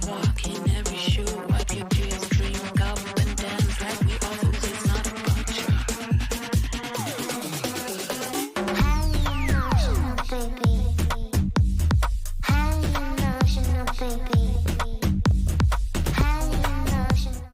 walk in every shoe. Wipe your tears, dream, go up and dance like we always. It's not a puncture. Highly emotional, baby. Highly emotional, baby. Highly emotional.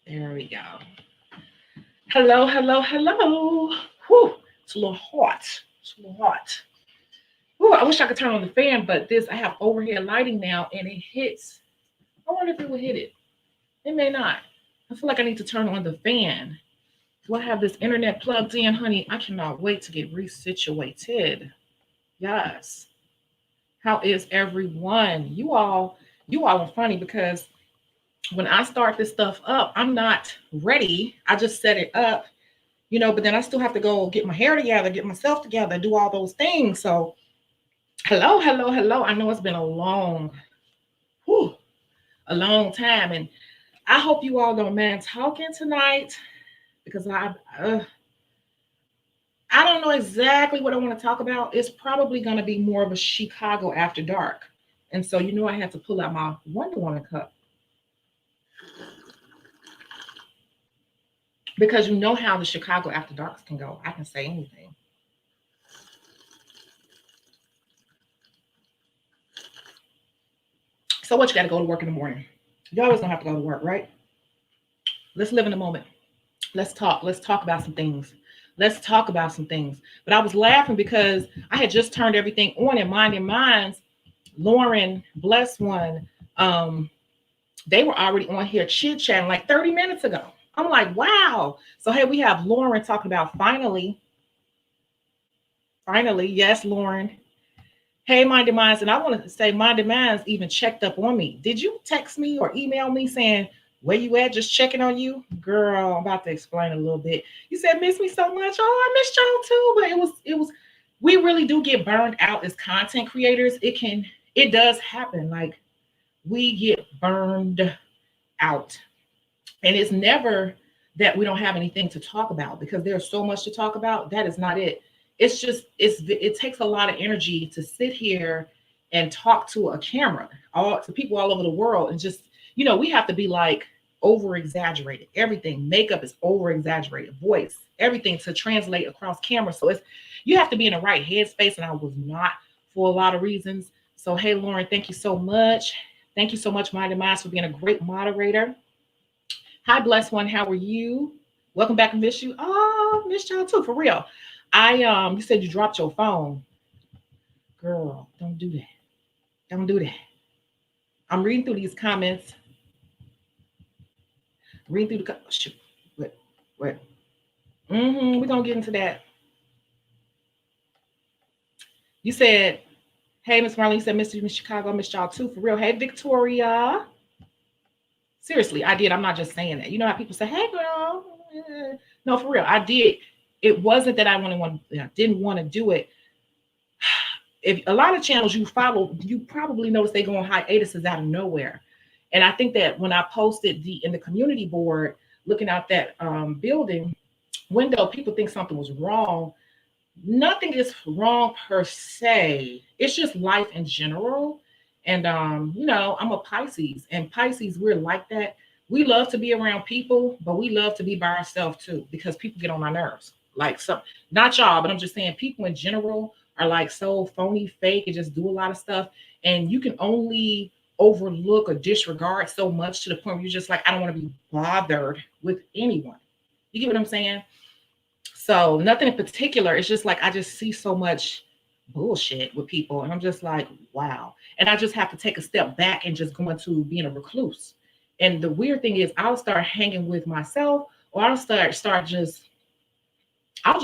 There we go. Hello, hello, hello. Whew, it's a little hot. It's a little hot. Whew, I wish I could turn on the fan, but this I have overhead lighting now, and it hits. I wonder if it will hit it. It may not. I feel like I need to turn on the fan. Do I have this internet plugged in, honey? I cannot wait to get resituated. Yes. How is everyone? You all are funny because when I start this stuff up, I'm not ready. I just set it up, but then I still have to go get my hair together, get myself together, do all those things. So, hello, hello, hello. I know it's been whew, a long time. And I hope you all don't mind talking tonight because I don't know exactly what I want to talk about. It's probably going to be more of a Shecago after dark. And so, I had to pull out my Wonder Woman cup because you know how the Shecago after darks can go. I can say anything. So what, you got to go to work in the morning. You always don't have to go to work, right? Let's live in the moment. Let's talk. Let's talk about some things. Let's talk about some things. But I was laughing because I had just turned everything on in Mind and Minds. Lauren, bless one. They were already on here chit-chatting like 30 minutes ago. I'm like, wow. So hey, we have Lauren talking about finally, yes, Lauren. Hey, Mind and Minds, and I want to say Mind and Minds even checked up on me. Did you text me or email me saying, where you at? Just checking on you? Girl, I'm about to explain a little bit. You said, miss me so much. Oh, I missed y'all too. But we really do get burned out as content creators. It does happen. Like, we get burned out. And it's never that we don't have anything to talk about because there's so much to talk about. That is not it. It's just, it takes a lot of energy to sit here and talk to a camera, to people all over the world. And just, we have to be like over exaggerated. Everything, makeup is over exaggerated, voice, everything to translate across camera. So you have to be in the right headspace. And I was not for a lot of reasons. So, hey, Lauren, thank you so much. Thank you so much, Mind and Minds, for being a great moderator. Hi, blessed one. How are you? Welcome back. I miss you. Oh, missed y'all too, for real. You said you dropped your phone. Girl, don't do that. Don't do that. I'm reading through these comments. Reading through the shoot. What? We're gonna get into that. You said, hey, Miss Marlene, you said Miss Shecago, I missed y'all too, for real. Hey, Victoria. Seriously, I did. I'm not just saying that. You know how people say, hey, girl. No, for real, I did. It wasn't that I didn't want to do it. If a lot of channels you follow, you probably notice they go on hiatuses out of nowhere. And I think that when I posted in the community board, looking out that building window, people think something was wrong. Nothing is wrong per se. It's just life in general. And I'm a Pisces, and Pisces, we're like that. We love to be around people, but we love to be by ourselves too, because people get on my nerves. Like, not y'all, but I'm just saying people in general are like so phony, fake, and just do a lot of stuff. And you can only overlook or disregard so much to the point where you're just like, I don't want to be bothered with anyone. You get what I'm saying? So nothing in particular. It's just like I just see so much bullshit with people, and I'm just like, wow. And I just have to take a step back and just go into being a recluse. And the weird thing is, I'll start hanging with myself, or I'll just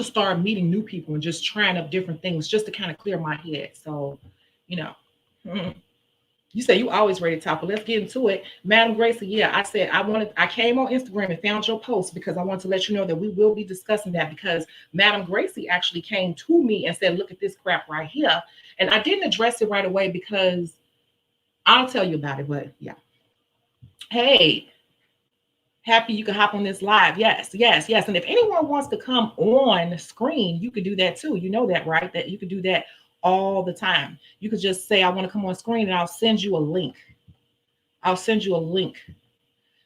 start meeting new people and just trying up different things just to kind of clear my head. So, you know. mm, you say you always ready to talk, but let's get into it. Madam Gracie, yeah, I said I came on Instagram and found your post because I want to let you know that we will be discussing that because Madam Gracie actually came to me and said, look at this crap right here. And I didn't address it right away because I'll tell you about it, but yeah. Hey, happy you can hop on this live. Yes, yes, yes. And if anyone wants to come on screen, you could do that too. You know that, right? That you could do that all the time. You could just say, I want to come on screen and I'll send you a link. I'll send you a link.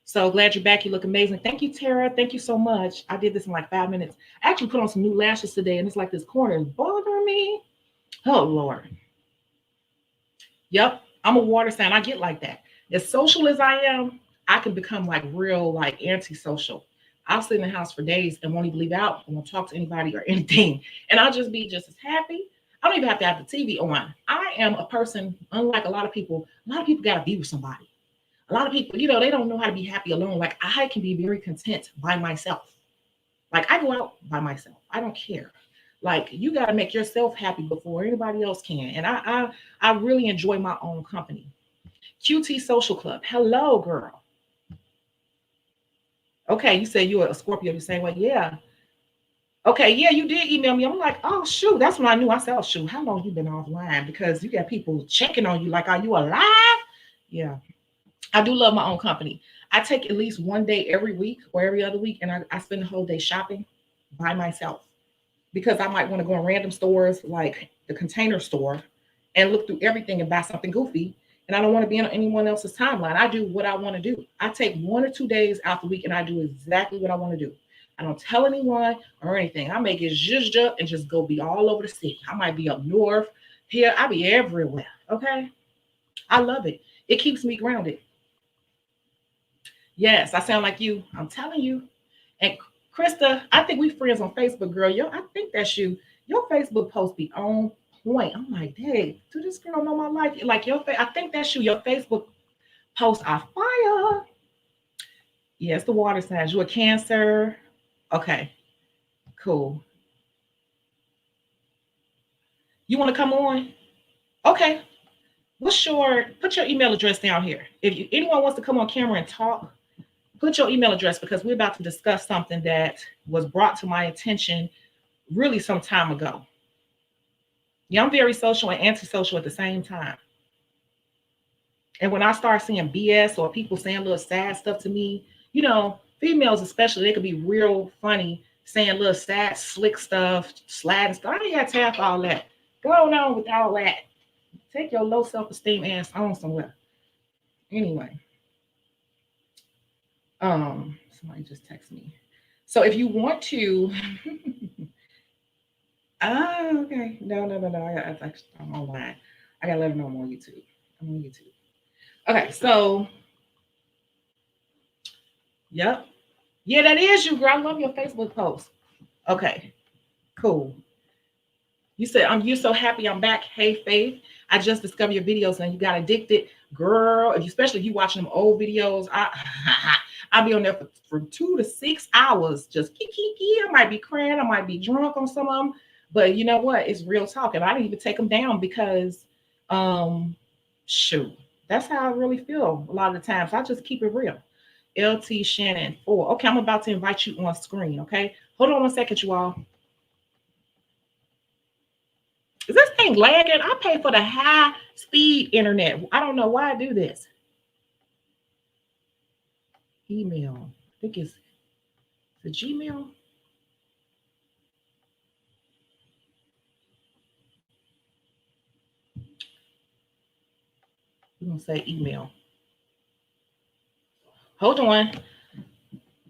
So glad you're back. You look amazing. Thank you, Tara. Thank you so much. I did this in like 5 minutes. I actually put on some new lashes today, and it's like this corner is bothering me. Oh, Lord. Yep. I'm a water sign. I get like that. As social as I am, I can become like real, like antisocial. I'll sit in the house for days and won't even leave out. I won't talk to anybody or anything. And I'll just be just as happy. I don't even have to have the TV on. I am a person, unlike a lot of people got to be with somebody. A lot of people, they don't know how to be happy alone. Like I can be very content by myself. Like I go out by myself. I don't care. Like you got to make yourself happy before anybody else can. And I really enjoy my own company. QT Social Club. Hello, girl. Okay, you say you're a Scorpio the same way. Yeah. Okay, yeah, you did email me. I'm like, oh shoot, that's when I knew. I said, oh shoot, how long you been offline? Because you got people checking on you. Like, are you alive? Yeah. I do love my own company. I take at least one day every week or every other week, and I spend the whole day shopping by myself because I might want to go in random stores like the Container Store and look through everything and buy something goofy. And I don't want to be on anyone else's timeline. I do what I want to do. I take 1 or 2 days out the week and I do exactly what I want to do. I don't tell anyone or anything. I make it zhuzhed up and just go be all over the city. I might be up north, here. I be everywhere. Okay. I love it. It keeps me grounded. Yes, I sound like you. I'm telling you. And Krista, I think we friends on Facebook, girl. I think that's you. Your Facebook post be on point. I'm like, hey, do this girl know my life? Like I think that's you. Your Facebook posts are fire. Yes, the water signs. You a Cancer. Okay, cool. You want to come on? Okay. Put your email address down here. If anyone wants to come on camera and talk, put your email address because we're about to discuss something that was brought to my attention really some time ago. Yeah, I'm very social and antisocial at the same time. And when I start seeing BS or people saying little sad stuff to me, females especially, they could be real funny saying little sad, slick stuff, sliding stuff. I ain't got time for all that. Go on with all that. Take your low self-esteem ass on somewhere. Anyway. Somebody just text me. So if you want to, okay. No. I'm online. I gotta let them know I'm on YouTube. I'm on YouTube. Okay, so yep. Yeah, that is you, girl. I love your Facebook post. Okay, cool. You said you so happy I'm back. Hey Faith. I just discovered your videos and you got addicted. Girl, especially if you watching them old videos, I'll be on there for 2 to 6 hours. Just kiki. I might be crying. I might be drunk on some of them. But you know what? It's real talk. And I didn't even take them down because, shoot, that's how I really feel a lot of the times. I just keep it real. LT Shannon 4. Okay, I'm about to invite you on screen. Okay, hold on 1 second, you all. Is this thing lagging? I pay for the high speed internet. I don't know why I do this. Email. I think it's the Gmail. We're going to say email. Hold on.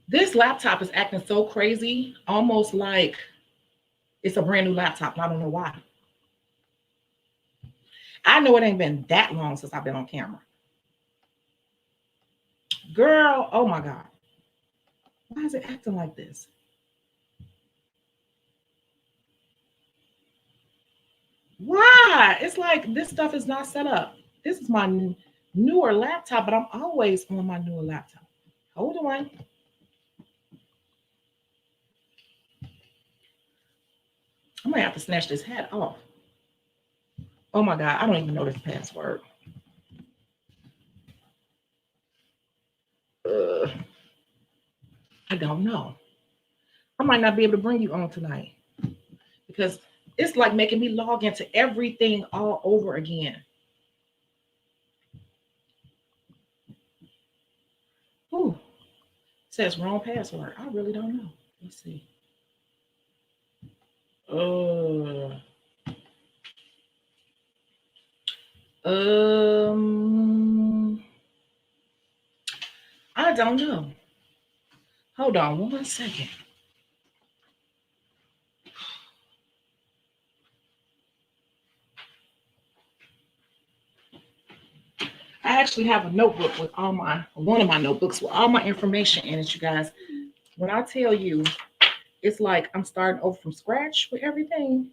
This laptop is acting so crazy, almost like it's a brand new laptop. I don't know why. I know it ain't been that long since I've been on camera. Girl, oh my God. Why is it acting like this? It's like this stuff is not set up. This is my newer laptop, but I'm always on my newer laptop. Hold on. I'm gonna have to snatch this hat off. Oh my God, I don't even know this password. I don't know. I might not be able to bring you on tonight because it's like making me log into everything all over again. Ooh, says wrong password. I really don't know. Let's see. I don't know. Hold on 1 second. I actually have a notebook with one of my notebooks with all my information in it, you guys. When I tell you, it's like I'm starting over from scratch with everything.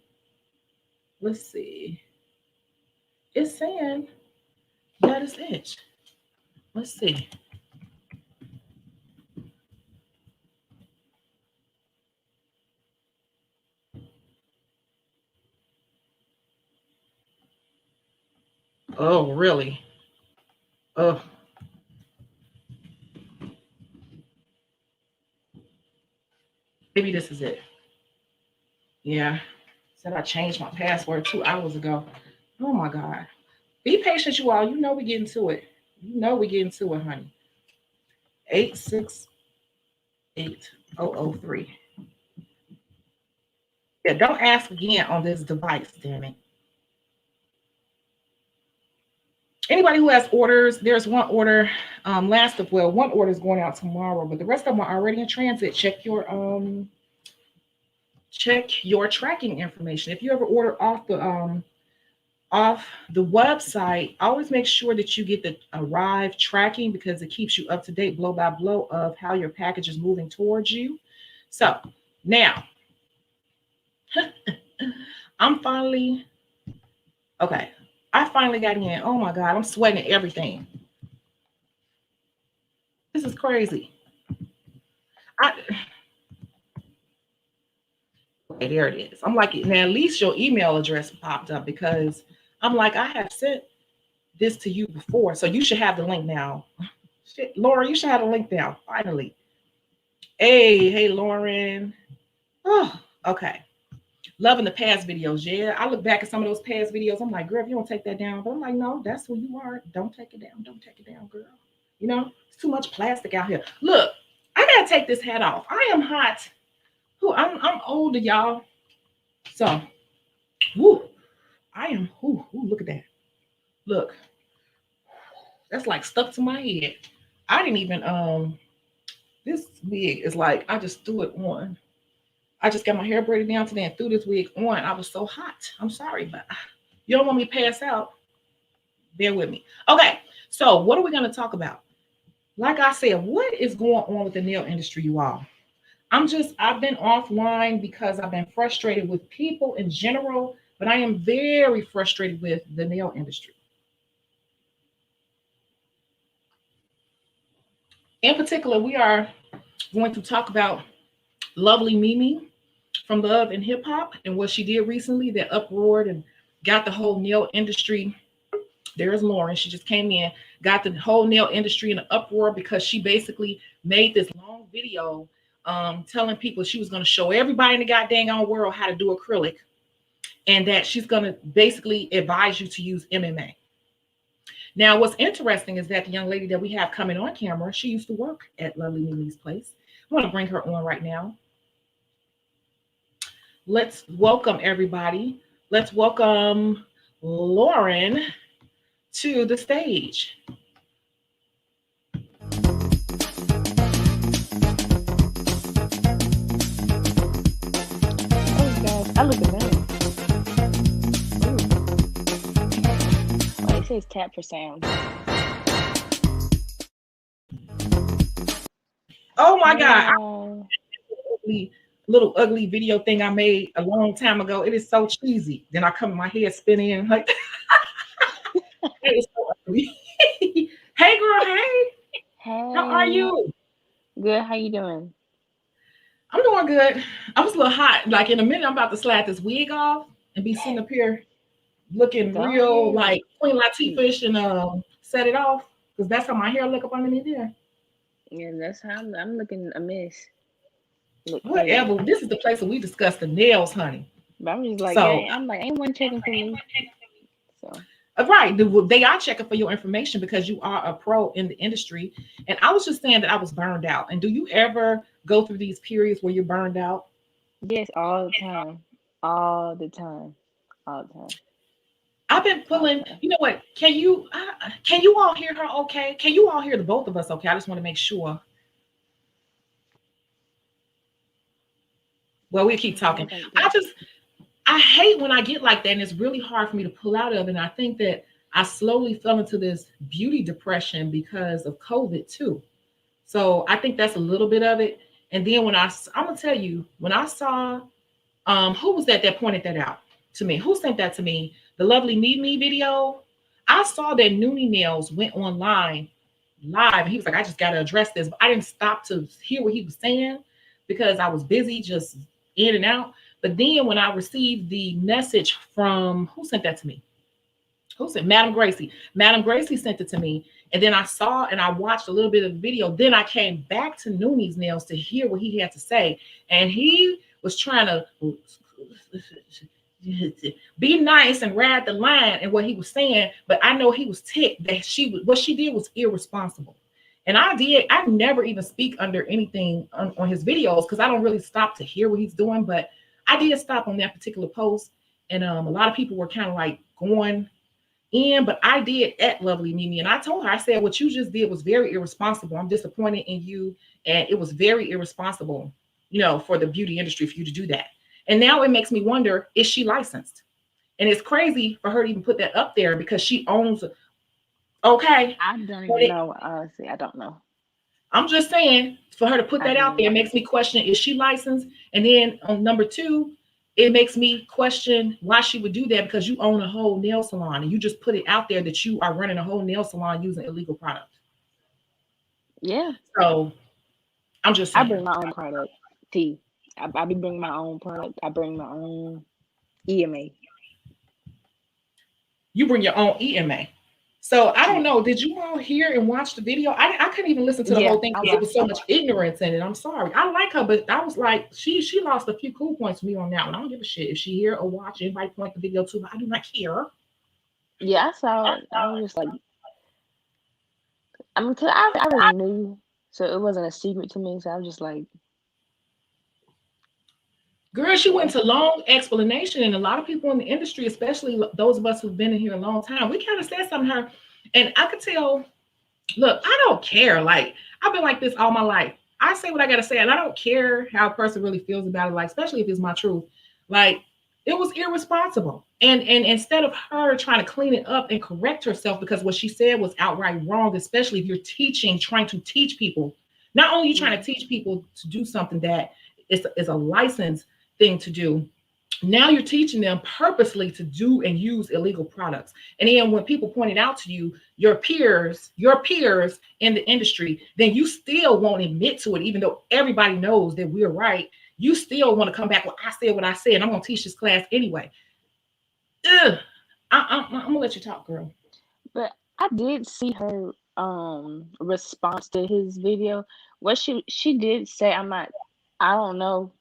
Let's see. It's saying that is it. Let's see. Oh, really? Oh. Maybe this is it. Yeah. Said I changed my password 2 hours ago. Oh my God. Be patient, you all. You know we get into it. You know we get into it, honey. 868003. Yeah, don't ask again on this device, damn it. Anybody who has orders, there's one order. One order is going out tomorrow, but the rest of them are already in transit. Check your tracking information. If you ever order off the website, always make sure that you get the arrive tracking because it keeps you up to date blow by blow of how your package is moving towards you. So now I finally got in. Oh my God, I'm sweating everything. This is crazy. Okay, there it is. I'm like, now at least your email address popped up because I'm like, I have sent this to you before, so you should have the link now. Shit, Laura, you should have the link now, finally. Hey, Lauren. Oh, okay. Loving the past videos. Yeah, I look back at some of those past videos. I'm like, girl, if you don't take that down. But I'm like, no, that's who you are. Don't take it down. Don't take it down, girl. You know, it's too much plastic out here. Look, I gotta take this hat off. I am hot. I'm older, y'all. So, whoo, I am. Whoo, look at that. Look, that's like stuck to my head. I didn't even this wig is like I just threw it on. I just got my hair braided down today and threw this wig on. I was so hot. I'm sorry, but you don't want me to pass out. Bear with me. Okay, so what are we going to talk about? Like I said, what is going on with the nail industry, you all? I've been offline because I've been frustrated with people in general, but I am very frustrated with the nail industry. In particular, we are going to talk about lovely Mimi from Love and Hip Hop and what she did recently that uproared and got the whole nail industry. There's Lauren. She just came in, got the whole nail industry in an uproar because she basically made this long video telling people she was going to show everybody in the goddamn world how to do acrylic and that she's going to basically advise you to use MMA. Now, what's interesting is that the young lady that we have coming on camera, she used to work at Lovely Mimi's place. I want to bring her on right now. Let's welcome everybody. Let's welcome Lauren to the stage. Oh, God, I look amazing. Oh, it says tap for sound. Oh my God. little ugly video thing I made a long time ago. It is so cheesy. Then I come my head spinning like it is so ugly. Hey girl, hey, how are Hey, you? good. How you doing? I'm doing good. I was a little hot. Like in a minute, I'm about to slap this wig off and be sitting up here looking Go real ahead. like Queen Y- Latifah and set it off because that's how my hair look up underneath there. Yeah, that's how I'm looking a mess. Look crazy. Whatever. This is the place where we discuss the nails, honey. But I'm just like, So, yeah, I'm like, ain't one checking for me. So right, they are checking for your information because you are a pro in the industry. And I was just saying that I was burned out. And do you ever go through these periods where you're burned out? yes, all the time, all the time, all the time, I've been all pulling. the time. You know what? Can you all hear her? Okay. Can you all hear the both of us? Okay. I just want to make sure. Well, we'll keep Yeah, I talking. think I that. just I hate when I get like that, and it's really hard for me to pull out of. And I think that I slowly fell into this beauty depression because of COVID too. So I think that's a little bit of it. And then I'm gonna tell you, when I saw, who was that pointed that out to me? Who sent that to me? The lovely Me video. I saw that Noonie Nails went online live, and he was like, "I just got to address this," but I didn't stop to hear what he was saying because I was busy, just in and out. But then when I received the message from who sent that to me? Who said Madam Gracie? Madam Gracie sent it to me. And then I saw and I watched a little bit of the video. Then I came back to Nooney's Nails to hear what he had to say. And he was trying to be nice and ride the line and what he was saying. But I know he was ticked that what she did was irresponsible. And I never even speak under anything on his videos because I don't really stop to hear what he's doing. But I did stop on that particular post. And a lot of people were kind of like going in, but I did at Lovely Mimi, and I told her, I said, what you just did was very irresponsible. I'm disappointed in you, and it was very irresponsible, for the beauty industry for you to do that. And now it makes me wonder, is she licensed? And it's crazy for her to even put that up there because she owns. Okay, I don't but even know. Honestly, I don't know. I'm just saying, for her to put I that out do there not. makes me question, is she licensed? And then on number two, it makes me question why she would do that because you own a whole nail salon and you just put it out there that you are running a whole nail salon using illegal products. Yeah, So I'm just I saying, bring my own product. T. I be bringing my own product. I bring my own EMA. you bring your own EMA. So I don't Yeah, know. Did you all hear and watch the video? I couldn't even listen to the yeah, whole thing I because it was watched so it. much ignorance in it. I'm sorry. I like her, but I was like, she lost a few cool points for me on that one. I don't give a shit if she hear or watch anybody point the video to her. I do not care. Yeah, I saw it. I was just like, I mean, 'cause I already knew, so it wasn't a secret to me. So I was just like, Girl, she went yeah, into long explanation, and a lot of people in the industry, especially those of us who've been in here a long time, we kind of said something to her, and I could tell. Look, I don't care. Like I've been like this all my life. I say what I gotta say, and I don't care how a person really feels about it. Like especially if it's my truth. Like it was irresponsible, and instead of her trying to clean it up and correct herself because what she said was outright wrong, especially if you're teaching, trying to teach people. Not only are you trying yeah, to teach people to do something that is a licensed thing to do, now you're teaching them purposely to do and use illegal products. And then when people point it out to you, your peers in the industry, then you still won't admit to it, even though everybody knows that we're right. You still want to come back. Well, I said what I said, and I'm going to teach this class anyway. Ugh. I'm gonna let you talk, girl. but I did see her response to his video. What she did say, I don't know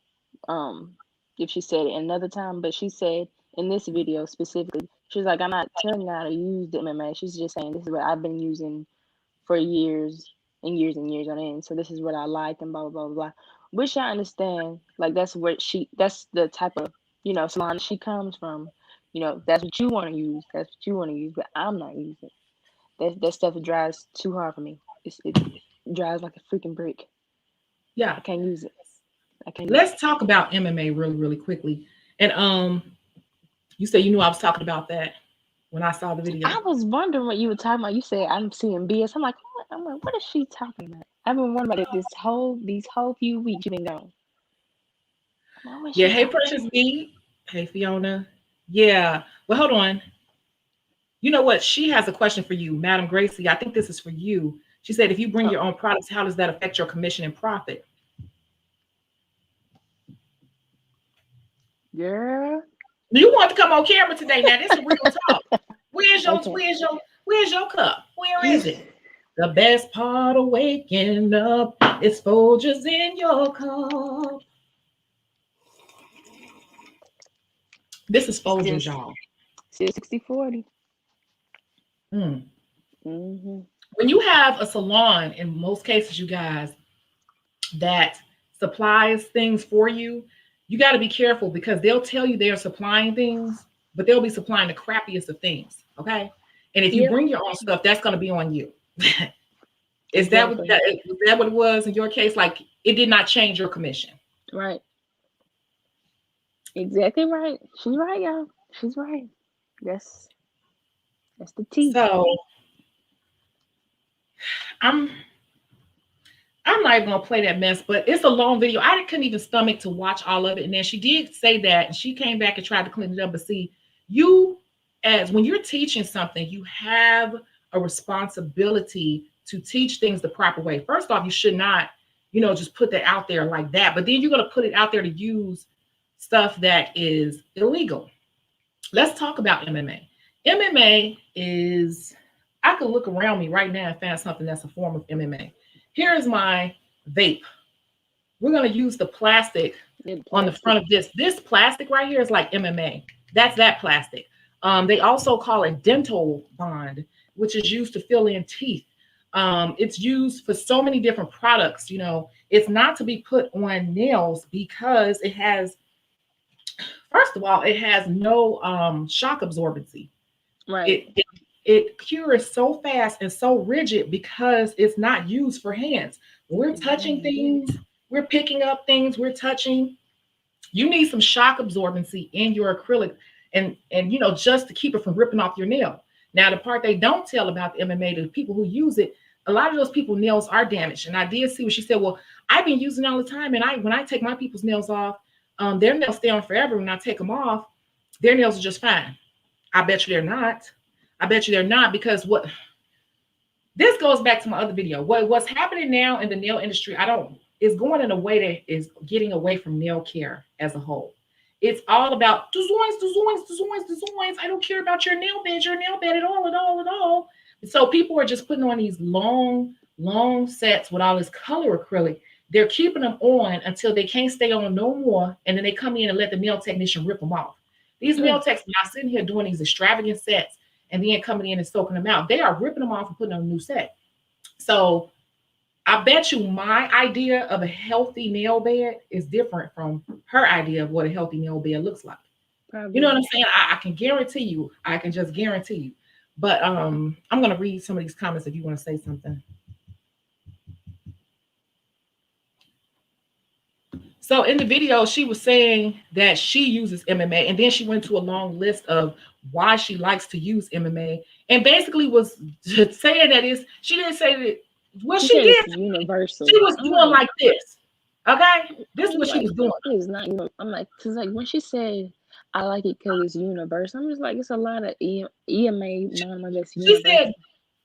um if she said it another time, but she said in this video specifically, she's like, I'm not telling you how to use the MMA. She's just saying this is what I've been using for years and years and years on end. So this is what I like and blah blah blah blah. Which I understand. Like that's the type of salon she comes from. That's what you want to use. That's what you want to use. But I'm not using it. That stuff dries too hard for me. It dries like a freaking brick. Yeah, I can't use it. I can't use it. let's talk about MMA really, really quickly. And you said you knew I was talking about that when I saw the video. I was wondering what you were talking about. You said I'm seeing BS. I'm like, what is she talking about? I've been wondering about it these whole few weeks you've been gone. Why would Yeah, she hey talk Precious to B. Hey Fiona. Yeah. Well, hold on. You know what? She has a question for you, Madam Gracie. I think this is for you. She said, if you bring oh, your own products, how does that affect your commission and profit? girl? You want to come on camera today? Now, this is real talk. Where's your Okay. where's your where's your cup? Where is it? The best part of waking up is Folgers in your cup. This is Still, Folgers, y'all. still 60/40. Mm. Mm-hmm. When you have a salon, in most cases, you guys, that supplies things for you, you got to be careful because they'll tell you they're supplying things, but they'll be supplying the crappiest of things. Okay. And if you Yep, bring your own stuff, that's going to be on you. exactly. Was that what it was in your case? Like it did not change your commission. Right. Exactly right. She's right, y'all. She's right. That's that's the T. So I'm I'm not even gonna play that mess, but it's a long video. I couldn't even stomach to watch all of it. And then she did say that, and she came back and tried to clean it up. But see, you as when you're teaching something, you have a responsibility to teach things the proper way. First off, you should not, just put that out there like that. But then you're gonna put it out there to use stuff that is illegal. Let's talk about MMA. MMA is, I could look around me right now and find something that's a form of MMA. Here is my vape. We're going to use the plastic Yeah, the on the plastic. front of this. This plastic right here is like MMA. That's that plastic. They also call it dental bond, which is used to fill in teeth. It's used for so many different products. It's not to be put on nails because it has, first of all, it has no shock absorbency. Right. It cures so fast and so rigid because it's not used for hands. We're touching things, we're picking up things, we're touching. You need some shock absorbency in your acrylic, and just to keep it from ripping off your nail. Now, the part they don't tell about the MMA, the people who use it, a lot of those people nails are damaged. And I did see what she said. Well, I've been using it all the time, and when I take my people's nails off, their nails stay on forever. When I take them off, their nails are just fine. I bet you they're not. I bet you they're not, because what this goes back to my other video. What's happening now in the nail industry, it's going in a way that is getting away from nail care as a whole. It's all about designs. I don't care about your nail bed at all. So people are just putting on these long sets with all this color acrylic. They're keeping them on until they can't stay on no more, and then they come in and let the nail technician rip them off. These nail techs are not sitting here doing these extravagant sets and then coming in and soaking them out. They are ripping them off and putting on a new set. So I bet you my idea of a healthy nail bed is different from her idea of what a healthy nail bed looks like. Probably. You know what I'm saying? I can guarantee you. I can just guarantee you. But I'm going to read some of these comments if you want to say something. So in the video, she was saying that she uses MMA, and then she went to a long list of why she likes to use MMA, and basically was saying that she didn't say that. Well, She she said did. it's universal. She was I'm doing like this. Okay, I this is was what she like, was doing. it's not, I'm like, because like when she said, I like it because it's universal, I'm just like, it's a lot of EMA monomer that's She said, universal.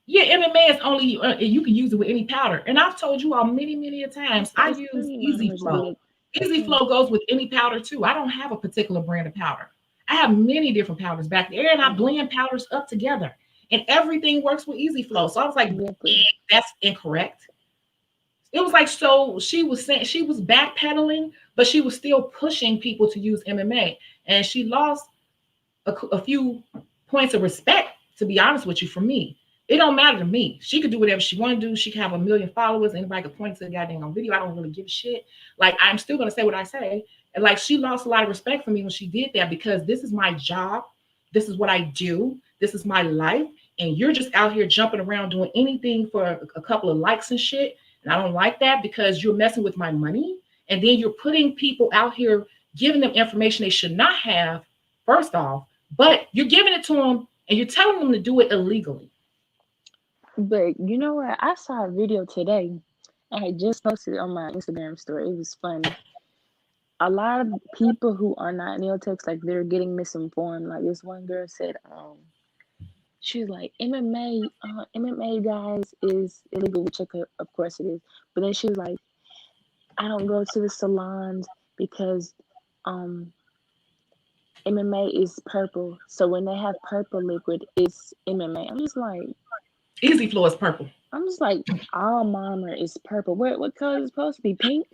"Yeah, MMA is only you can use it with any powder." And I've told you all many a times. I It's use plenty of Easy monomers Flow. good. Easy Flow goes with any powder too. I don't have a particular brand of powder. I have many different powders back there, and I blend powders up together, and everything works with Easy Flow. So I was like, that's incorrect. It was like, so she was saying she was backpedaling, but she was still pushing people to use MMA, and she lost a few points of respect, to be honest with you, from me. It don't matter to me. She could do whatever she want to do. She can have 1 million followers. Anybody could point to the goddamn on video. I don't really give a shit. Like, I'm still gonna say what I say. And like, she lost a lot of respect for me when she did that, because this is my job. This is what I do. This is my life. And you're just out here jumping around doing anything for a couple of likes and shit. And I don't like that, because you're messing with my money. And then you're putting people out here, giving them information they should not have, first off, but you're giving it to them and you're telling them to do it illegally. But you know what? I saw a video today. I had just posted it on my Instagram story. It was funny. a lot of people who are not nail techs, like they're getting misinformed. Like this one girl said, she was like, MMA guys is illegal, which of course it is. But then she was like, I don't go to the salons because MMA is purple. So when they have purple liquid, it's MMA. Easy Flow is purple. I'm just like, all monomer is purple. What color is it supposed to be? Pink?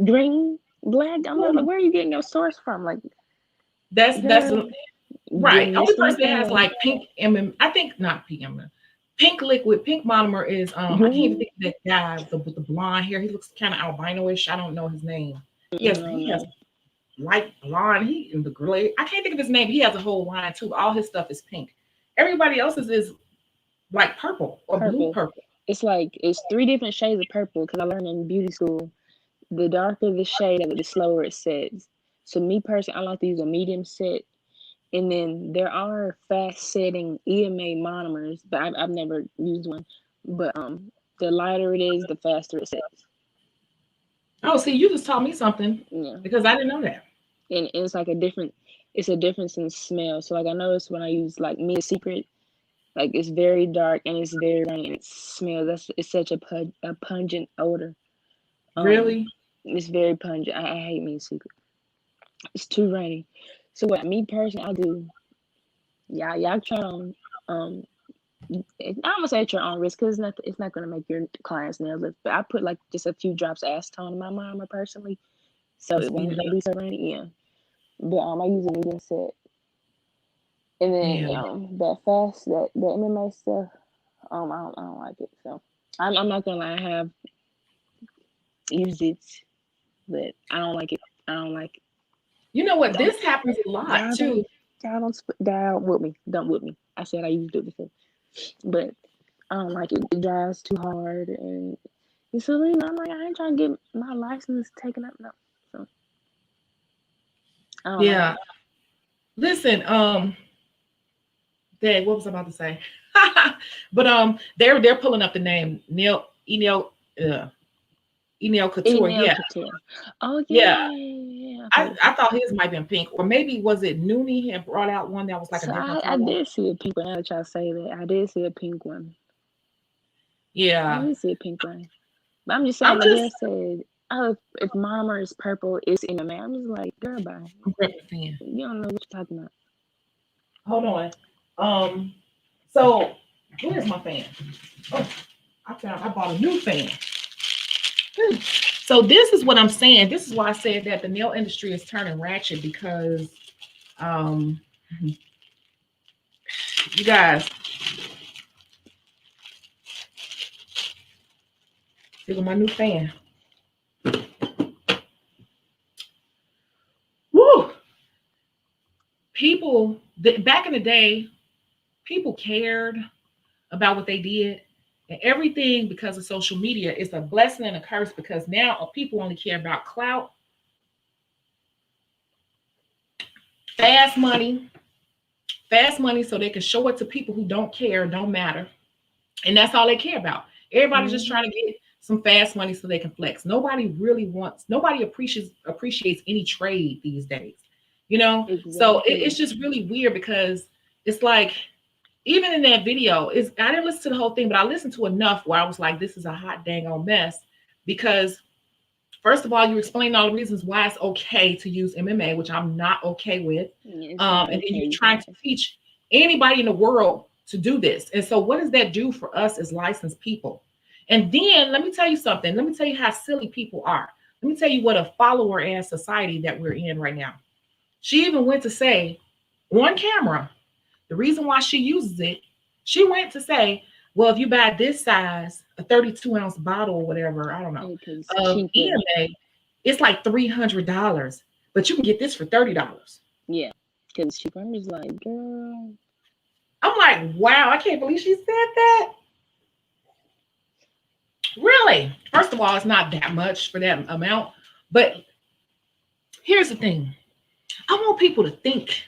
Green? Black? I'm like, where are you getting your source from? Like, That's girl, right. you're Only person that has misinformed. like pink I think not pink pink liquid, pink monomer is I can't even think of that guy with the blonde hair. He looks kind of albino-ish. I don't know his name. I He don't has know. light blonde. He in the gray. I can't think of his name. He has a whole line too. All his stuff is pink. Everybody else's is like purple or blue Purple. purple. It's like, it's 3 different shades of purple because I learned in beauty school. The darker the shade, the slower it sets. So me personally, I like to use a medium set. And then there are fast setting EMA monomers, but I've never used one. But the lighter it is, the faster it sets. Oh, see, you just taught me something Yeah, because I didn't know that. and it's like it's a difference in smell. So like I noticed when I use like Me Secret, like it's very dark and it's very runny and it smells. It's such a pungent odor. Um, Really? it's very pungent. I hate Me Secret. It's too runny. So what me personally I do, y'all try on I'm gonna say at your own risk because it's not gonna make your clients nails lift. But I put like just a few drops of acetone in my monomer personally, so To it speed won't it up. be so runny. Yeah, but I use a medium set, and then Yeah. that MMA stuff, I don't like it. So I'm not gonna lie, I have used it, but I don't like it. I don't like it. You know what? Don't This happens a lot y'all too. don't whip me. Don't whip me. I said I used it before, but I don't like it. It dries too hard and it's illegal. I'm like, I ain't trying to get my license taken up. No. So I don't like Yeah. it. Listen, Dad, what was I about to say? But they're pulling up the name uh Enel Couture. Email Yeah. Couture. Oh Yeah. yeah. I, Okay. I thought his might have been pink, or maybe was it Noonie had brought out one that was like a So different I color. did see a pink one. Now that y'all say that, I did see a pink one. I Yeah. did see a pink one. But I'm just saying, I'm the just girl said, "Oh, if monomer is purple, it's MMA." I'm just like, girl, bye. I'm referencing. You don't know what you're talking about. Hold on. Um, so where's my fan? Oh, I bought a new fan. So this is what I'm saying. This is why I said that the nail industry is turning ratchet because um you guys look at my new fan. Woo! Back in the day, people cared about what they did and everything because of social media is a blessing and a curse because now people only care about clout, fast money, fast money so they can show it to people who don't care, don't matter. And that's all they care about. Everybody's just Mm-hmm. trying to get some fast money so they can flex. Nobody appreciates any trade these days. You know? So it's Exactly. just really weird because it's like even in that video, I didn't listen to the whole thing, but I listened to enough where I was like, this is a hot dang on mess. Because first of all, you explain all the reasons why it's okay to use MMA, which I'm not okay with. Yeah, it's not And then okay, you're you trying to guys. teach anybody in the world to do this. And so, what does that do for us as licensed people? And then let me tell you something. Let me tell you how silly people are. Let me tell you what a follower ass society that we're in right now. She even went to say on camera, the reason why she uses it, she went to say, well, if you buy this size, a 32-ounce bottle or whatever, I don't know, Because it's of cheaper. EMA, it's like $300, but you can get this for $30. Yeah, because it's cheaper. I'm just like, girl. I'm like, wow, I can't believe she said that. Really? First of all, it's not that much for that amount. But here's the thing. I want people to think.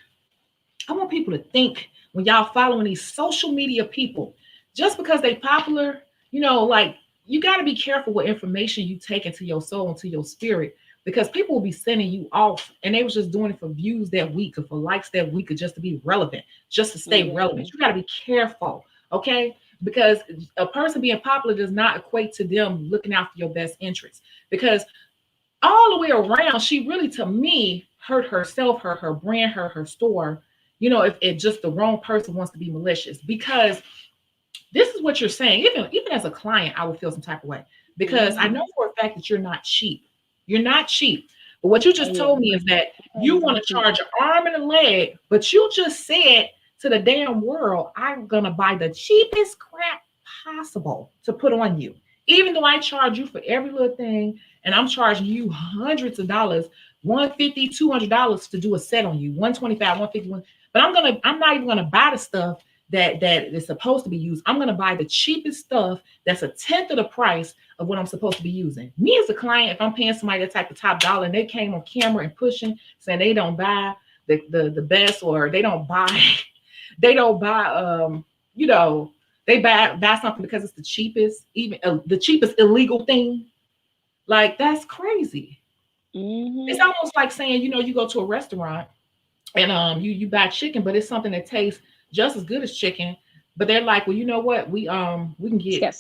I want people to think when y'all following these social media people, just because they popular, like you got to be careful what information you take into your soul, into your spirit. because people will be sending you off and they was just doing it for views that week or for likes that week or just to be relevant, just to stay relevant. You got to be careful, okay? Because a person being popular does not equate to them looking out for your best interests. Because all the way around, she really, to me, hurt herself, her brand, her store. You know, if just the wrong person wants to be malicious, because this is what you're saying. Even as a client, I would feel some type of way because I know for a fact that you're not cheap. You're not cheap. But what you just told me is that you want to charge an arm and a leg, but you just said to the damn world, I'm gonna buy the cheapest crap possible to put on you. Even though I charge you for every little thing, and I'm charging you hundreds of dollars, $150, $200 to do a set on you, 125, 151. But I'm not even gonna buy the stuff that is supposed to be used. I'm gonna buy the cheapest stuff that's a tenth of the price of what I'm supposed to be using. Me as a client, if I'm paying somebody that type of top dollar and they came on camera and pushing, saying they don't buy the best, or they don't buy, you know, they buy something because it's the cheapest, even the cheapest illegal thing. Like, that's crazy. It's almost like saying, you know, you go to a restaurant and you buy chicken, but it's something that tastes just as good as chicken. But they're like, well, you know what? We can get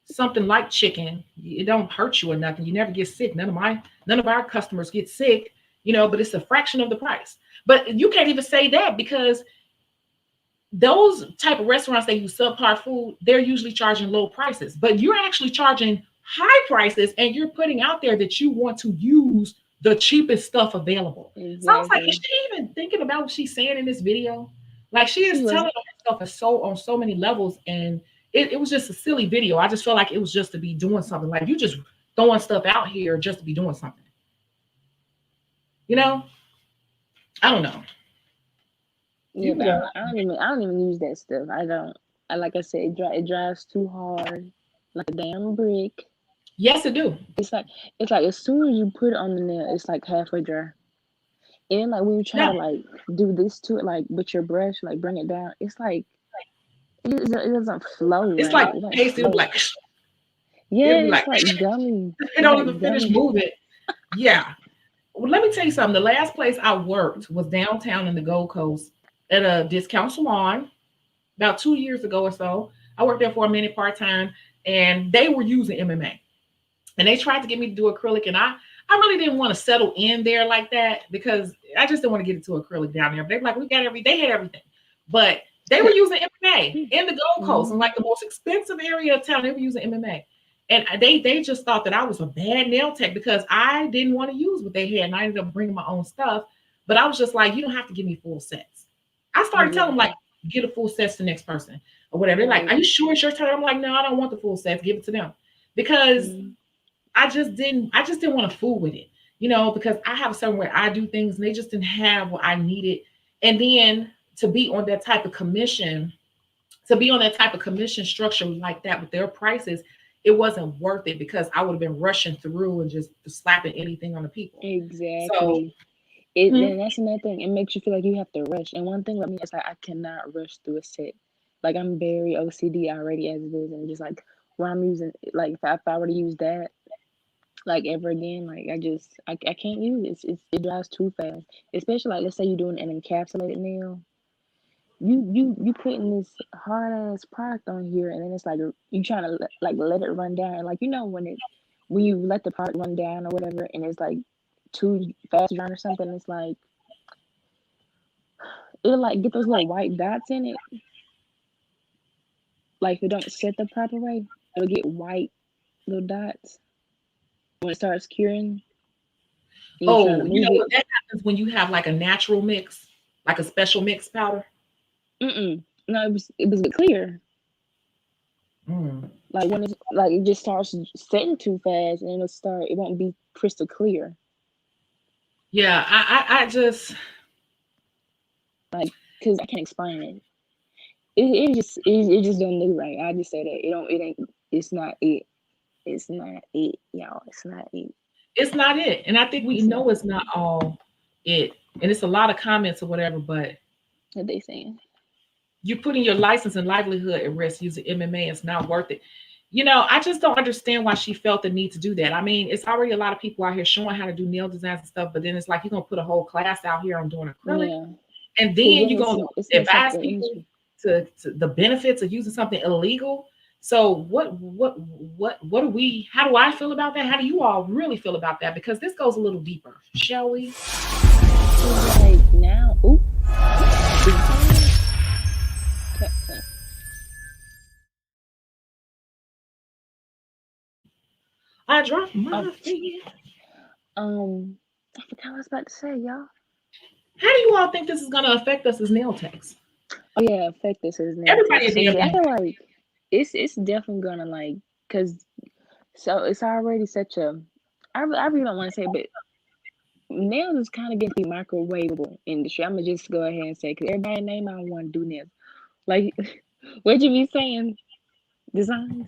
something like chicken. It don't hurt you or nothing. You never get sick. None of our customers get sick, you know, but it's a fraction of the price. But you can't even say that, because those type of restaurants that use subpar food, they're usually charging low prices, but you're actually charging high prices, and you're putting out there that you want to use the cheapest stuff available. Exactly. So I was like, is she even thinking about what she's saying in this video? Like, she is telling herself on so many levels, and it was just a silly video. I just felt like it was just to be doing something. Like, you just throwing stuff out here just to be doing something. You know? I don't know. Yeah, but I don't even use that stuff. I don't. Like I said, it drives too hard, like a damn brick. Yes, it do. It's like as soon as you put it on the nail, it's like halfway dry. And like when you try to like do this to it, like with your brush, like bring it down, it's like it doesn't flow. It's right. like pasty, like yeah, it's like gummy. It don't even finish moving. Yeah. Well, let me tell you something. The last place I worked was downtown in the Gold Coast at a discount salon about 2 years ago or so. I worked there for a minute part-time, and they were using MMA. And they tried to get me to do acrylic, and I really didn't want to settle in there like that, because I just didn't want to get into acrylic down there. But they're like, they had everything. But they were using MMA in the Gold Coast, in like the most expensive area of town. They were using MMA. And they just thought that I was a bad nail tech because I didn't want to use what they had. And I ended up bringing my own stuff. But I was just like, you don't have to give me full sets. I started telling them, like, get a full set to the next person or whatever. They're like, are you sure it's your turn? I'm like, no, I don't want the full sets. Give it to them. Because I just didn't want to fool with it, you know, because I have a certain way I do things, and they just didn't have what I needed. And then to be on that type of commission structure like that with their prices, it wasn't worth it, because I would have been rushing through and just slapping anything on the people. Exactly. So, and that's another thing. It makes you feel like you have to rush. And one thing about me is like I cannot rush through a set. Like, I'm very OCD already as it is, and just like when I'm using, like if I were to use that like ever again, like I can't use it. It dries too fast. Especially like, let's say you're doing an encapsulated nail. You putting this hard ass product on here, and then it's like you trying to let it run down. And like, you know, when you let the product run down or whatever, and it's like too fast drying or something, it's like it'll like get those little white dots in it. Like, if you don't set the proper way, it'll get white little dots when it starts curing. Oh, you know what that happens when you have like a natural mix, like a special mix powder? No, it was clear. Like when it's like it just starts setting too fast, and it won't be crystal clear. Yeah, I just like, because I can't explain it. It just don't look right. I just say that it's not it, y'all. It's not it. It's not it. And I think we know it's not all it. And it's a lot of comments or whatever, but what they saying? You're putting your license and livelihood at risk using MMA. It's not worth it. I just don't understand why she felt the need to do that. I mean, it's already a lot of people out here showing how to do nail designs and stuff, but then it's like you're gonna put a whole class out here on doing acrylic, Yeah, and because then then you're gonna it's messed up advise the people industry. to the benefits of using something illegal. So what do we? How do I feel about that? How do you all really feel about that? Because this goes a little deeper, shall we? Cause like now, oop, design, tap, tap. I dropped Oh, my feet. I forgot what I was about to say, y'all. How do you all think this is gonna affect us as nail techs? Oh yeah, affect this as nail Everybody tech. a So damn yeah, I nail feel tech. like it's definitely gonna like, cause so it's already such a I really don't want to say, but nails is kind of getting to be microwavable industry. I'm gonna just go ahead and say, cause everybody name I want to do nails. Like, what you be saying? Designs.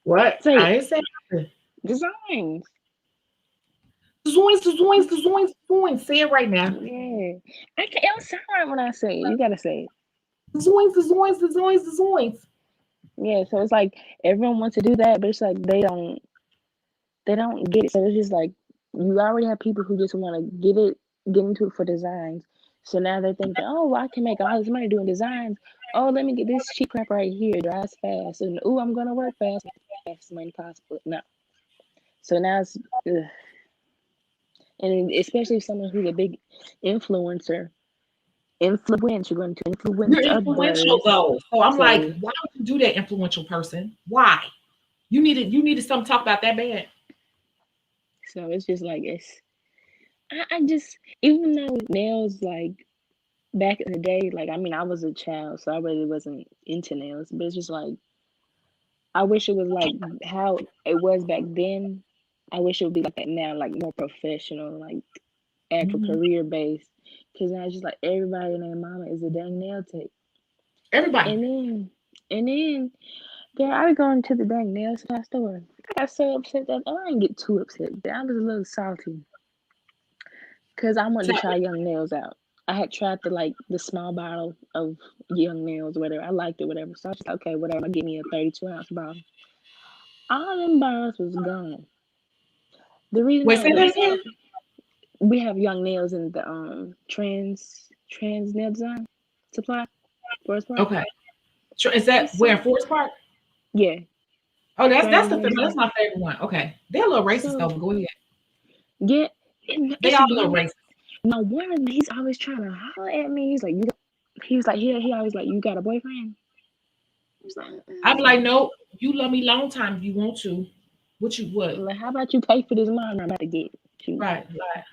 What? Say I it. ain't saying nothing. Designs. Zoinks, zoinks, zoinks, zoinks. Say it right now. Yeah. I can't. It don't sound right when I say it. You gotta say it. Zoinks, zoinks, zoinks, zoinks. Yeah. So it's like everyone wants to do that, but it's like they don't get it. So it's just like you already have people who just want to get into it for designs. So now they think that, oh, well, I can make all this money doing designs. Oh, let me get this cheap crap right here, dries fast, and oh, I'm gonna work fast, fast money possible. No. So now it's ugh. And especially someone who's a big influencer, influence. You're going to You're influence influential others. though. So I'm like, So why would you do that, influential person? Why? You needed something to talk about that bad. so it's just like I just even though nails like back in the day, like I mean I was a child, so I really wasn't into nails, but it's just like I wish it was like how it was back then. I wish it would be like that now, like more professional, like actual Mhm. career based. Cause now it's just like everybody and their mama is a dang nail tech. Everybody. And then and then girl, I be going to the dang nail supply store. I got so upset that I didn't get too upset, but I was a little salty. Cause I wanted So to try Young Nails out. I had tried the small bottle of Young Nails, whatever. I liked it, whatever. So I was just like, okay, whatever. I'll get me a 32-ounce bottle. All them bottles was gone. The reason wait, I say was that again. upset, we have Young Nails in the trans nail design supply, Forest Park. Okay. Sure. Is that So where Forest Park? yeah, Oh, that's trans the nail that's design. my favorite one. Okay. They're a little racist though, So but go ahead. yeah, They it's are a little one. racist. No, one of them, he's always trying to holler at me. He's like, he was like, he always like, you got a boyfriend? I was like, I'm like, no, you love me long time if you want to. What you would. like, how about you pay for this monitor I'm about to get you? Right. Right.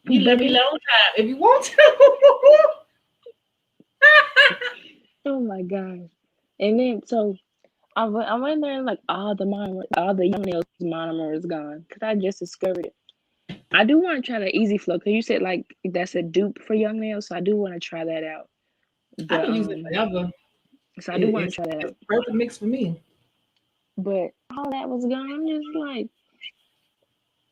You love me Baby, long time if you want to. oh my gosh. And then, so I went there and like all the Young Nails monomer is gone because I just discovered it. I do want to try the Easy Flow because you said like that's a dupe for Young Nails, so I do want to try that out. I've But been using it forever. so I do It, want to it's try that it's out. a perfect mix for me. But all that was gone. I'm just like,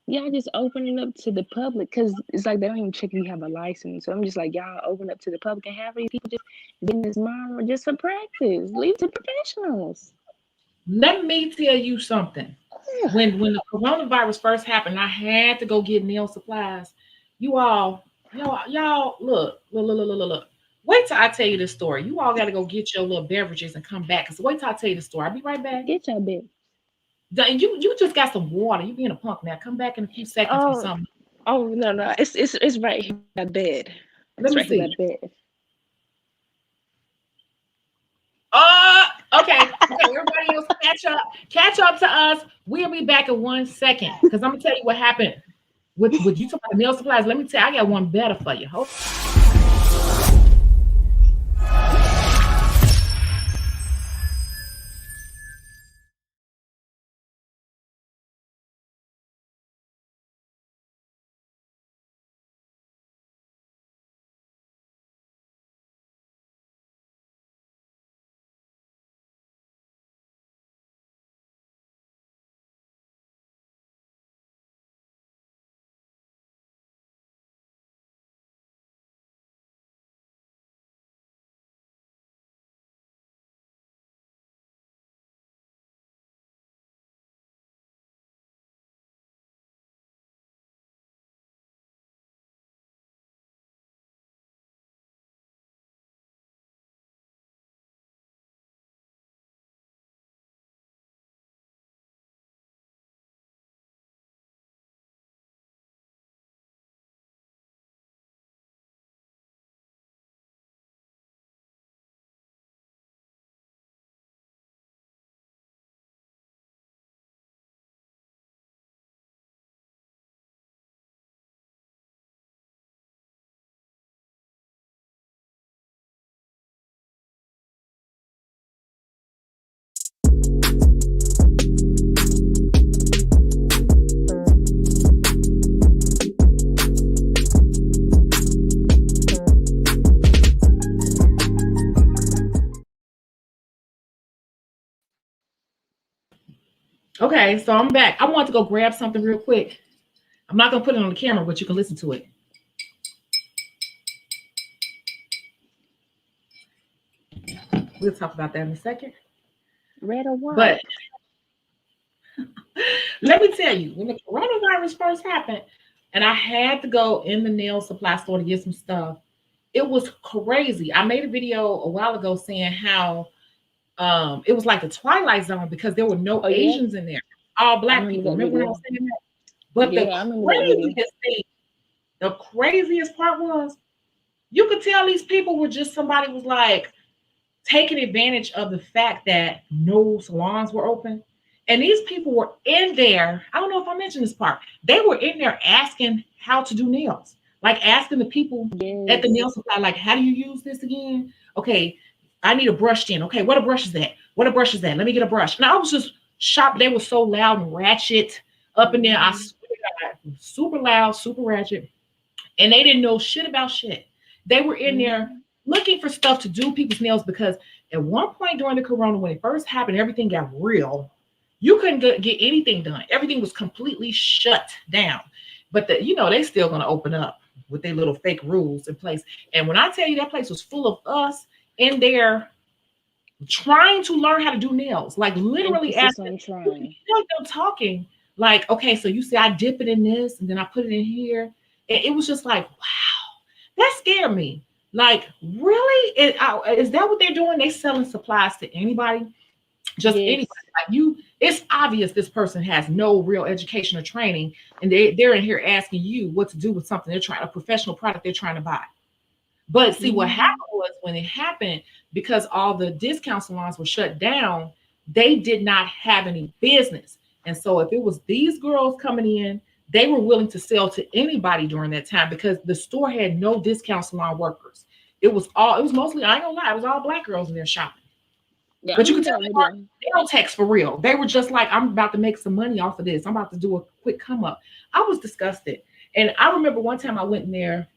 y'all just open it up to the public because it's like they don't even check if you have a license. So I'm just like, y'all open up to the public and have these people just getting this monitor just for practice. Leave it to professionals. Let me tell you something. When the coronavirus first happened, I had to go get nail supplies. You all, y'all, look. Wait till I tell you this story. You all got to go get your little beverages and come back. Cause wait till I tell you the story. I'll be right back. Get your bit. You just got some water. You being a punk now. Come back in a few seconds with Oh, something. oh no, it's right here by bed. Let It's me right here by see. bed. Okay. Okay, everybody else catch up to us. We'll be back in 1 second. Because I'm gonna tell you what happened with you talking about the nail supplies. Let me tell you, I got one better for you. Hold Okay, so I'm back. I want to go grab something real quick. I'm not gonna put it on the camera, but you can listen to it. We'll talk about that in a second. Red or But white? let me tell you, when the coronavirus first happened, and I had to go in the nail supply store to get some stuff, it was crazy. I made a video a while ago saying how it was like the Twilight Zone because there were no Oh yeah, Asians in there, all I black remember people. that Remember when I video. was saying that? But Yeah, I remember that video. the craziest part was you could tell these people were just somebody was like taking advantage of the fact that no salons were open. And these people were in there. I don't know if I mentioned this part. They were in there asking how to do nails, like asking the people at the Yes. nail supply, like, how do you use this again? Okay, I need a brush in. Okay, what a brush is that? What a brush is that? Let me get a brush. And I was just shocked. They were so loud and ratchet up in there. I Hmm. swear to God, super loud, super ratchet, and they didn't know shit about shit. They were in there Hmm. looking for stuff to do people's nails because at one point during the corona, when it first happened, everything got real. You couldn't get anything done. Everything was completely shut down. But they still gonna open up with their little fake rules in place. And when I tell you that place was full of us in there trying to learn how to do nails, like literally Emphasis asking, on you can trying. tell them talking, like, okay, so you say I dip it in this and then I put it in here. And it was just like, wow, that scared me. Like, really? Is that what they're doing? They selling supplies to anybody, just anybody. Yes. Like you, it's obvious this person has no real education or training, and they're in here asking you what to do with something they're trying a professional product they're trying to buy. But see, what Hmm. happened was when it happened, because all the discount salons were shut down, they did not have any business. And so if it was these girls coming in, they were willing to sell to anybody during that time because the store had no discount salon workers. It was mostly, I ain't gonna lie, it was all black girls in there shopping. Yeah, I But you could remember tell that video. they don't text for real. They were just like, I'm about to make some money off of this. I'm about to do a quick come up. I was disgusted. And I remember one time I went in there,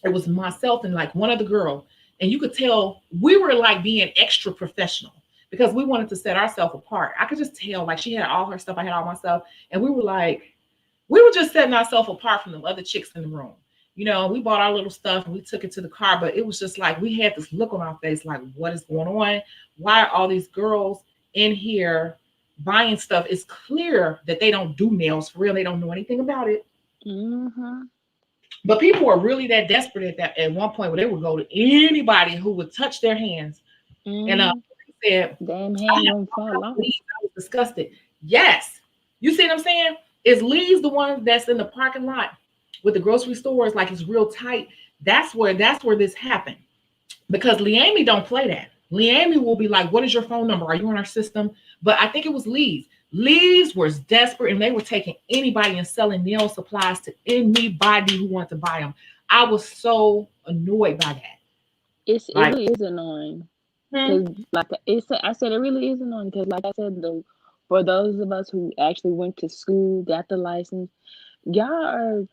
it was myself and like one other girl, and you could tell we were like being extra professional because we wanted to set ourselves apart. I could just tell, like, she had all her stuff, I had all my stuff, and we were just setting ourselves apart from the other chicks in the room. We bought our little stuff and we took it to the car, but it was just like we had this look on our face, like, what is going on? Why are all these girls in here buying stuff? It's clear that they don't do nails for real. They don't know anything about it. Hmm. But people were really that desperate at one point where they would go to anybody who would touch their hands. And Hmm. they said, Damn I hand have gonna one fall cup of off. Lee's. I was disgusted. Yes. You see what I'm saying? Is Lee's the one that's in the parking lot with the grocery stores, like it's real tight? That's where this happened. Because Leamy don't play that. Leamy will be like, what is your phone number? Are you on our system? But I think it was Lee's. Lee's was desperate and they were taking anybody and selling nail supplies to anybody who wanted to buy them. I was so annoyed by that. It Like, really is annoying. hmm, Cause like I said, it really is annoying. Cause like I said, for those of us who actually went to school, got the license, y'all are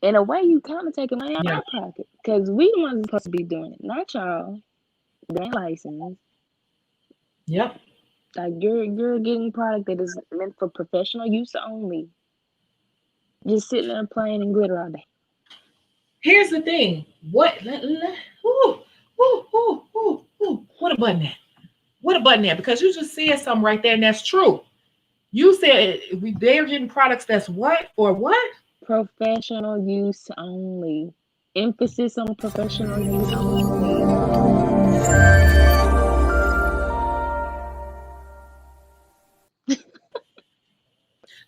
in a way you kind of taking money out yeah, our pocket. Cause we the ones supposed to be doing it, not y'all. They ain't licensed. yep. Like you're getting product that is meant for professional use only. Just sitting there playing and glitter all day. Here's the thing. Ooh, ooh, ooh, ooh, ooh. What a button at? What a button at? Because you just said something right there, and that's true. You said they're getting products that's what or what? Professional use only. Emphasis on professional use only.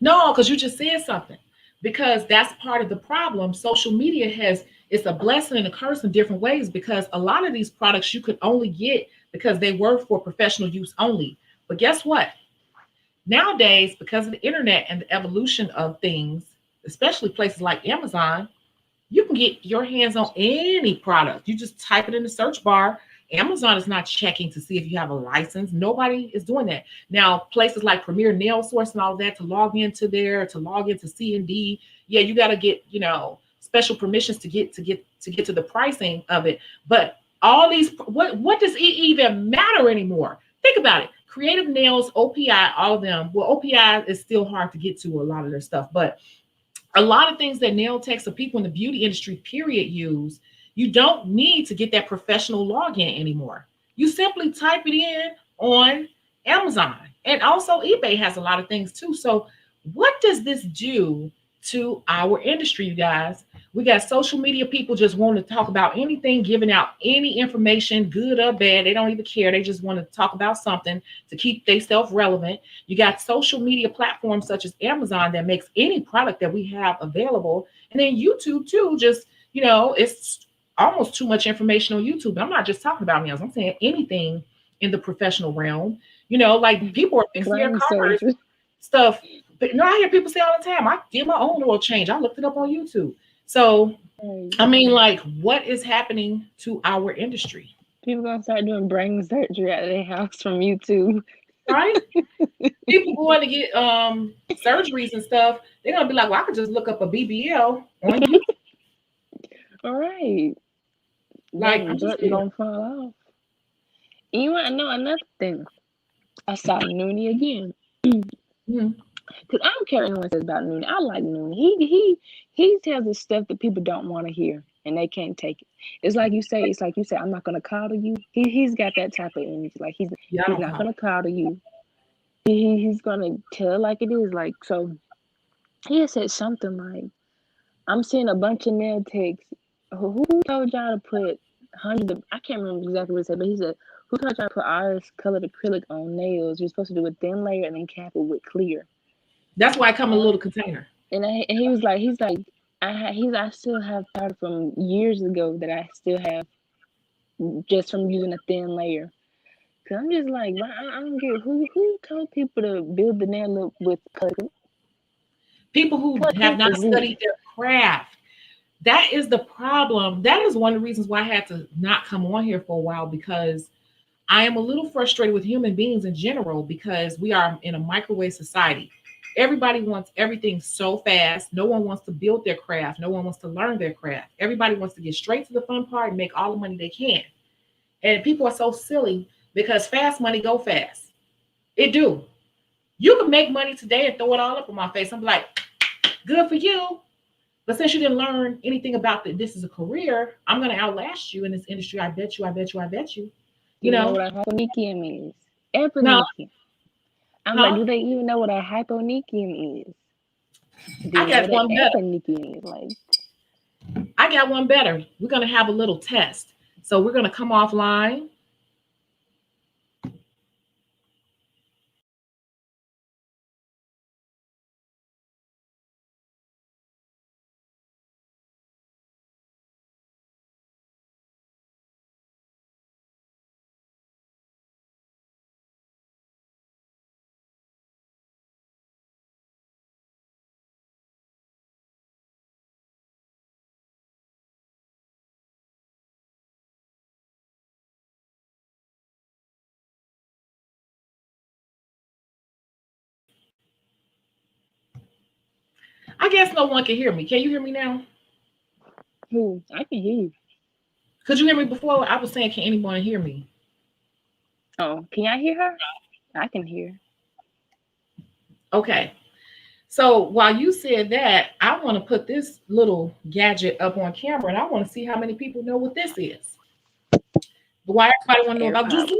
No, because you just said something. Because that's part of the problem. Social media it's a blessing and a curse in different ways because a lot of these products you could only get because they were for professional use only. But guess what? Nowadays, because of the internet and the evolution of things, especially places like Amazon, you can get your hands on any product. You just type it in the search bar. Amazon is not checking to see if you have a license. Nobody is doing that. Now, places like Premier Nail Source and all of that to log into C&D, yeah, you got to get, special permissions to get to the pricing of it. But all these what does it even matter anymore? Think about it. Creative Nails, OPI, all of them. Well, OPI is still hard to get to a lot of their stuff, but a lot of things that nail techs or people in the beauty industry, period, use, you don't need to get that professional login anymore. You simply type it in on Amazon. And also eBay has a lot of things too. So what does this do to our industry, you guys? We got social media people just want to talk about anything, giving out any information, good or bad. They don't even care. They just want to talk about something to keep themselves relevant. You got social media platforms such as Amazon that makes any product that we have available. And then YouTube too, just, it's almost too much information on YouTube. I'm not just talking about nails. I'm saying anything in the professional realm. Like people are fixing their cars, stuff. But I hear people say all the time, I did my own oil change. I looked it up on YouTube. So, I mean, like, what is happening to our industry? People gonna start doing brain surgery at their house from YouTube. Right? People going to get surgeries and stuff. They're gonna be like, well, I could just look up a BBL on YouTube. All right. Like, I'm just gonna fall off. You want to know another thing? I saw Noonie again. Because I don't care what anyone says about Noonie. I like Noonie. He tells us stuff that people don't want to hear and they can't take it. It's like you say, I'm not gonna coddle you. He's got that type of energy. Like he's not gonna coddle you. He's gonna tell it like it is. Like, so he had said something like, I'm seeing a bunch of nail techs. Who told y'all to put hundreds of, I can't remember exactly what he said, but he said, who told y'all to put iris colored acrylic on nails? You're supposed to do a thin layer and then cap it with clear. That's why I come in a little container. And he was like, I still have powder from years ago that I still have just from using a thin layer. Cause I'm just like, I don't get who told people to build the nail look with color. People who have not studied their craft. That is the problem. That is one of the reasons why I had to not come on here for a while, because I am a little frustrated with human beings in general, because we are in a microwave society. Everybody wants everything so fast. No one wants to build their craft. No one wants to learn their craft. Everybody wants to get straight to the fun part and make all the money they can. And people are so silly because fast money go fast. It do. You can make money today and throw it all up in my face. I'm like, good for you. But since you didn't learn anything about that, this is a career, I'm going to outlast you in this industry. I bet you. You know what a hyponychium is? Eponychium. I'm like, do they even know what a hyponychium is? I got one better. Is? Like, I got one better. We're going to have a little test. So we're going to come offline. I guess no one can hear me. Can you hear me now? Who? I can hear you. Could you hear me before? I was saying, can anyone hear me? Oh, can I hear her? I can hear. Okay. So while you said that, I want to put this little gadget up on camera, and I want to see how many people know what this is. Why everybody want to know about designs.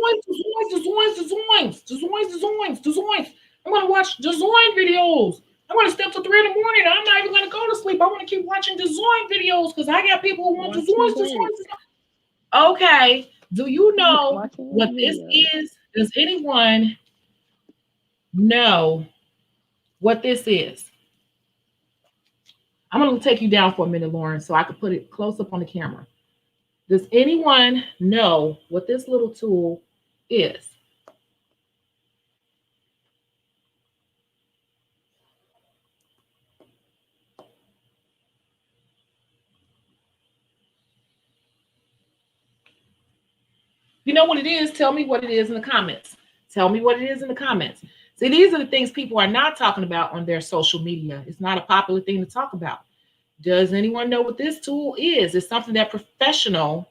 I'm going to watch design videos. I'm going to stay up till 3 in the morning. I'm not even going to go to sleep. I want to keep watching design videos because I got people who want designs. Okay. Do you know what this is? Does anyone know what this is? I'm going to take you down for a minute, Lauren, so I can put it close up on the camera. Does anyone know what this little tool is? You know what it is? Tell me what it is in the comments. Tell me what it is in the comments. See, these are the things people are not talking about on their social media. It's not a popular thing to talk about. Does anyone know what this tool is? It's something that professional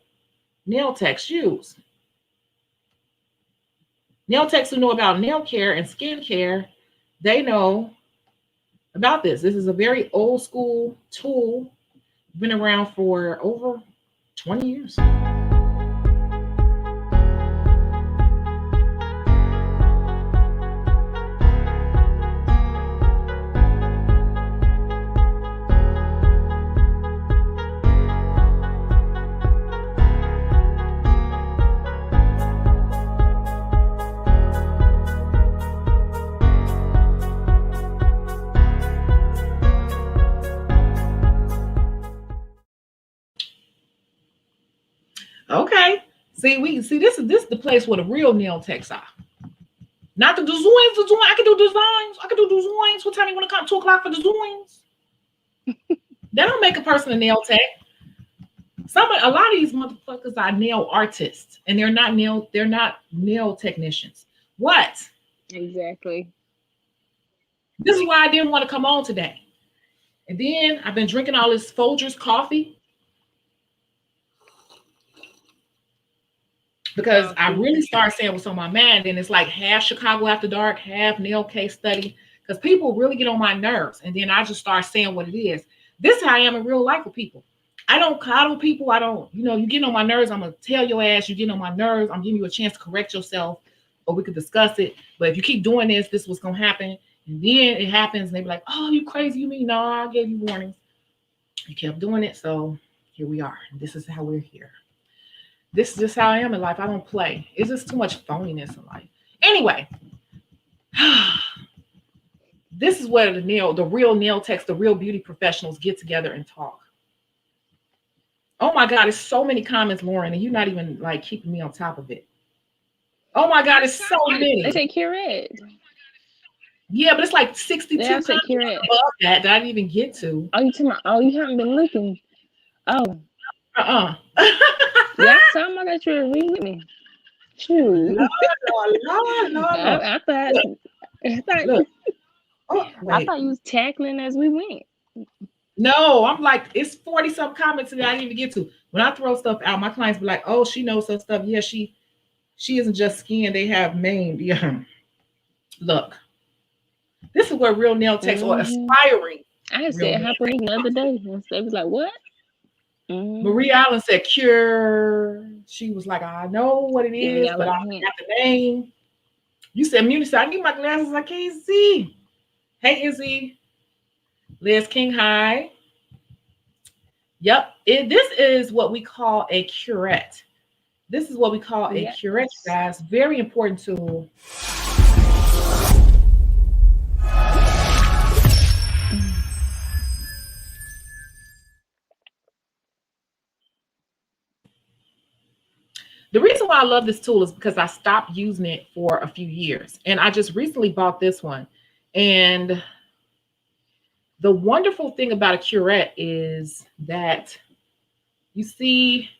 nail techs use. Nail techs who know about nail care and skin care, they know about this. This is a very old school tool, been around for over 20 years. Okay. See, we see this is the place where the real nail techs are. Not the designs. I can do designs. I can do designs. What time you want to come? 2 o'clock for designs. That don't make a person a nail tech. A lot of these motherfuckers are nail artists, and they're not nail technicians. What? Exactly. This is why I didn't want to come on today. And then I've been drinking all this Folgers coffee because I really started saying what's on my mind. And it's like half Shecago After Dark, half nail case study, because people really get on my nerves. And then I just start saying what it is. This is how I am in real life with people. I don't coddle people. I don't, you get on my nerves. I'm going to tell your ass you get on my nerves. I'm giving you a chance to correct yourself, or we could discuss it. But if you keep doing this, this is what's going to happen. And then it happens, and they be like, oh, you crazy. You mean, no, I gave you warnings. You kept doing it. So here we are. This is how we're here. This is just how I am in life. I don't play. It's just too much phoniness in life. Anyway, this is where the real nail techs, the real beauty professionals get together and talk. Oh my God, it's so many comments, Lauren, and you're not even like keeping me on top of it. Oh my God, it's so many. They say curate. Yeah, but it's like 62 comments above that I didn't even get to. Oh, you haven't been looking. Oh. Yeah, I saw my that you were reading with me. Shoot. Lord. I thought I thought you was tackling as we went. No, I'm like, it's 40 some comments that I didn't even get to. When I throw stuff out, my clients be like, oh, she knows some stuff. Yeah, she isn't just skin, they have mane. Yeah. Look, this is where real nail techs are aspiring. I said happening the other day. They was like, what? Marie Allen said cure. She was like, I know what it is, but I forgot the name. You said Munity. I need my glasses. I can't see. Hey, Izzy. Liz King, hi. Yep. This is what we call a curette. This is what we call a curette, guys. Very important tool. The reason why I love this tool is because I stopped using it for a few years. And I just recently bought this one. And the wonderful thing about a curette is that you see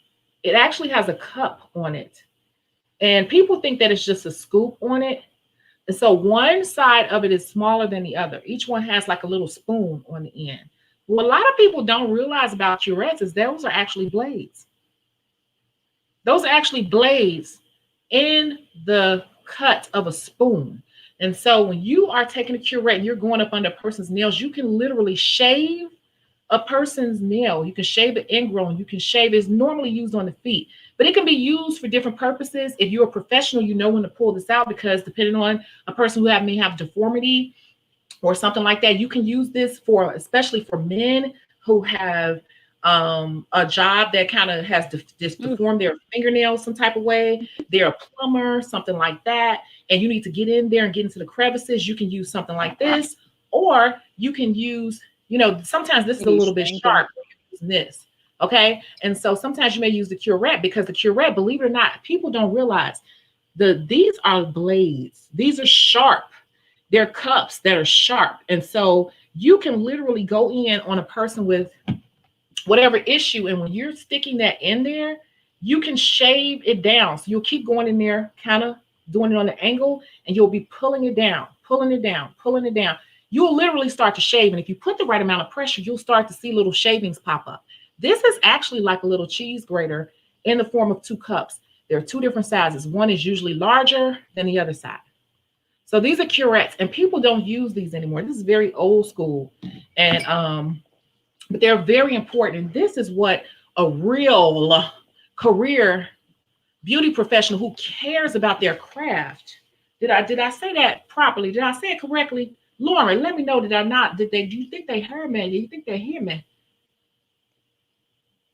it actually has a cup on it. And people think that it's just a scoop on it. And so one side of it is smaller than the other. Each one has like a little spoon on the end. What a lot of people don't realize about curettes is those are actually blades. Those are actually blades in the cut of a spoon. And so when you are taking a curette and you're going up under a person's nails, you can literally shave a person's nail. You can shave it ingrown. You can shave it's normally used on the feet, but it can be used for different purposes. If you're a professional, you know when to pull this out, because depending on a person who may have deformity or something like that, you can use this for, especially for men who have a job that kind of has deformed their fingernails some type of way. They're a plumber, something like that, and you need to get in there and get into the crevices. You can use something like this, or you can use, sometimes this is a little bit sharp. This, okay? And so sometimes you may use the curette, because the curette, believe it or not, people don't realize these are blades. These are sharp. They're cups that are sharp. And so you can literally go in on a person with whatever issue, and when you're sticking that in there, you can shave it down. So you'll keep going in there, kind of doing it on the angle, and you'll be pulling it down, pulling it down, pulling it down. You'll literally start to shave. And if you put the right amount of pressure, you'll start to see little shavings pop up. This is actually like a little cheese grater in the form of 2 cups. There are two different sizes. One is usually larger than the other side. So these are curettes, and people don't use these anymore. This is very old school, and but they're very important. And this is what a real career beauty professional who cares about their craft. Did I say that properly? Did I say it correctly? Lauren, let me know. Did I not? Do you think they heard me? Do you think they hear me?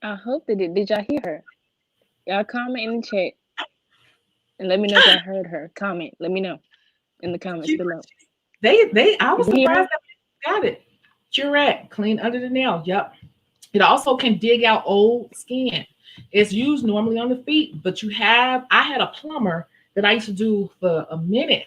I hope they did. Did y'all hear her? Y'all comment in the chat and let me know if y'all heard her. Comment. Let me know in the comments below. I was Did you hear her? surprised that they got it. Curette, clean under the nail. Yep. It also can dig out old skin. It's used normally on the feet, but I had a plumber that I used to do for a minute.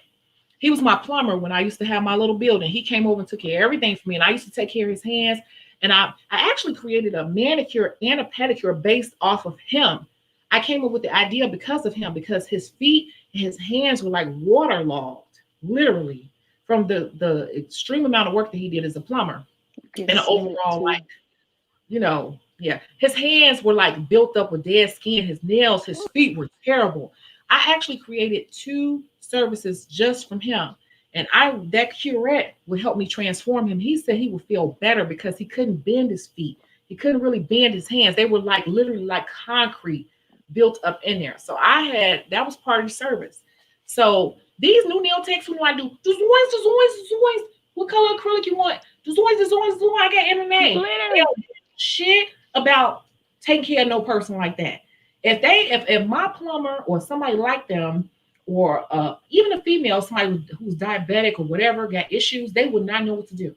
He was my plumber when I used to have my little building. He came over and took care of everything for me, and I used to take care of his hands. And I actually created a manicure and a pedicure based off of him. I came up with the idea because of him, because his feet and his hands were like waterlogged, literally, from the extreme amount of work that he did as a plumber. And overall, like, yeah, his hands were like built up with dead skin. His nails, his feet were terrible. I actually created 2 services just from him. And that curette would help me transform him. He said he would feel better because he couldn't bend his feet. He couldn't really bend his hands. They were like literally like concrete built up in there. So that was part of the service. So these new nail techs, who do I do? Designs. What color acrylic you want? Designs. I got MMA. They don't give a shit about taking care of no person like that. If my plumber or somebody like them, or even a female, somebody who's diabetic or whatever, got issues, they would not know what to do.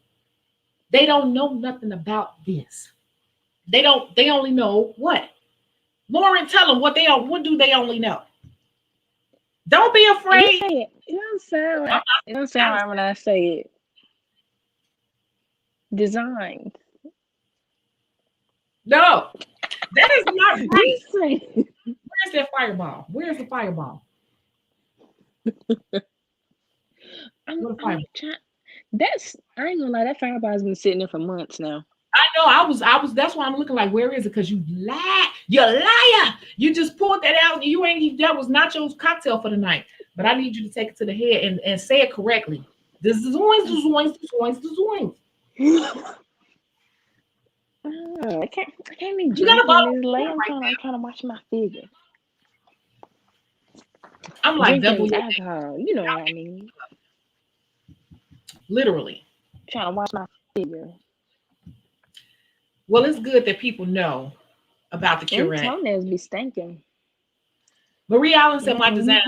They don't know nothing about this. They only know what? Lauren, tell them what do they only know? Don't be afraid. It don't sound right when I say it. Design. No, that is not right. Where's that fireball? Where's the fireball? I'm trying. I ain't gonna lie, that fireball's been sitting there for months now. I know. I was. That's why I'm looking like, where is it? Because you lie. You're a liar. You just pulled that out. That was Nacho's cocktail for the night. But I need you to take it to the head and say it correctly. This is zoins. I can't be You gotta drinking this late. I'm trying to watch my figure. I'm like drinking alcohol. You know what I mean? Literally. Trying to watch my figure. Well, it's good that people know about the curette. Toenails be stinking. Marie Allen said my design.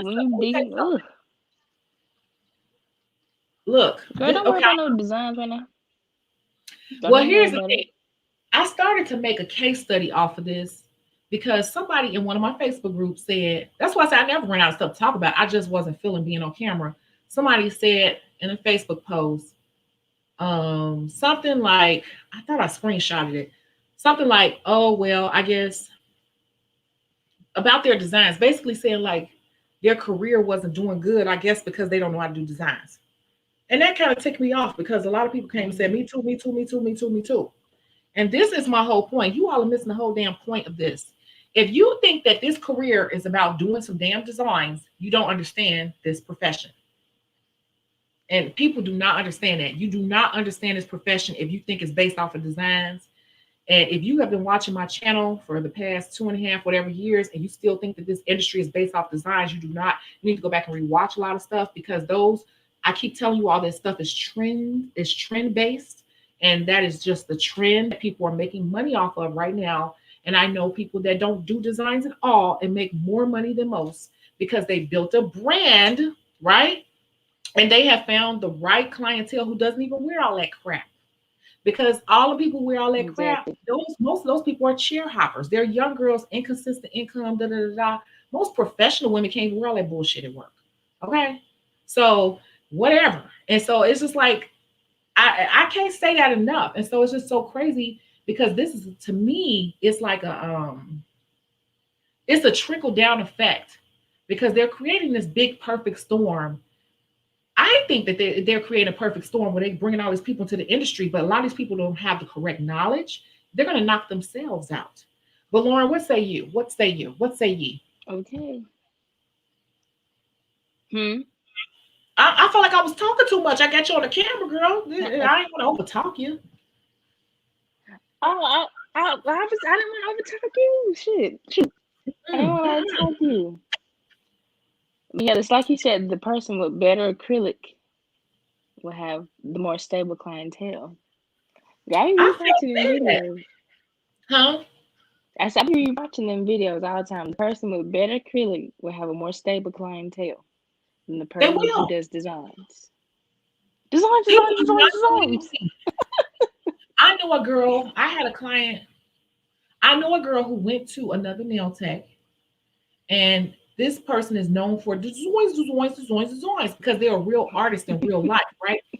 Look. Girl, don't worry about no designs right now. Well, here's the thing. I started to make a case study off of this because somebody in one of my Facebook groups said, that's why I said I never ran out of stuff to talk about. I just wasn't feeling being on camera. Somebody said in a Facebook post, something like, I thought I screenshotted it. Something like, oh, well, I guess about their designs, basically saying like their career wasn't doing good, I guess, because they don't know how to do designs. And that kind of ticked me off because a lot of people came and said, me too. And this is my whole point. You all are missing the whole damn point of this. If you think that this career is about doing some damn designs, you don't understand this profession. And people do not understand that. You do not understand this profession if you think it's based off of designs. And if you have been watching my channel for the past 2.5, whatever years, and you still think that this industry is based off designs, you do not. You need to go back and rewatch a lot of stuff because I keep telling you all this stuff is trend based. And that is just the trend that people are making money off of right now. And I know people that don't do designs at all and make more money than most because they built a brand, right? And they have found the right clientele who doesn't even wear all that crap. Because all the people wear all that crap. Most of those people are chair hoppers. They're young girls, inconsistent income, Most professional women can't even wear all that bullshit at work. Okay? So whatever. And so it's just like, I can't say that enough. And so it's just so crazy because this is, to me, it's like it's a trickle down effect because they're creating this big perfect storm. I think that they're creating a perfect storm where they're bringing all these people into the industry, but a lot of these people don't have the correct knowledge. They're going to knock themselves out. But Lauren, what say you? What say ye? Okay. Hmm. I felt like I was talking too much. I got you on the camera, girl. I ain't want to overtalk you. Oh, I didn't want to overtalk you. Shit. I didn't Mm, want to overtalk you. Yeah, it's like you said, the person with better acrylic will have the more stable clientele. Yeah, I I be felt watching them bad. videos. Huh? I be watching them videos all the time. The person with better acrylic will have a more stable clientele than the They person who will. does designs. Designs, People designs, do not designs, believe designs. me. I know a girl. I had a client. I know a girl who went to another nail tech, and this person is known for designs because they're a real artist in real life, right? Oh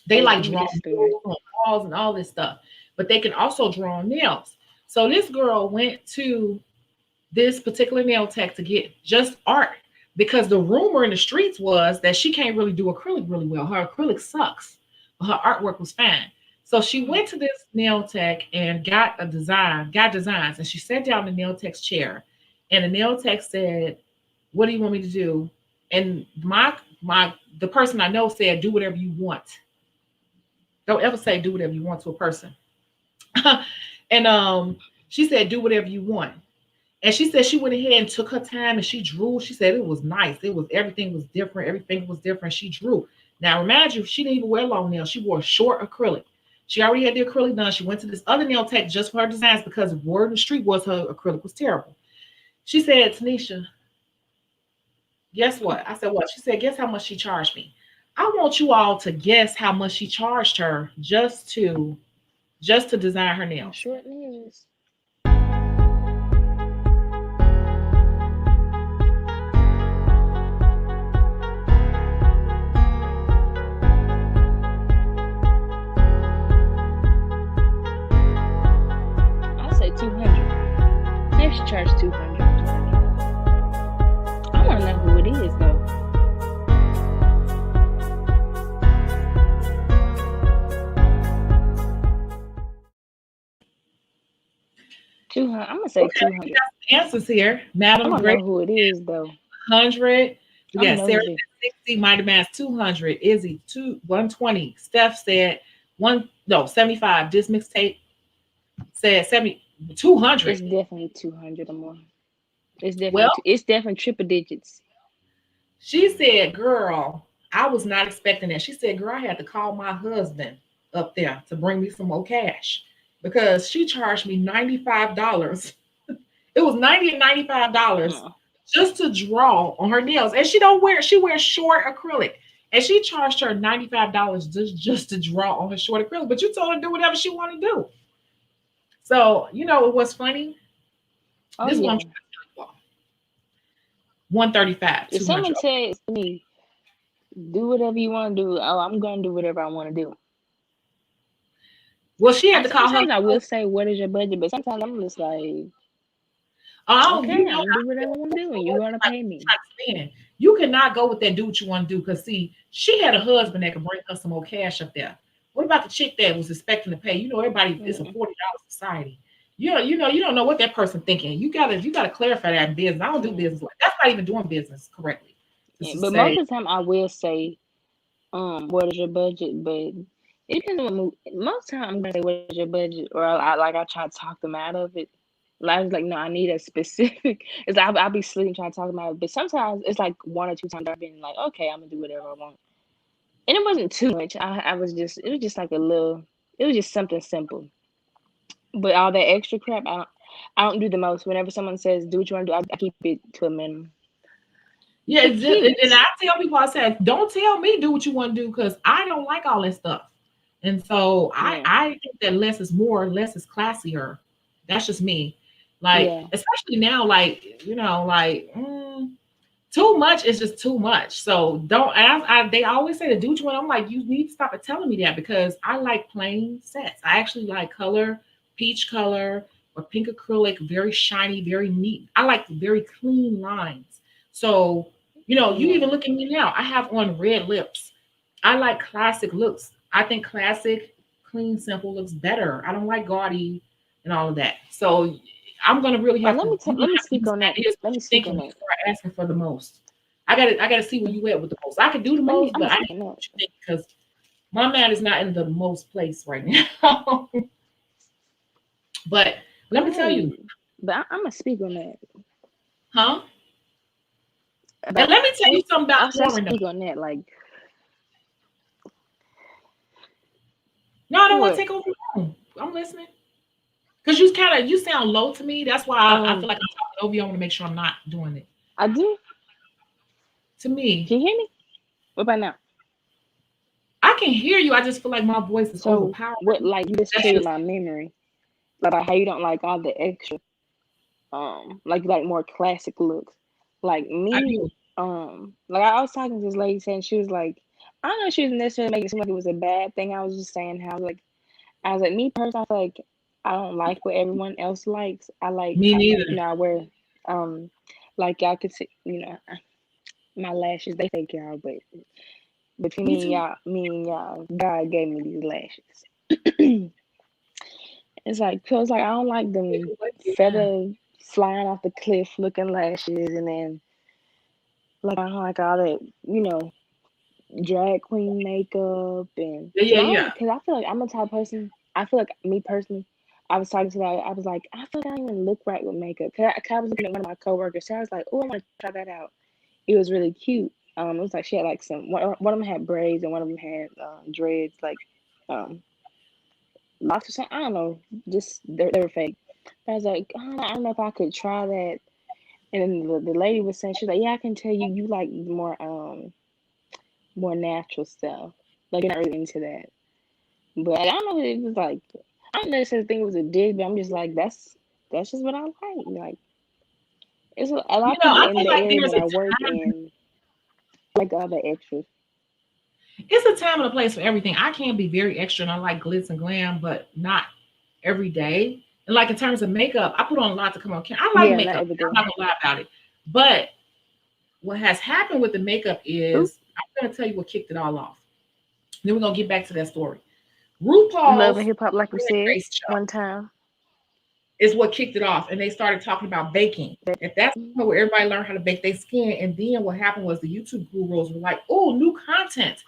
They yeah, like I'm draw this story. murals on walls and all this stuff, but they can also draw nails. So this girl went to this particular nail tech to get just art because the rumor in the streets was that she can't really do acrylic really well. Her acrylic sucks, but her artwork was fine. So she went to this nail tech and got designs, and she sat down in the nail tech's chair, and the nail tech said, "What do you want me to do?" And my the person I know said, "Do whatever you want. Don't ever say do whatever you want to a person." And she said, "Do whatever you want." And she said she went ahead and took her time and she drew. She said it was nice. It was everything was different. Everything was different. She drew. Now remind you, she didn't even wear long nails. She wore short acrylic. She already had the acrylic done. She went to this other nail tech just for her designs because word in the street was her acrylic was terrible. She said, Tanisha, guess what? I said, what? She said, guess how much she charged me. I want you all to guess how much she charged her just to design her I'm nails. short nails. I'll say 200. Maybe she charged 200. I want to know who it is though. I'm gonna say Okay, we 200. got some answers here. I Madam want to Grace know who it is though. 100. We I'm got Sarah nosy. said 60, Mighty Mass 200, Izzy 120. Steph said 75. This mixtape said 70 200. It's definitely 200 or more. Well, It's definitely triple digits. she said, girl, I was not expecting that. She said, girl, I had to call my husband up there to bring me some more cash because she charged me $95. It was 90 and $95 Oh, just to draw on her nails. And she wears short acrylic. And she charged her $95 just to draw on her short acrylic. But you told her to do whatever she wanted to do. So, you know what's funny? oh This one yeah. 135, If 200. someone says to me, "Do whatever you want to do," oh, I'm gonna do whatever I want to do. Well, she had I to call her. sometimes I will say, "What is your budget?" But sometimes I'm just like, Oh, "Okay, I'm gonna do whatever I want to do, and you're gonna pay me." You cannot go with that. Do what you want to do. Because see, she had a husband that could bring her some more cash up there. What about the chick that was expecting to pay? You know, everybody it's a Mm. $40 society. You don't know what that person thinking. You gotta clarify that in business. I don't do Yeah. business like that's not even doing business correctly. Just Yeah, to but most say, of the time I will say, "What is your budget?" But it depends on what move. Most of the time I'm gonna say, "What is your budget?" Or I try to talk them out of it. Like I was like, "No, I need a specific." It's like I'll be sleeping trying to talk them out of it. But sometimes it's like one or two times I've been like, "Okay, I'm gonna do whatever I want." And it wasn't too much. I was just it was just like a little. It was just something simple. But all that extra crap, I don't do the most. Whenever someone says, "Do what you want to do," I keep it to a minimum. yeah, It and keeps. I tell people, I said, don't tell me do what you want to do because I don't like all that stuff. And so Yeah. I think that less is more, less is classier. That's just me. Like, Yeah. especially now, like, too much is just too much. So don't they always say to do what you want. I'm like, you need to stop it telling me that because I like plain sets. I actually like color, peach color or pink acrylic, very shiny, very neat. I like very clean lines. So, you Yeah. even look at me now. I have on red lips. I like classic looks. I think classic, clean, simple looks better. I don't like gaudy and all of that. So I'm gonna really Oh, have to. You're gonna let me have to give speak me on some that. ideas Let what me you're speak thinking on when you that. start asking for the most. I gotta see where you at with the most. I could do the Well, most, I'm but I need speaking up. what you think because my man is not in the most place right now. But let me tell you, Right. But I'm gonna speak on that. huh? And About let me tell you something about I Lauren though. speak on that. Like No, I don't want to what? take over the room. I'm listening. Because you sound low to me. That's why I feel like I'm talking over you. I want to make sure I'm not doing it. I do. To me, Can you hear me? What about now? I can hear you. I just feel like my voice is So overpowering. what? Like you just That's triggered just my memory. Like how you don't like all the extra. Like you like more classic looks. Like I me. do. Like I was talking to this lady saying she was like, I don't know if she was necessarily making it seem like it was a bad thing. I was just saying how like I was like me personally. I feel like I don't like what everyone else likes. I like Me neither. I wear like y'all could see my lashes they take care of, but between Me too. me and y'all, God gave me these lashes. It's like cause like I don't like them Yeah. feather flying off the cliff looking lashes, and then like I don't like all that drag queen makeup and Yeah, yeah, yeah. cause I feel like I'm a type of person. I feel like me personally. I was talking to that. I was like, I feel like I don't even look right with makeup. Cause I was looking at one of my coworkers. So I was like, oh, I want to try that out. It was really cute. It was like she had like one of them had braids and one of them had dreads, like um locks or something. I don't know, just they were fake. But I was like, oh, I don't know if I could try that. And then the lady was saying, she's like, yeah, I can tell you like more natural stuff. Like you're not really into that. But I don't know. It was like I don't necessarily think it was a dig, but I'm just like that's just what I like. Like it's a lot of people I in feel the like area there's that a I work time. in like all the extras. It's a time and a place for everything. I can be very extra and I like glitz and glam, but not every day. And like in terms of makeup, I put on a lot to come on camera. I like Yeah, not makeup. every I'm day. not gonna lie about it. But what has happened with the makeup Who is I'm gonna tell you what kicked it all off. Then we're gonna get back to that story. Love and RuPaul's Hip Hop, like we Will and said Grace show one time. is what kicked it off, and they started talking about baking. At that point, where everybody learned how to bake their skin, and then what happened was the YouTube gurus were like, "Oh, new content,"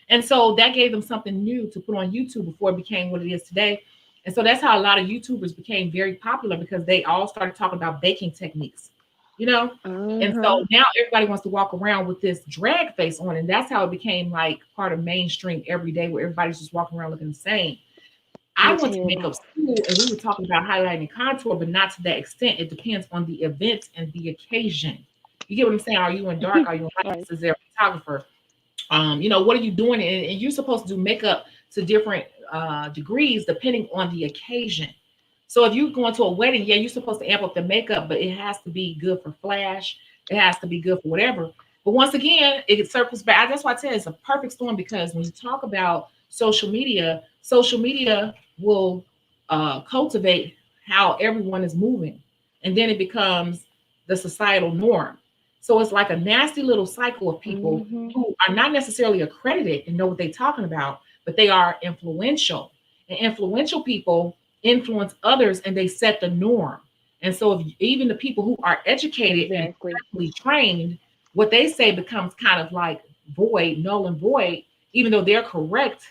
and so that gave them something new to put on YouTube before it became what it is today. And so that's how a lot of YouTubers became very popular because they all started talking about baking techniques, you know. And Mm-hmm. so now everybody wants to walk around with this drag face on, and that's how it became like part of mainstream every day, where everybody's just walking around looking the same. I Look went to terrible. makeup school and we were talking about highlighting and contour, but not to that extent. It depends on the event and the occasion. You get what I'm saying? Are you in dark? Are you in light? Right. Is there a photographer? What are you doing? And you're supposed to do makeup to different degrees depending on the occasion. So if you're going to a wedding, yeah, you're supposed to amp up the makeup, but it has to be good for flash. It has to be good for whatever. But once again, it circles back. That's why I tell you it's a perfect storm because when you talk about social media will cultivate how everyone is moving, and then it becomes the societal norm. So it's like a nasty little cycle of people Mm-hmm. who are not necessarily accredited and know what they're talking about, but they are influential. And influential people influence others and they set the norm. And so if even the people who are educated and Exactly. professionally trained, what they say becomes kind of like void, null and void, even though they're correct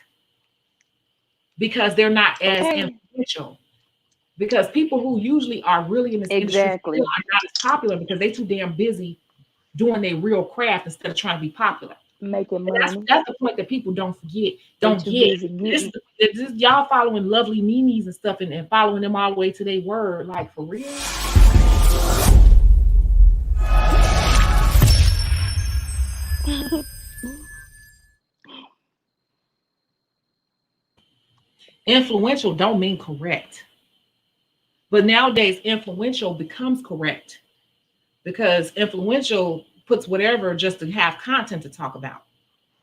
because they're not as Okay. influential. Because people who usually are really in this industry still Exactly. are not as popular because they're too damn busy doing their real craft instead of trying to be popular. Making And that's money. that's the point that people don't forget, They don't too get. busy This, getting. this y'all following lovely memes and stuff and following them all the way to their word, like for real. Influential don't mean correct. But nowadays influential becomes correct because influential puts whatever just to have content to talk about.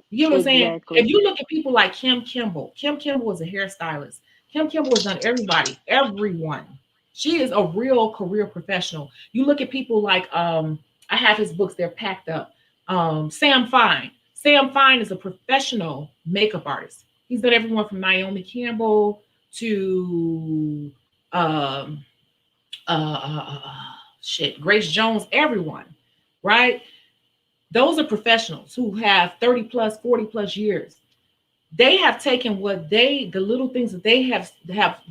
You get what I'm saying? If Exactly. you look at people like Kim Kimball was a hairstylist. Kim Kimball has done everybody, everyone. She is a real career professional. You look at people like I have his books, they're packed up. Sam Fine. Sam Fine is a professional makeup artist. He's done everyone from Naomi Campbell to uh, uh, uh, uh, shit, Grace Jones, everyone, right? Those are professionals who have 30 plus, 40 plus years. They have taken the little things that they have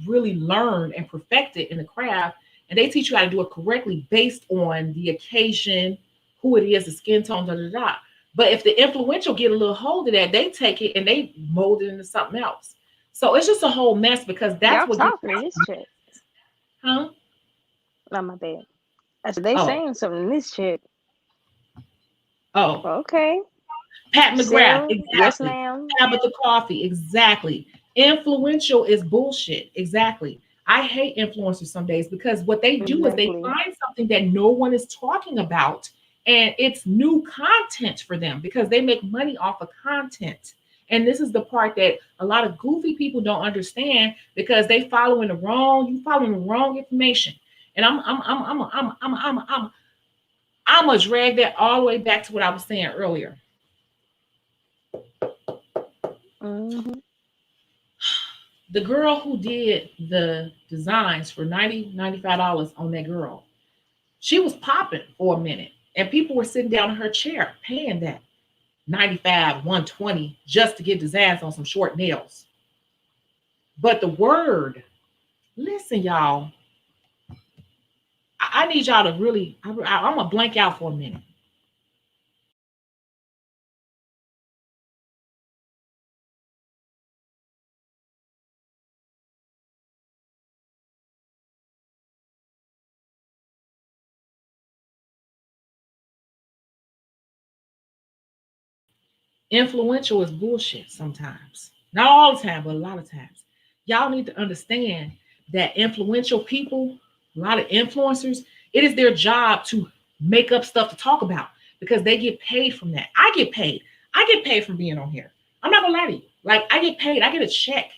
really learned and perfected in the craft, and they teach you how to do it correctly based on the occasion, who it is, the skin tone, da da da. But if the influential get a little hold of that, they take it and they mold it into something else. So it's just a whole mess because that's Y'all what gets, talking in this chat. huh? Not my bad. I said they Oh, saying something in this chat. oh, Okay. Pat McGrath, Sarah, yes, exactly. ma'am. Tabitha Coffee, exactly. Influential is bullshit, exactly. I hate influencers some days because what they do is they Exactly. find something that no one is talking about, and it's new content for them because they make money off of content. And this is the part that a lot of goofy people don't understand because they you following the wrong information. And I'm gonna drag that all the way back to what I was saying earlier. Mm-hmm. The girl who did the designs for $95 on that girl, she was popping for a minute. And people were sitting down in her chair paying that 95, 120 just to get designs on some short nails. But the word, listen, y'all, I need y'all to really, I'm going to blank out for a minute. Influential is bullshit sometimes. Not all the time, but a lot of times. Y'all need to understand that influential people, a lot of influencers, it is their job to make up stuff to talk about because they get paid from that. I get paid. I get paid from being on here. I'm not gonna lie to you. Like I get paid. I get a check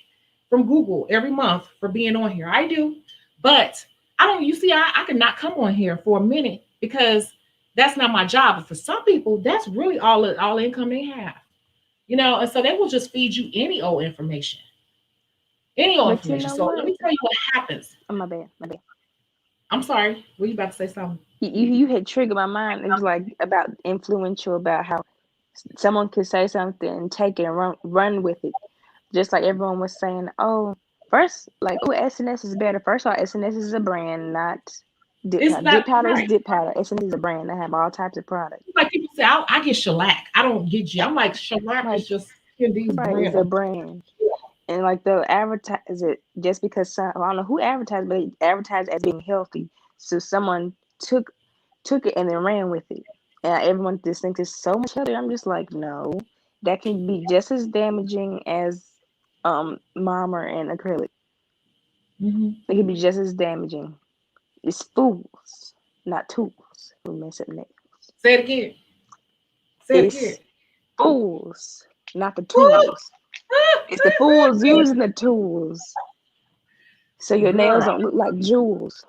from Google every month for being on here. I do. But I don't, you see, I could not come on here for a minute because that's not my job. But for some people, that's really all the income they have. And so they will just feed you any old information. Any old But you information. know So let what? me tell you what happens. Oh, my bad. My bad. I'm sorry. Were you about to say something? You had triggered my mind. It was like about influential, about how someone could say something and take it and run with it. Just like everyone was saying, oh, first, like, oh, SNS is better. First of all, SNS is a brand, not dip It's powder. Dip not powder is right. dip powder. SNS is a brand. They have all types of products. Like people say, I get shellac. I don't get you. I'm like, shellac Like, is just these right, it's brand a of. brand. And like they'll advertise it just because I don't know who advertised, but they advertised as being healthy. So someone took it and then ran with it. And everyone just thinks it's so much healthier. I'm just like, no, that can be just as damaging as monomer and acrylic. Mhm. It can be just as damaging. It's fools, not tools, who mess up nails. Say it again. Say it again. It's fools, not the Woo! tools. It's the fools using the tools. So your nails Girl. don't look like jewels.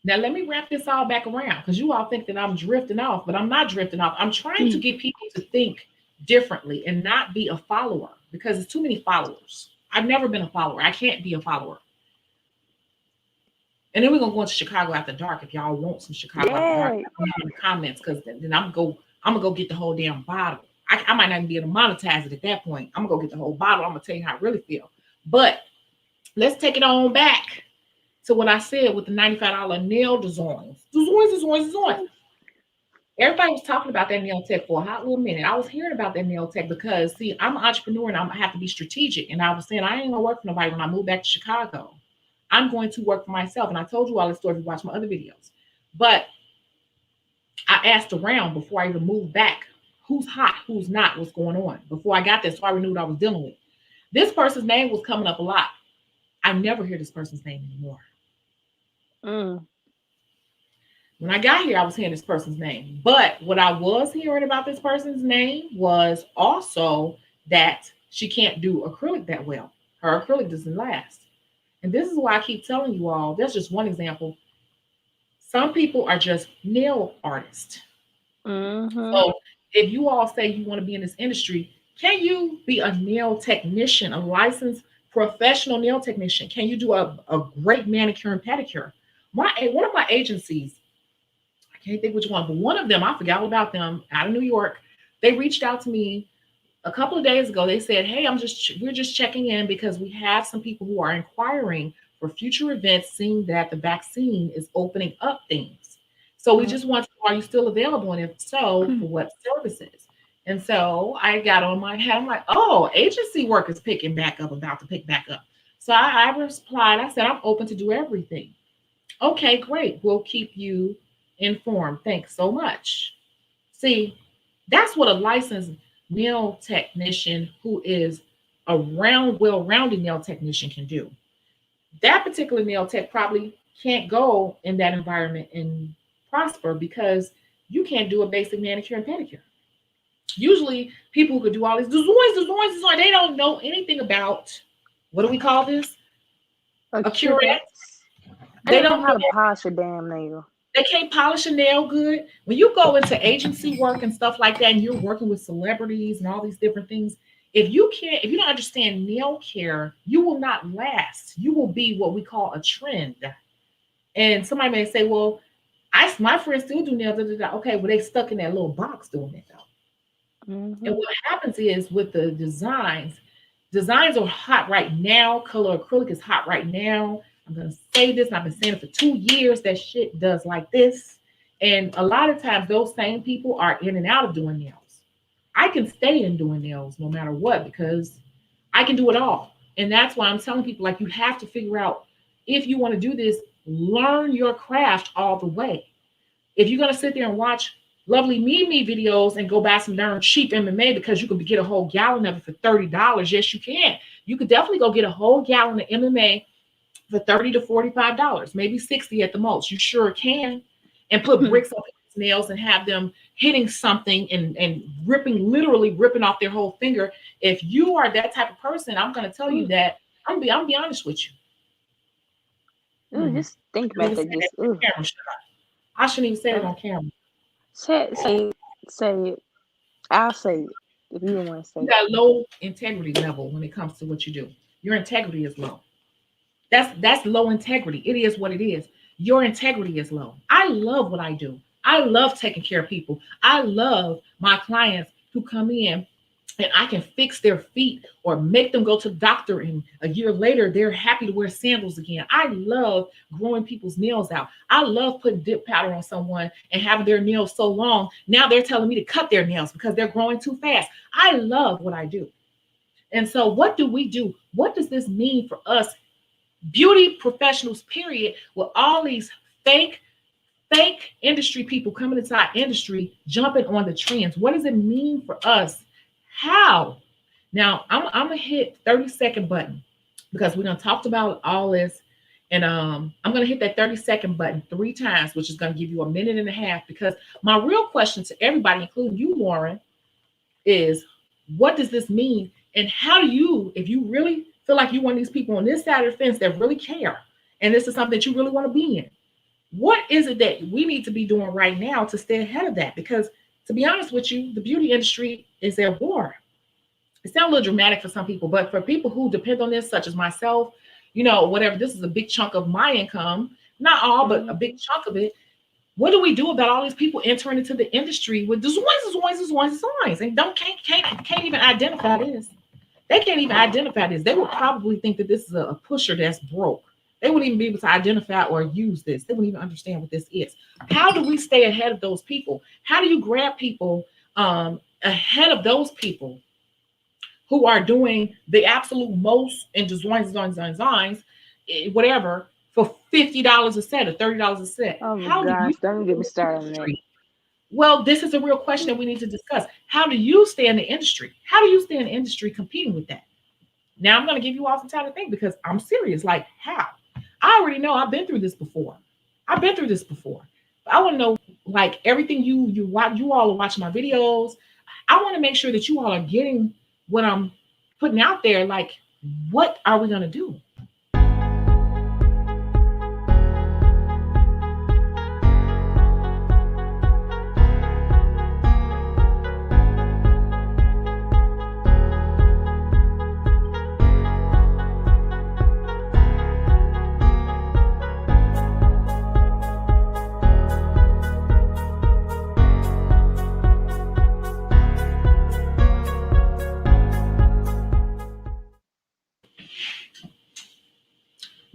Now let me wrap this all back around because you all think that I'm drifting off, but I'm not drifting off. I'm trying to get people to think differently and not be a follower because it's too many followers. I've never been a follower. I can't be a follower. And then we're gonna go into Shecago after dark if y'all want some Shecago after dark. Yeah. Put in the comments because then I'm gonna go get the whole damn bottle. I might not even be able to monetize it at that point. I'm gonna go get the whole bottle. I'm gonna tell you how I really feel. But let's take it on back to what I said with the $95 nail designs. Designs. Everybody was talking about that nail tech for a hot little minute. I was hearing about that nail tech because, see, I'm an entrepreneur and I have to be strategic. And I was saying, I ain't gonna work for nobody when I move back to Chicago. I'm going to work for myself. And I told you all this story if you watch my other videos. But I asked around before I even moved back who's hot, who's not, what's going on. Before I got there, so I already knew what I was dealing with. This person's name was coming up a lot. I never hear this person's name anymore. Mm. When I got here, I was hearing this person's name. But what I was hearing about this person's name was also that she can't do acrylic that well. Her acrylic doesn't last. And this is why I keep telling you all, that's just one example. Some people are just nail artists. Mm-hmm. So if you all say you want to be in this industry, can you be a nail technician, a licensed professional nail technician? Can you do a great manicure and pedicure? One of my agencies, I can't think which one, but one of them, I forgot all about them, out of New York. They reached out to me a couple of days ago. They said, "Hey, we're just checking in because we have some people who are inquiring for future events, seeing that the vaccine is opening up things. So we just want to know, are you still available? And if so, for what services?" And so I got on my head. I'm like, "Oh, agency work is picking back up, about to pick back up." So I replied. I said, "I'm open to do everything." "Okay, great. We'll keep you informed. Thanks so much." See, that's what a licensed nail technician who is a well-rounded nail technician can do. That particular nail tech probably can't go in that environment and prosper because you can't do a basic manicure and pedicure. Usually people who could do all these designs, they don't know anything about, what do we call this? A curette. They don't know how to polish a damn nail. They can't polish a nail good. When you go into agency work and stuff like that, and you're working with celebrities and all these different things, if you don't understand nail care, you will not last. You will be what we call a trend. And somebody may say, "Well, my friends still do nails." Okay, well, they stuck in that little box doing it though. Mm-hmm. And what happens is with the designs are hot right now. Color acrylic is hot right now. I'm going to say this, and I've been saying it for 2 years, that shit does like this. And a lot of times those same people are in and out of doing nails. I can stay in doing nails no matter what because I can do it all. And that's why I'm telling people, like, you have to figure out, if you want to do this, learn your craft all the way. If you're going to sit there and watch lovely me videos and go buy some darn cheap MMA because you can get a whole gallon of it for $30, yes, you can. You could definitely go get a whole gallon of MMA for $30 to $45, maybe $60 at the most. You sure can. And put bricks on people's nails and have them hitting something and literally ripping off their whole finger. If you are that type of person, I'm going to tell you that, I'm gonna be honest with you. Just think about that. I shouldn't even say it on camera. Say it. I'll say it if you want to say it. You got low integrity level when it comes to what you do. Your integrity is low. That's low integrity. It is what it is. Your integrity is low. I love what I do. I love taking care of people. I love my clients who come in and I can fix their feet or make them go to the doctor, and a year later they're happy to wear sandals again. I love growing people's nails out. I love putting dip powder on someone and having their nails so long. Now they're telling me to cut their nails because they're growing too fast. I love what I do. And so what do we do? What does this mean for us beauty professionals, period, with all these fake industry people coming inside industry, jumping on the trends? What does it mean for us? How? Now, I'm going to hit 30-second button because we done talked about all this. And I'm going to hit that 30-second button 3 times, which is going to give you a minute and a half, because my real question to everybody, including you, Lauren, is what does this mean? And how do you, if you really feel like you want these people on this side of the fence that really care, and this is something that you really want to be in, what is it that we need to be doing right now to stay ahead of that? Because to be honest with you, the beauty industry is at war. It sounds a little dramatic for some people, but for people who depend on this, such as myself, you know, whatever, this is a big chunk of my income, not all, but a big chunk of it. What do we do about all these people entering into the industry with designs and can't even identify this? They can't even identify this. They would probably think that this is a pusher that's broke. They wouldn't even be able to identify or use this. They wouldn't even understand what this is. How do we stay ahead of those people? How do you grab people ahead of those people who are doing the absolute most in designs, whatever, for $50 a set or $30 a set? Oh my gosh, don't get me started on that. Well, this is a real question that we need to discuss. How do you stay in the industry? How do you stay in the industry competing with that? Now, I'm going to give you all some time to think, because I'm serious. Like, how? I already know. I've been through this before. I want to know, like, everything you all are watching my videos. I want to make sure that you all are getting what I'm putting out there. Like, what are we going to do?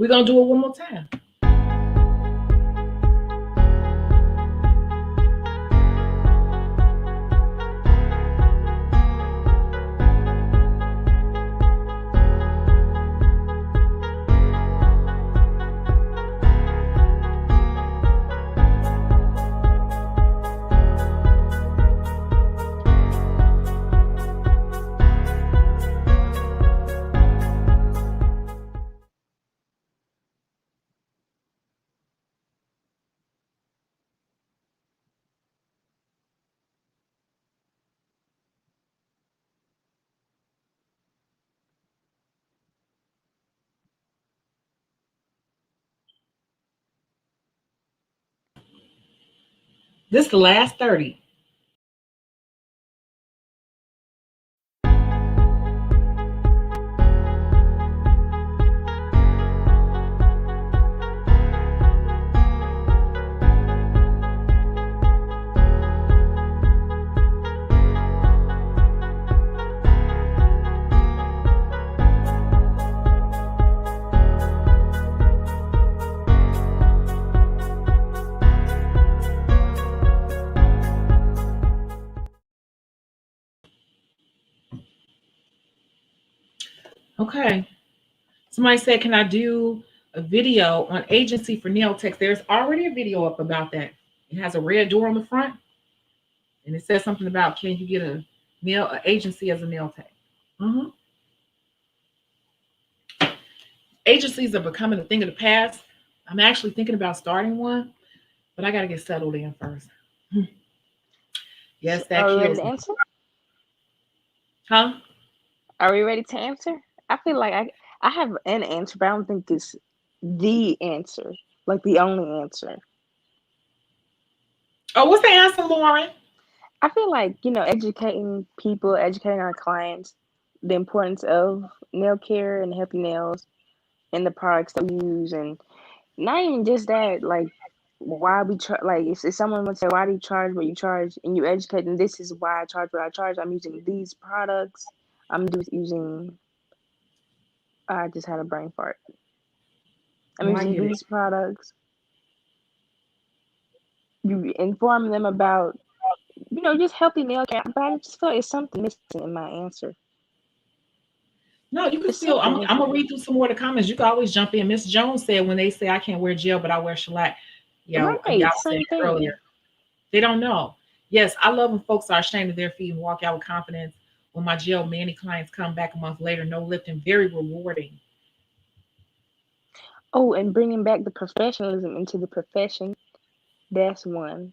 We're gonna do it one more time. This is the last 30. Okay. Somebody said, can I do a video on agency for nail techs? There's already a video up about that. It has a red door on the front, and it says something about, can you get a agency as a nail tech? Mm-hmm. Agencies are becoming a thing of the past. I'm actually thinking about starting one, but I got to get settled in first. Yes, that Are we ready kills to me. answer? Huh? Are we ready to answer? I feel like I have an answer, but I don't think it's the answer, like the only answer. Oh, what's the answer, Lauren? I feel like, educating people, educating our clients, the importance of nail care and healthy nails and the products that we use, and not even just that, like why we charge. Like if someone would say, "Why do you charge what you charge?" and you educate them, this is why I charge what I charge. I'm using these products. I'm just using. I just had a brain fart. I'm No, I using get it. these products. You inform them about, just healthy nail care. But I just feel like it's something missing in my answer. No, you can It's still. something I'm gonna missing. read through some more of the comments. You can always jump in. Miss Jones said, when they say I can't wear gel, but I wear shellac. Y'all Right, said same it thing. earlier. They don't know. Yes, I love when folks are ashamed of their feet and walk out with confidence. When my gel many clients come back a month later, no lifting, very rewarding. Oh, and bringing back the professionalism into the profession. That's one.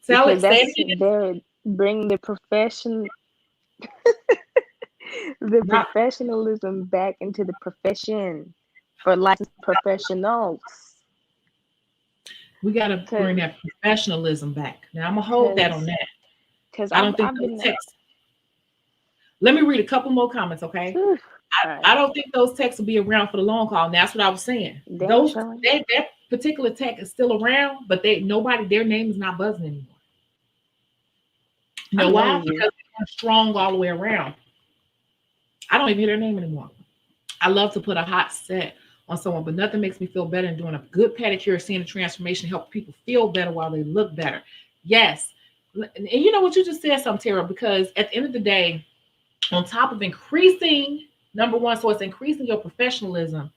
Tell Because it, say it that's again. they're bring the Not, professionalism back into the profession for licensed professionals. we gotta bring Cause, that professionalism back. Now I'm gonna hold that on cause, that. cause I don't think I've those been. texts. Let me read a couple more comments, okay? Whew, all right, I don't think those techs will be around for the long haul. And that's what I was saying. damn sure. That particular tech is still around, but their name is not buzzing anymore. You I know why? know you. Because they're strong all the way around. I don't even hear their name anymore. I love to put a hot set on someone, but nothing makes me feel better than doing a good pedicure, seeing the transformation, help people feel better while they look better. Yes. And you know what, you just said something, Tara, because at the end of the day, on top of increasing, number one, so it's increasing your professionalism.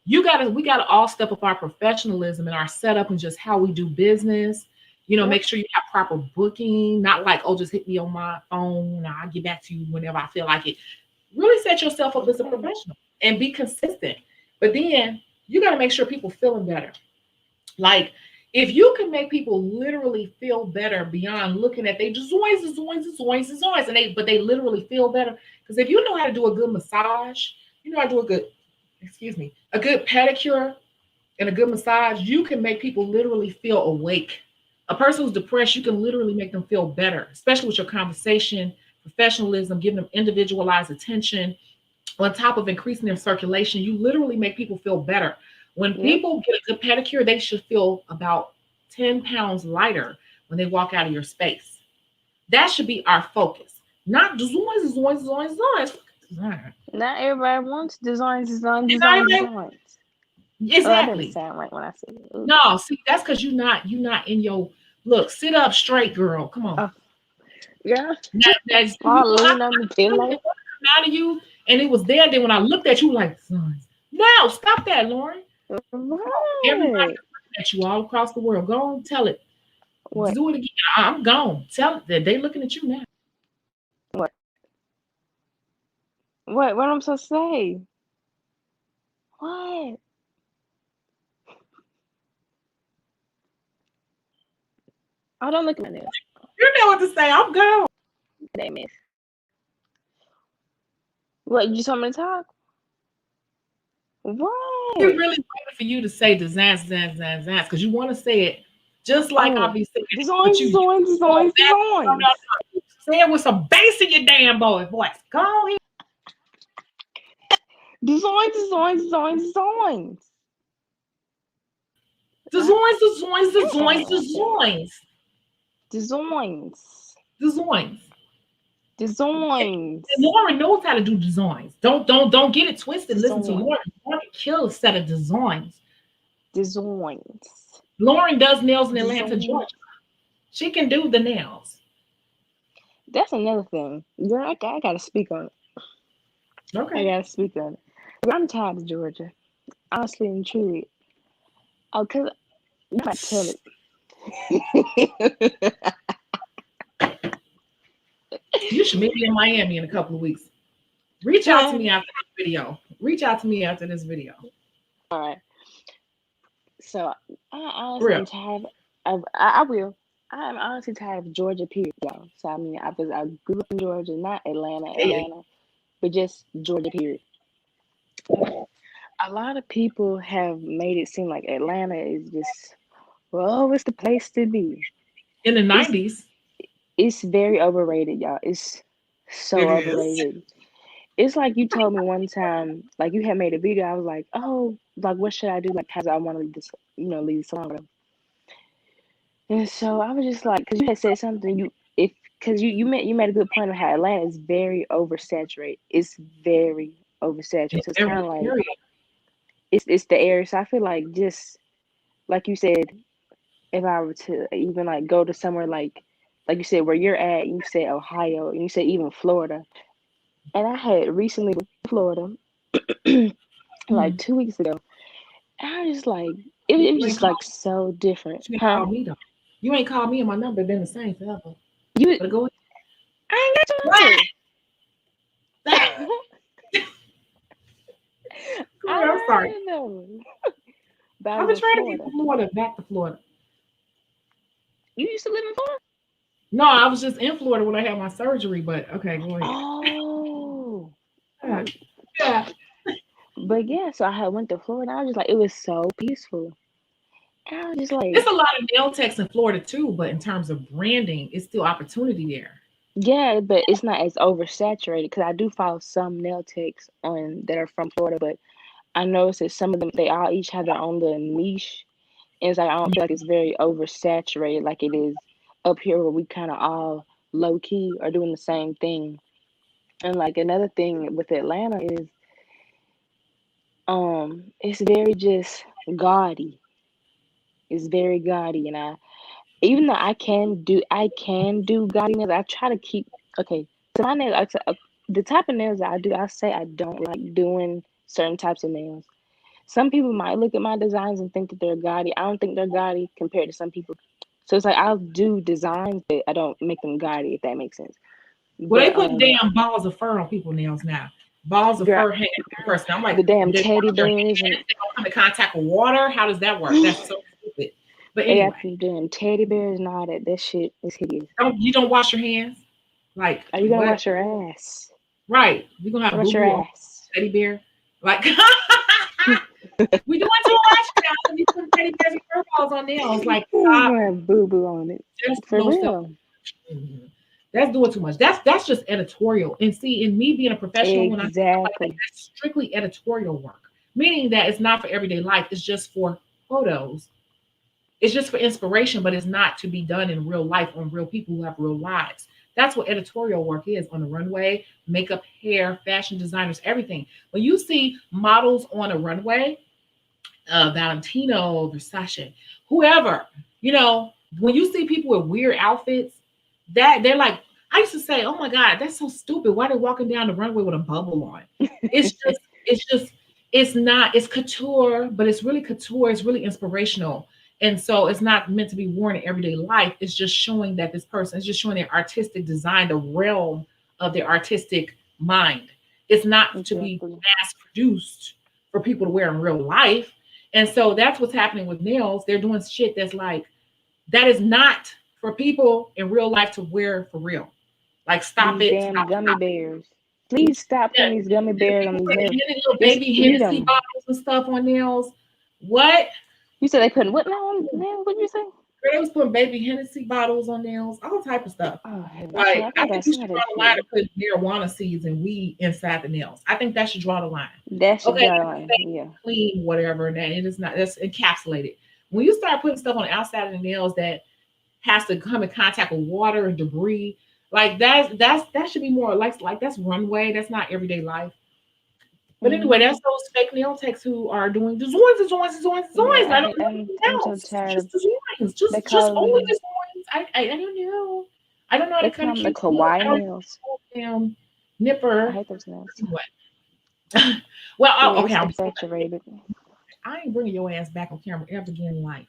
We gotta all step up our professionalism and our setup and just how we do business. Yep. Make sure you have proper booking, not like, oh, just hit me on my phone. I'll get back to you whenever I feel like it. Really set yourself up as a professional and be consistent. But then you got to make sure people feeling better. Like if you can make people literally feel better beyond looking at they joints, and they literally feel better. Because if you know how to do a good massage, you know how to do a good pedicure and a good massage, you can make people literally feel awake. A person who's depressed, you can literally make them feel better, especially with your conversation, professionalism, giving them individualized attention. On top of increasing their circulation, you literally make people feel better. When Yep. people get a good pedicure, they should feel about 10 pounds lighter when they walk out of your space. That should be our focus. Not designs. Not everybody wants designs. It's not everybody. Oh, that doesn't Exactly. sound right when I say it. Ooh. No, see, that's because you're not in your look. Sit up straight, girl. Come on. Oh, yeah. That's you I'll know, I lean on the feel it pillow. come out of you, and it was there. Then when I looked at you, like, sons, no, stop that, Lauren. Everybody What? is looking at you all across the world. Go on, tell it. What? Do it again. I'm gone. Tell it that they looking at you now. What? What am I supposed to say? What? Oh, don't look at my nails. You know what to say. I'm gone. They miss. What? You just want me to talk? We What? really waiting for you to say designs, designs, designs, designs, because you want to say it just like I'll Oh, be saying it, but designs, you designs, so designs, bad. No, no, designs. no. Say it with some bass in your damn voice. Go on. Designs, designs, designs, designs. Right? Designs, designs, designs, designs, Designs. designs. And Designs. Lauren knows how to do designs. Don't get it twisted. Listen to Design. Lauren. Lauren can kill a set of designs. Designs. Lauren does nails in Atlanta, Design. Georgia. She can do the nails. That's another thing. Girl, I gotta speak on it. I Okay. gotta speak on it. I'm tired of Georgia. Honestly and truly. Oh, cause you might tell it. You should meet me in Miami in a couple of weeks. Reach out to me after this video. Reach out to me after this video. All right. So I For honestly real. am tired of. I will. I'm honestly tired of Georgia, period, y'all. So I mean, I grew up in Georgia, not Atlanta, but just Georgia, period. A lot of people have made it seem like Atlanta is just, well, it's the place to be. In the It's 90s, it's very overrated, y'all. It's so it is. overrated. It's like you told me one time, like you had made a video. I was like, oh, like what should I do? Like, cause I want to leave this, leave this alone. And so I was just like, cause you had said something. Cause you made a good point of how Atlanta is very oversaturated. It's very oversaturated. So it's kind Every of like period. it's the area. So I feel like just like you said, if I were to even like go to somewhere like you said where you're at, you said Ohio, and you said even Florida. And I had recently been to Florida like Hmm. 2 weeks ago. And I was just like, it was You ain't just called, like so different, you ain't huh? called me though. You ain't called me and my number been the same forever. You, But go ahead. I ain't got What? your That. number. I I'm don't sorry. have your number. But I I've was been in trying to get Florida. to Florida, back to Florida. You used to live in Florida? No, I was just in Florida when I had my surgery, but okay, go ahead. Oh. Yeah. Yeah. But yeah, so I had went to Florida. I was just like, it was so peaceful. And I was just like, It's a lot of nail techs in Florida too, but in terms of branding, it's still opportunity there. yeah, but it's not as oversaturated because I do follow some nail techs on that are from Florida, but I noticed that some of them they all each have their own little niche. And it's like I don't feel like it's very oversaturated like it is up here where we kind of all low key are doing the same thing. And like another thing with Atlanta is it's very just gaudy. It's very gaudy, and I even though I can do gaudy nails, I try to keep okay. So my nails, the type of nails that I do, I say I don't like doing certain types of nails. Some people might look at my designs and think that they're gaudy. I don't think they're gaudy compared to some people. So it's like I'll do designs, but I don't make them gaudy, if that makes sense. Well, they But put damn balls of fur on people's nails now. Balls of girl, fur hanging from the person. I'm like, the damn they teddy your bears and hands, they don't come in contact with water. How does that work? That's so stupid. But they got anyway, the damn teddy bears and all that. That shit is hideous. you don't wash your hands? Like Are you gonna what? wash your ass? Right. You're gonna have Wash boo your boo on ass. teddy bear. Like we doing too much now. We put teddy bears and fur balls on nails. Like You're stop. gonna have boo boo on it. Just For low stuff. real. Mhm. That's doing too much. That's just editorial. And see, in me being a professional, when I say stuff like that, Exactly. that's strictly editorial work, meaning that it's not for everyday life. It's just for photos. It's just for inspiration, but it's not to be done in real life on real people who have real lives. That's what editorial work is on the runway, makeup, hair, fashion designers, everything. When you see models on a runway, Valentino, Versace, whoever, you know, when you see people with weird outfits, that they're like, I used to say, oh my God, that's so stupid. Why they walking down the runway with a bubble on? It's just, it's just, it's not, it's couture, but it's really couture, it's really inspirational. And so it's not meant to be worn in everyday life. It's just showing that this person, it's just showing their artistic design, the realm of their artistic mind. It's not to be Exactly. mass produced for people to wear in real life. And so that's what's happening with nails. They're doing shit that's like, that is not for people in real life to wear for real. Like, stop These it, damn stop, gummy stop it. bears. Please stop Yeah, putting these gummy the bears on people these putting nails. little Just baby eat Hennessy them. bottles and stuff on nails. What? You said they couldn't what now on nails? What did you say? Girl, they was putting baby Hennessy bottles on nails, all type of stuff. Oh, heaven. Okay, Like, I I think I think you saw should that draw the line shit. to put marijuana seeds and weed inside the nails. I think that should draw the line. That should Okay, draw the that's line. safe, Yeah. clean, whatever, and it is not, that's encapsulated. When you start putting stuff on the outside of the nails that has to come in contact with water and debris, like that should be more like that's runway. That's not everyday life. But anyway, Hmm. that's those fake nail techs who are doing designs, designs, designs, Yeah, designs. I don't know anything I'm so else. tired Just of designs. they Just call only them designs. I don't know. I don't know how they to cut call a them the cute nail. I kawaii don't nails. know I nipper. hate those nails. Anyway. Well, Yeah, okay, it's I'm oversaturated. I ain't bringing your ass back on camera ever again in life.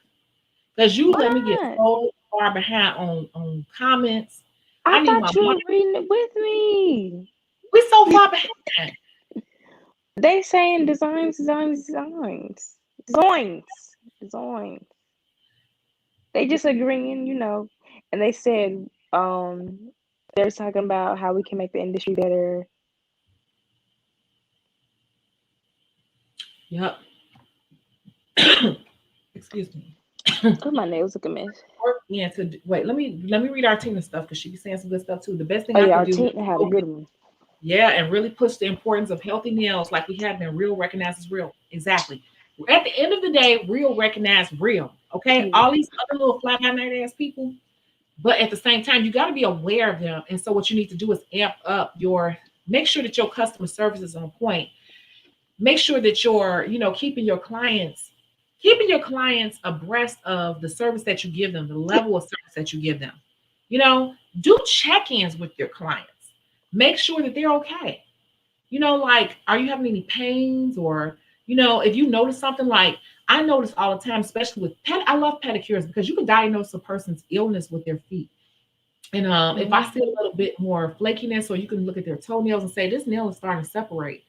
Because you Why let me get not? so far behind on comments. I I need my thought you money. were reading it with me. We so far behind. They saying designs. Designs. They just agreeing, and they said they're talking about how we can make the industry better. Yep. Excuse me. Oh, my nails look a mess. Work into wait. Let me read our Tina stuff because she be saying some good stuff too. The best thing Oh I yeah, can our do, team had a good one. yeah, and really push the importance of healthy nails, like we have been real recognized as real. Exactly. At the end of the day, real recognized real. Okay, Yeah. all these other little fly by night ass people, but at the same time, you got to be aware of them. And so, what you need to do is amp up make sure that your customer service is on point. Make sure that you're, keeping your clients abreast of the service that you give them, the level of service that you give them. You know, do check-ins with your clients. Make sure that they're okay. Like, are you having any pains, or, if you notice something, like I notice all the time, especially with I love pedicures because you can diagnose a person's illness with their feet. And if I see a Hmm. little bit more flakiness, or you can look at their toenails and say, this nail is starting to separate.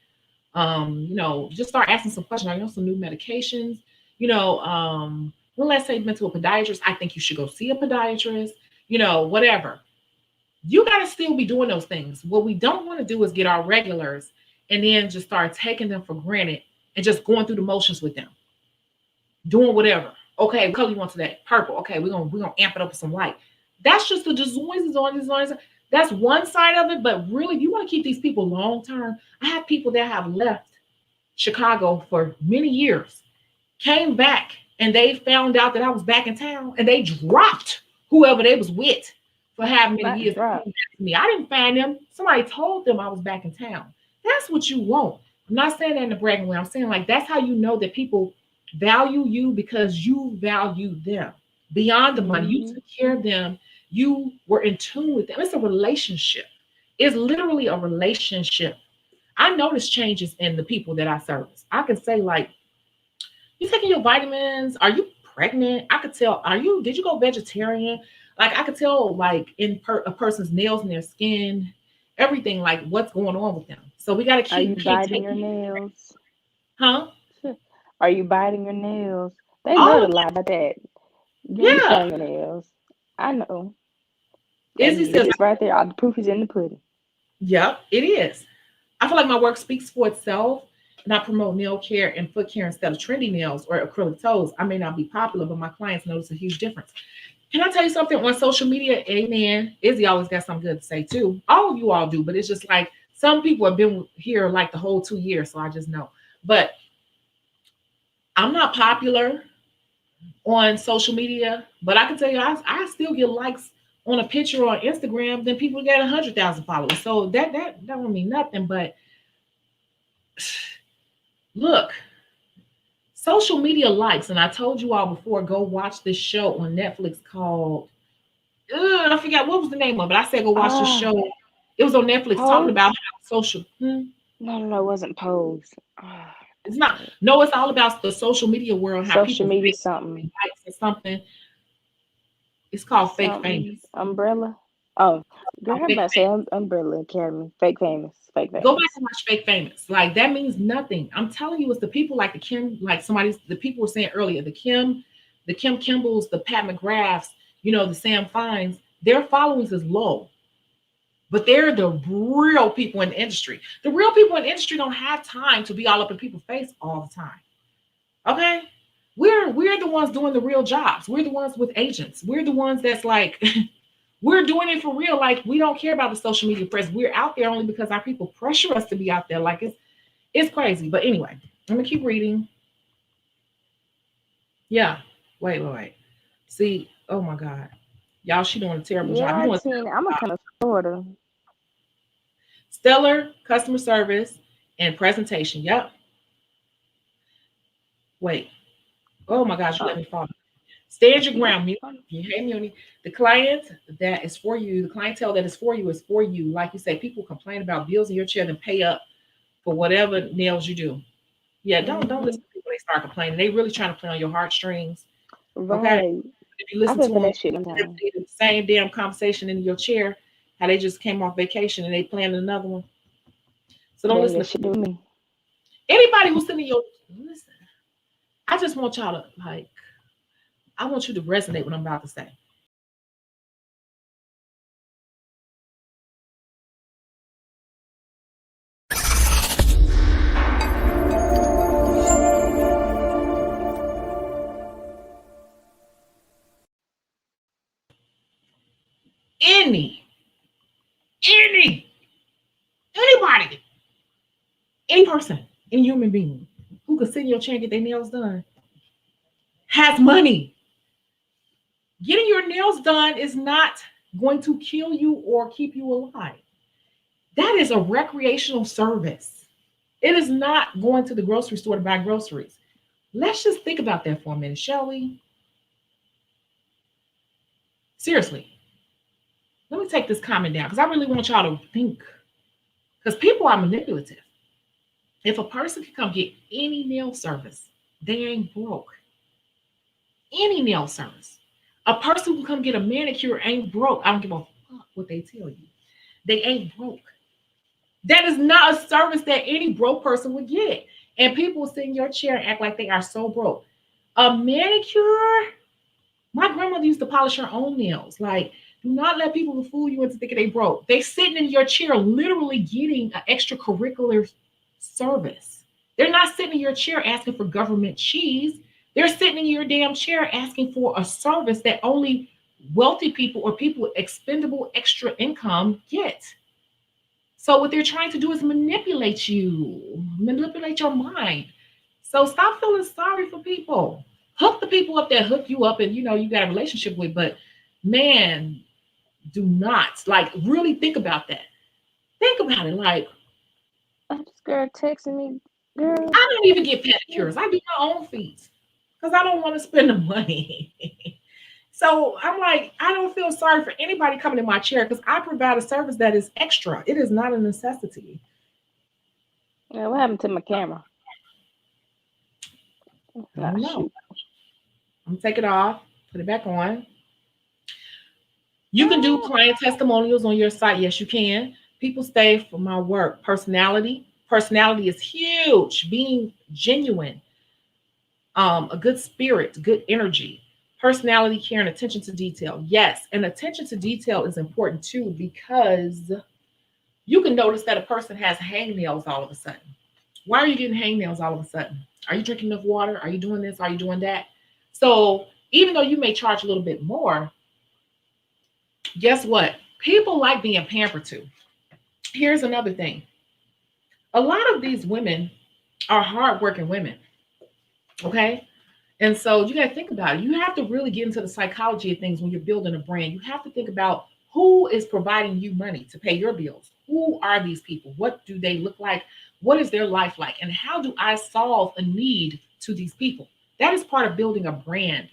Just start asking some questions. Are you on some new medications? Well, let's say you've been to a podiatrist. I think you should go see a podiatrist, whatever. You got to still be doing those things. What we don't want to do is get our regulars and then just start taking them for granted and just going through the motions with them, doing whatever. Okay, what color you want today? Purple. Okay, we're gonna amp it up with some white. That's just the designs. That's one side of it. But really, if you want to keep these people long term, I have people that have left Shecago for many years, came back, and they found out that I was back in town, and they dropped whoever they was with for how many Not years. Came drop. back to me. I didn't find them. Somebody told them I was back in town. That's what you want. I'm not saying that in a bragging way. I'm saying, like, that's how you know that people value you, because you value them beyond the money. You Hmm. took care of them. You were in tune with them. It's a relationship. It's literally a relationship. I notice changes in the people that I service. I can say, like, you taking your vitamins? Are you pregnant? I could tell. Did you go vegetarian? Like, I could tell, like, a person's nails and their skin, everything, like what's going on with them. So we got to Are keep. you We can't biting take your it, nails? huh? Are you biting your nails? They All love to of lie that. about that. You be Yeah. biting your nails. I know. Izzy And says, it's right there. All the proof is in the pudding. yep, it is. I feel like my work speaks for itself, and I promote nail care and foot care instead of trendy nails or acrylic toes. I may not be popular, but my clients notice a huge difference. Can I tell you something on social media? Amen. Izzy always got something good to say too. All of you all do, but it's just like some people have been here like the whole 2 years, so I just know. But I'm not popular on social media, but I can tell you, I still get likes on a picture on Instagram than people get 100,000 followers. So that don't mean nothing. But look, social media likes, and I told you all before, go watch this show on Netflix called, I forgot what was the name of it. I said go watch this Ah, show. It was on Netflix talking Pose? about how social. No, it wasn't Pose. Ah, It's dang not. it. No, it's all about the social media world. How Social people media fake something. likes or something. It's called Fake Something. Famous. Umbrella? Oh, girl, I'm Fake about to say Famous. Umbrella Academy. Fake famous. Fake Go back famous. and watch Fake Famous. Like that means nothing. I'm telling you, it's the people like the Kim, like the people were saying earlier, the Kim Kimballs, the Pat McGraths, the Sam Fines. Their followings is low, but they're the real people in the industry. The real people in the industry don't have time to be all up in people's face all the time. Okay, we're the ones doing the real jobs. We're the ones with agents. We're the ones that's like we're doing it for real. Like we don't care about the social media press. We're out there only because our people pressure us to be out there. Like it's crazy. But anyway, I'm gonna keep reading. Yeah. Wait. See, oh my God. Y'all, she doing a terrible job. Yeah, You're I doing a seen it. terrible I'm gonna job. come to Florida. Stellar customer service and presentation. Yep. Wait. Oh my gosh, you let Oh, me fall. Stand your you, ground, Muni. Hey, Muni. The client that is for you, the clientele that is for you. Like you say, people complain about bills in your chair and pay up for whatever nails you do. Yeah, don't mm-hmm. listen to people. They start complaining. They really trying to play on your heartstrings. Okay. Right. If you I've listen been to for them, that shit sometime. the same damn conversation in your chair, how they just came off vacation and they planned another one. So don't They ain't listen got to shit to do with me. anybody who's sitting in your listen. I just want y'all to like. I want you to resonate what I'm about to say. Any, any, anybody, any person, any human being who could sit in your chair and get their nails done has money. Getting your nails done is not going to kill you or keep you alive. That is a recreational service. It is not going to the grocery store to buy groceries. Let's just think about that for a minute, shall we? Seriously, let me take this comment down because I really want y'all to think. Because people are manipulative. If a person can come get any nail service, they ain't broke. Any nail service. A person who can come get a manicure ain't broke. I don't give a fuck what they tell you. They ain't broke. That is not a service that any broke person would get. And people sit in your chair and act like they are so broke. A manicure, my grandmother used to polish her own nails. Like, do not let people fool you into thinking they broke. They sitting in your chair literally getting an extracurricular service. They're not sitting in your chair asking for government cheese. They're sitting in your damn chair asking for a service that only wealthy people or people with expendable extra income get. So what they're trying to do is manipulate you, manipulate your mind. So stop feeling sorry for people. Hook the people up that hook you up and you got a relationship with, but man, do not like really think about that. Think about it. Like This girl texting me, girl. I don't even get pedicures. I do my own feet because I don't want to spend the money. So I'm like, I don't feel sorry for anybody coming in my chair because I provide a service that is extra. It is not a necessity. Yeah, what happened to my camera? I Nah, don't know. shoot. I'm gonna take it off, put it back on. You can do client testimonials on your site. Yes, you can. People stay for my work. Personality. Personality is huge. Being genuine, a good spirit, good energy. Personality, care, and attention to detail. Yes, and attention to detail is important too because you can notice that a person has hangnails all of a sudden. Why are you getting hangnails all of a sudden? Are you drinking enough water? Are you doing this? Are you doing that? So even though you may charge a little bit more, guess what? People like being pampered to. Here's another thing. A lot of these women are hardworking women. Okay. And so you got to think about it. You have to really get into the psychology of things when you're building a brand. You have to think about who is providing you money to pay your bills. Who are these people? What do they look like? What is their life like? And how do I solve a need to these people. That is part of building a brand.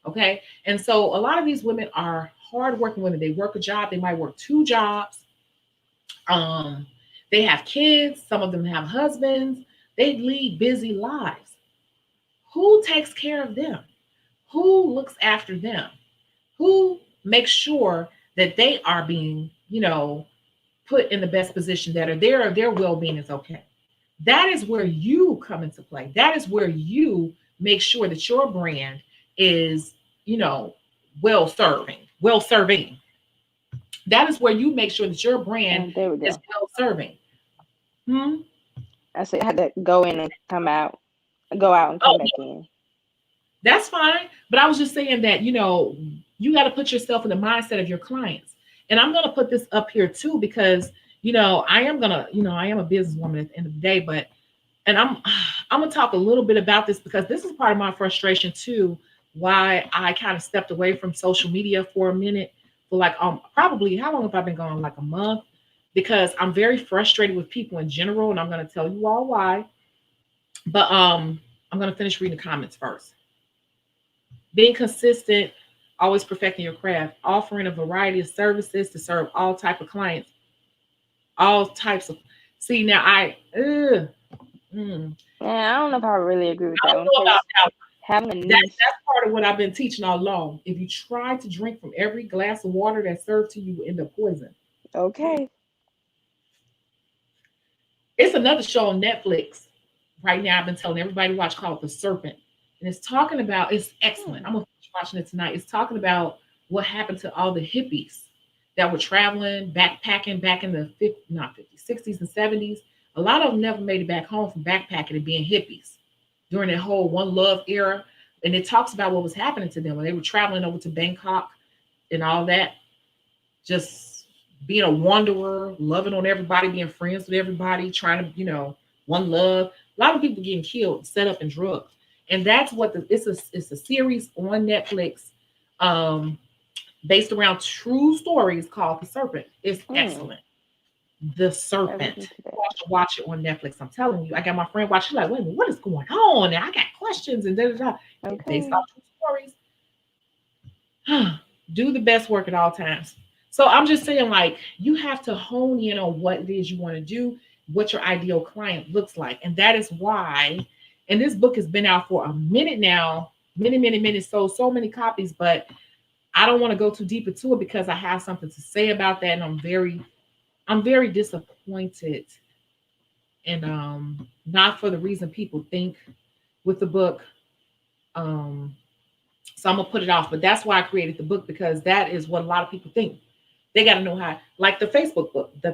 Okay. And so a lot of these women are hardworking women. They work a job, they might work two jobs. Um, they have kids, some of them have husbands, they lead busy lives. Who takes care of them? Who looks after them? Who makes sure that they are being, put in the best position, that are their well-being is okay? That is where you come into play. That is where you make sure that your brand is, you know, well serving. That is where you make sure that your brand There we is go. well serving. Hmm? I said I had to go in and come out, go out and come Oh, back in. that's fine. But I was just saying that, you got to put yourself in the mindset of your clients. And I'm going to put this up here too, because, I am a businesswoman at the end of the day, but, and I'm going to talk a little bit about this because this is part of my frustration too, why I kind of stepped away from social media for a minute, for like, probably, how long have I been gone? Like a month, because I'm very frustrated with people in general. And I'm going to tell you all why, but, I'm going to finish reading the comments first. Being consistent, always perfecting your craft, offering a variety of services to serve all type of clients, all types of. See now, Yeah, I don't know if I really agree with I that don't one know about because that. having a That's niche. part of what I've been teaching all along. If you try to drink from every glass of water that's served to you, you end up poison. Okay. It's another show on Netflix right now. I've been telling everybody to watch, called The Serpent, and it's talking about. It's excellent. Hmm. I'm gonna finish watching it tonight. It's talking about what happened to all the hippies that were traveling, backpacking back in the 50, not 50s, 60s and 70s. A lot of them never made it back home from backpacking and being hippies during that whole One Love era. And it talks about what was happening to them when they were traveling over to Bangkok and all that, just being a wanderer, loving on everybody, being friends with everybody, trying to, one love. A lot of people getting killed, set up, and drugged. And that's what it's a series on Netflix, um, based around true stories, called The Serpent. It's Hmm. excellent. The I look Serpent. into that. You have to watch it on Netflix. I'm telling you. I got my friend watch. She's like, wait a minute, what is going on? And I got questions and da da da. Based Okay. off true stories. Do the best work at all times. So I'm just saying, like, you have to hone in on what it is you want to do, what your ideal client looks like. And that is why, and this book has been out for a minute now, many minutes, so many copies, but I don't want to go too deep into it because I have something to say about that. And I'm very disappointed. And not for the reason people think with the book. Um, so I'm gonna put it off. But that's why I created the book, because that is what a lot of people think. They got to know how, like the Facebook book, the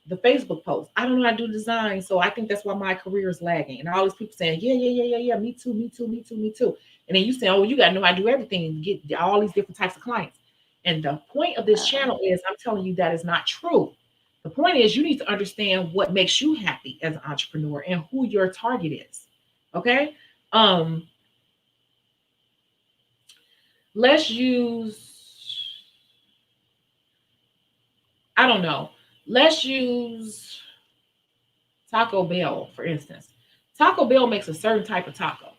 Facebook post. I don't know how to do design, so I think that's why my career is lagging. And all these people saying, yeah, me too, me too, me too, me too. And then you say, oh, you got to know how to do everything and get all these different types of clients. And the point of this Uh, channel is, I'm telling you that is not true. The point is, you need to understand what makes you happy as an entrepreneur and who your target is. Okay. Um, let's use, I don't know. Let's use Taco Bell, for instance. Taco Bell makes a certain type of taco.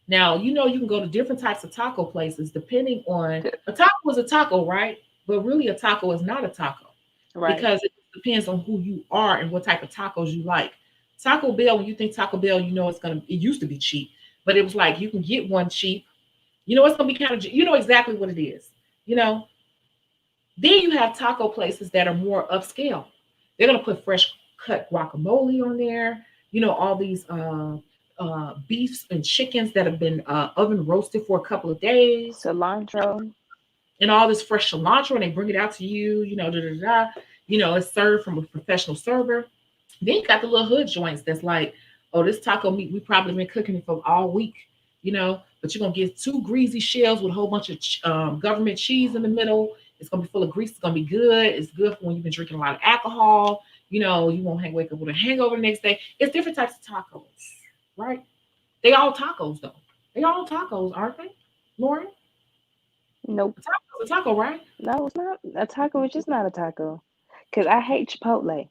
Now, you can go to different types of taco places depending on, th- a taco is a taco, right? But really, a taco is not a taco, right. because it depends on who you are and what type of tacos you like. Taco Bell, when you think Taco Bell, it used to be cheap, but it was like you can get one cheap. It's gonna be kind of, exactly what it is. You know, then you have taco places that are more upscale. They're gonna put fresh cut guacamole on there. All these beefs and chickens that have been oven roasted for a couple of days, Cilantro. and all this fresh cilantro, and they bring it out to you. Da da da. It's served from a professional server. Then you got the little hood joints that's like, oh, this taco meat, we probably been cooking it for all week, but you're gonna get two greasy shells with a whole bunch of government cheese in the middle. It's gonna be full of grease. It's gonna be good. It's good for when you've been drinking a lot of alcohol. You won't wake up with a hangover the next day. It's different types of tacos, right? They all tacos though. They all tacos, aren't they, Lauren? Nope. A taco's a taco, right? No, it's not. A taco is just not a taco. Because I hate Chipotle.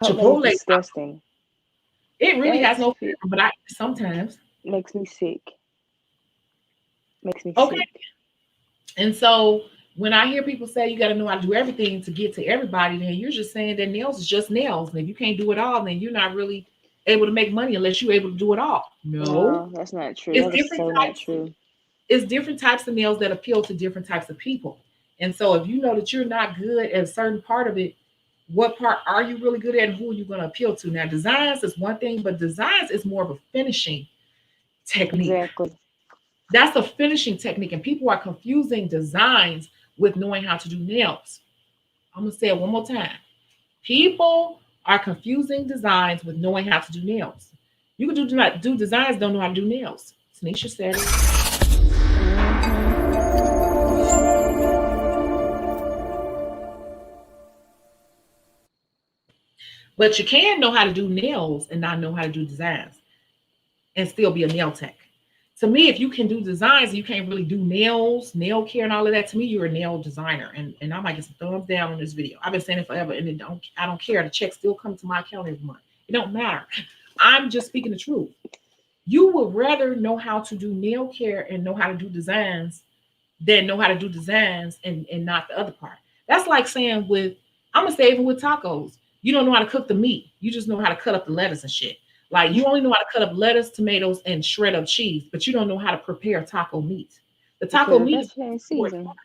Chipotle is Chipotle, disgusting. it really has That's no fit. flavor, but I eat it sometimes. Makes me sick. Makes me Okay. sick. And so when I hear people say you got to know how to do everything to get to everybody, then you're just saying that nails is just nails. And if you can't do it all, then you're not really able to make money unless you're able to do it all. No, No, that's not true. it's That is different so not types. true. It's different types of nails that appeal to different types of people. And so if you know that you're not good at a certain part of it, what part are you really good at and who are you going to appeal to? Now, designs is one thing, but designs is more of a finishing technique. Exactly. That's a finishing technique, and people are confusing designs with knowing how to do nails. I'm gonna say it one more time. People are confusing designs with knowing how to do nails. You can do not do designs, don't know how to do nails. Tanisha said it. Mm-hmm. But you can know how to do nails and not know how to do designs and still be a nail tech. To me, if you can do designs and you can't really do nails, nail care, and all of that, to me, you're a nail designer. And I might get some thumbs down on this video. I've been saying it forever, and I don't care. The checks still come to my account every month. It don't matter. I'm just speaking the truth. You would rather know how to do nail care and know how to do designs than know how to do designs and not the other part. That's like saying with I'm gonna say even with tacos, you don't know how to cook the meat. You just know how to cut up the lettuce and shit. Like you only know how to cut up lettuce, tomatoes, and shred up cheese, but you don't know how to prepare taco meat. The taco Because meat is that's in the most important season. part.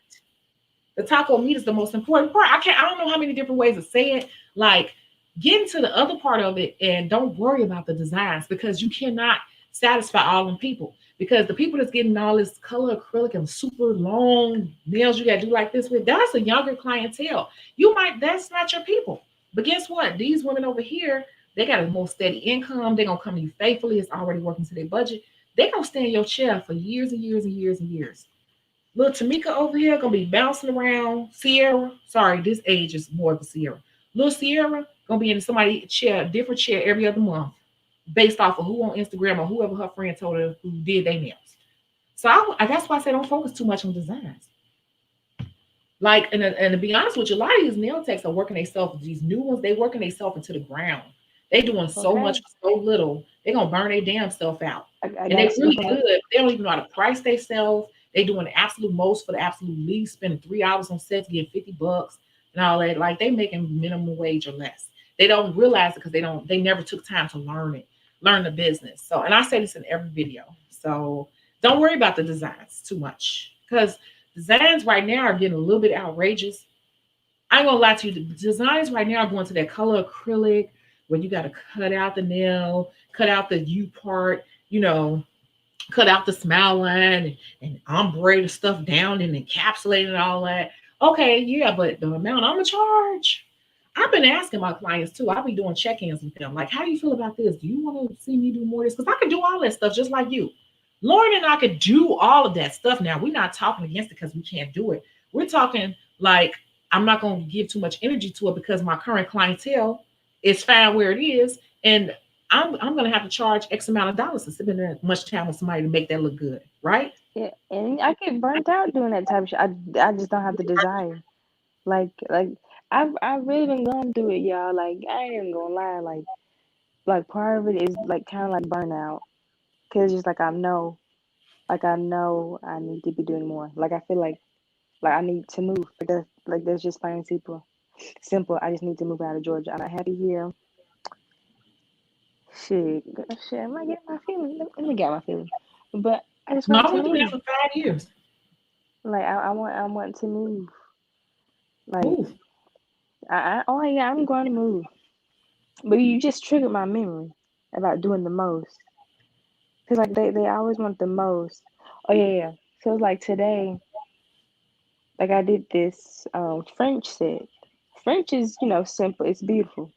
The taco meat is the most important part. I don't know how many different ways to say it. Like get into the other part of it and don't worry about the designs because you cannot satisfy all them people. Because the people that's getting all this color acrylic and super long nails you gotta do like this with, that's a younger clientele. That's not your people. But guess what? These women over here, they got a more steady income. They're gonna come to you faithfully. It's already working to their budget. They're gonna stay in your chair for years and years and years and years. Little Tamika over here gonna be bouncing around. Sierra, sorry, this age is more of a Sierra. Little Sierra gonna be in somebody's chair, different chair every other month, based off of who on Instagram or whoever her friend told her who did their nails. So that's why I say don't focus too much on designs. Like, and to be honest with you, a lot of these nail techs are working themselves. These new ones, they working themselves into the ground. They doing so much Okay. for so little. They gonna burn their damn self out, I and they gotta really speak on good. it. They don't even know how to price themselves. They doing the absolute most for the absolute least, spending 3 hours on sets, getting $50 and all that. Like they making minimum wage or less. They don't realize it because they don't. They never took time to learn it, learn the business. So, and I say this in every video. So don't worry about the designs too much because designs right now are getting a little bit outrageous. I ain't gonna lie to you, the designs right now are going to that color acrylic where you got to cut out the nail, cut out the U part, cut out the smile line and ombre the stuff down and encapsulate and all that. Okay, yeah, but the amount I'm gonna charge. I've been asking my clients too. I'll be doing check-ins with them. Like, how do you feel about this? Do you want to see me do more of this? Because I can do all that stuff just like you. Lauren and I could do all of that stuff now. We're not talking against it because we can't do it. We're talking like I'm not going to give too much energy to it because my current clientele is fine where it is. And I'm going to have to charge X amount of dollars to spend that much time with somebody to make that look good. Right? Yeah, and I get burnt out doing that type of shit. I just don't have the desire. Like I really been going through it, y'all. Like I ain't even gonna lie. Like part of it is like kind of like burnout, cause just like I know I need to be doing more. Like I feel like I need to move. That's just plain and simple. Simple. I just need to move out of Georgia. I'm not happy here. Shit. I might get my feelings. Let me get my feelings. But I just No, want I to went through that move. for 5 years. Like I want to move. Like Move. oh yeah, I'm going to move. But you just triggered my memory about doing the most. Cause like they always want the most. Oh yeah. So it's like today, like I did this French set. French is, simple, it's beautiful.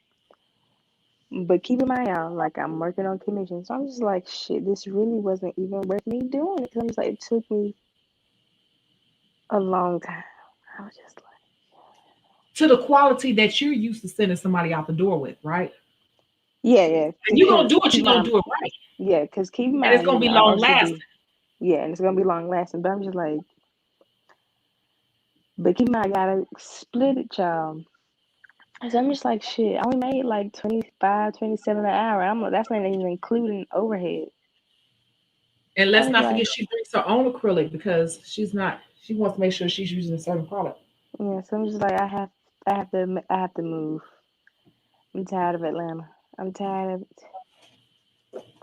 But keep in mind, y'all, like I'm working on commission. So I'm just like, shit, this really wasn't even worth me doing it. Cause I'm just like, it took me a long time. I was just like, To the quality that you're used to sending somebody out the door with, right? yeah. And you're gonna Because do it, keep you're in gonna mind, do it right. yeah, because keep in And it's mind, gonna be I'm long lasting. OCD. Yeah, and it's gonna be long lasting. But I'm just like, but keep in mind, I gotta split it, y'all. So I'm just like, shit, I only made like 25, 27 an hour. That's not even including overhead. And I let's was not like, forget she drinks her own acrylic because she wants to make sure she's using a certain product. yeah. So I'm just like, I have to move. I'm tired of Atlanta. I'm tired of it.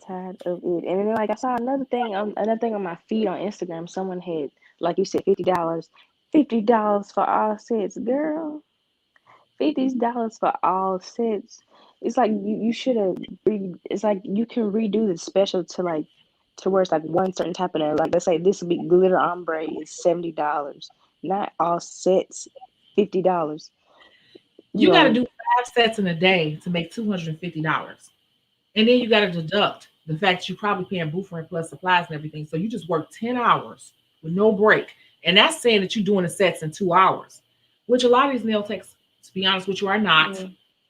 And then like I saw another thing on my feed on Instagram. Someone had, like you said, $50 for all sets, girl. $50 for all sets. It's like you should have. It's like you can redo the special to where it's like one certain type of nail. Like let's say this would be glitter ombre is $70, not all sets $50. You You got to know, do 5 sets in a day to make $250. And then you got to deduct the fact that you're probably paying buffering plus supplies and everything. So you just work 10 hours with no break. And that's saying that you're doing the sets in 2 hours, which a lot of these nail techs, to be honest with you, are not yeah,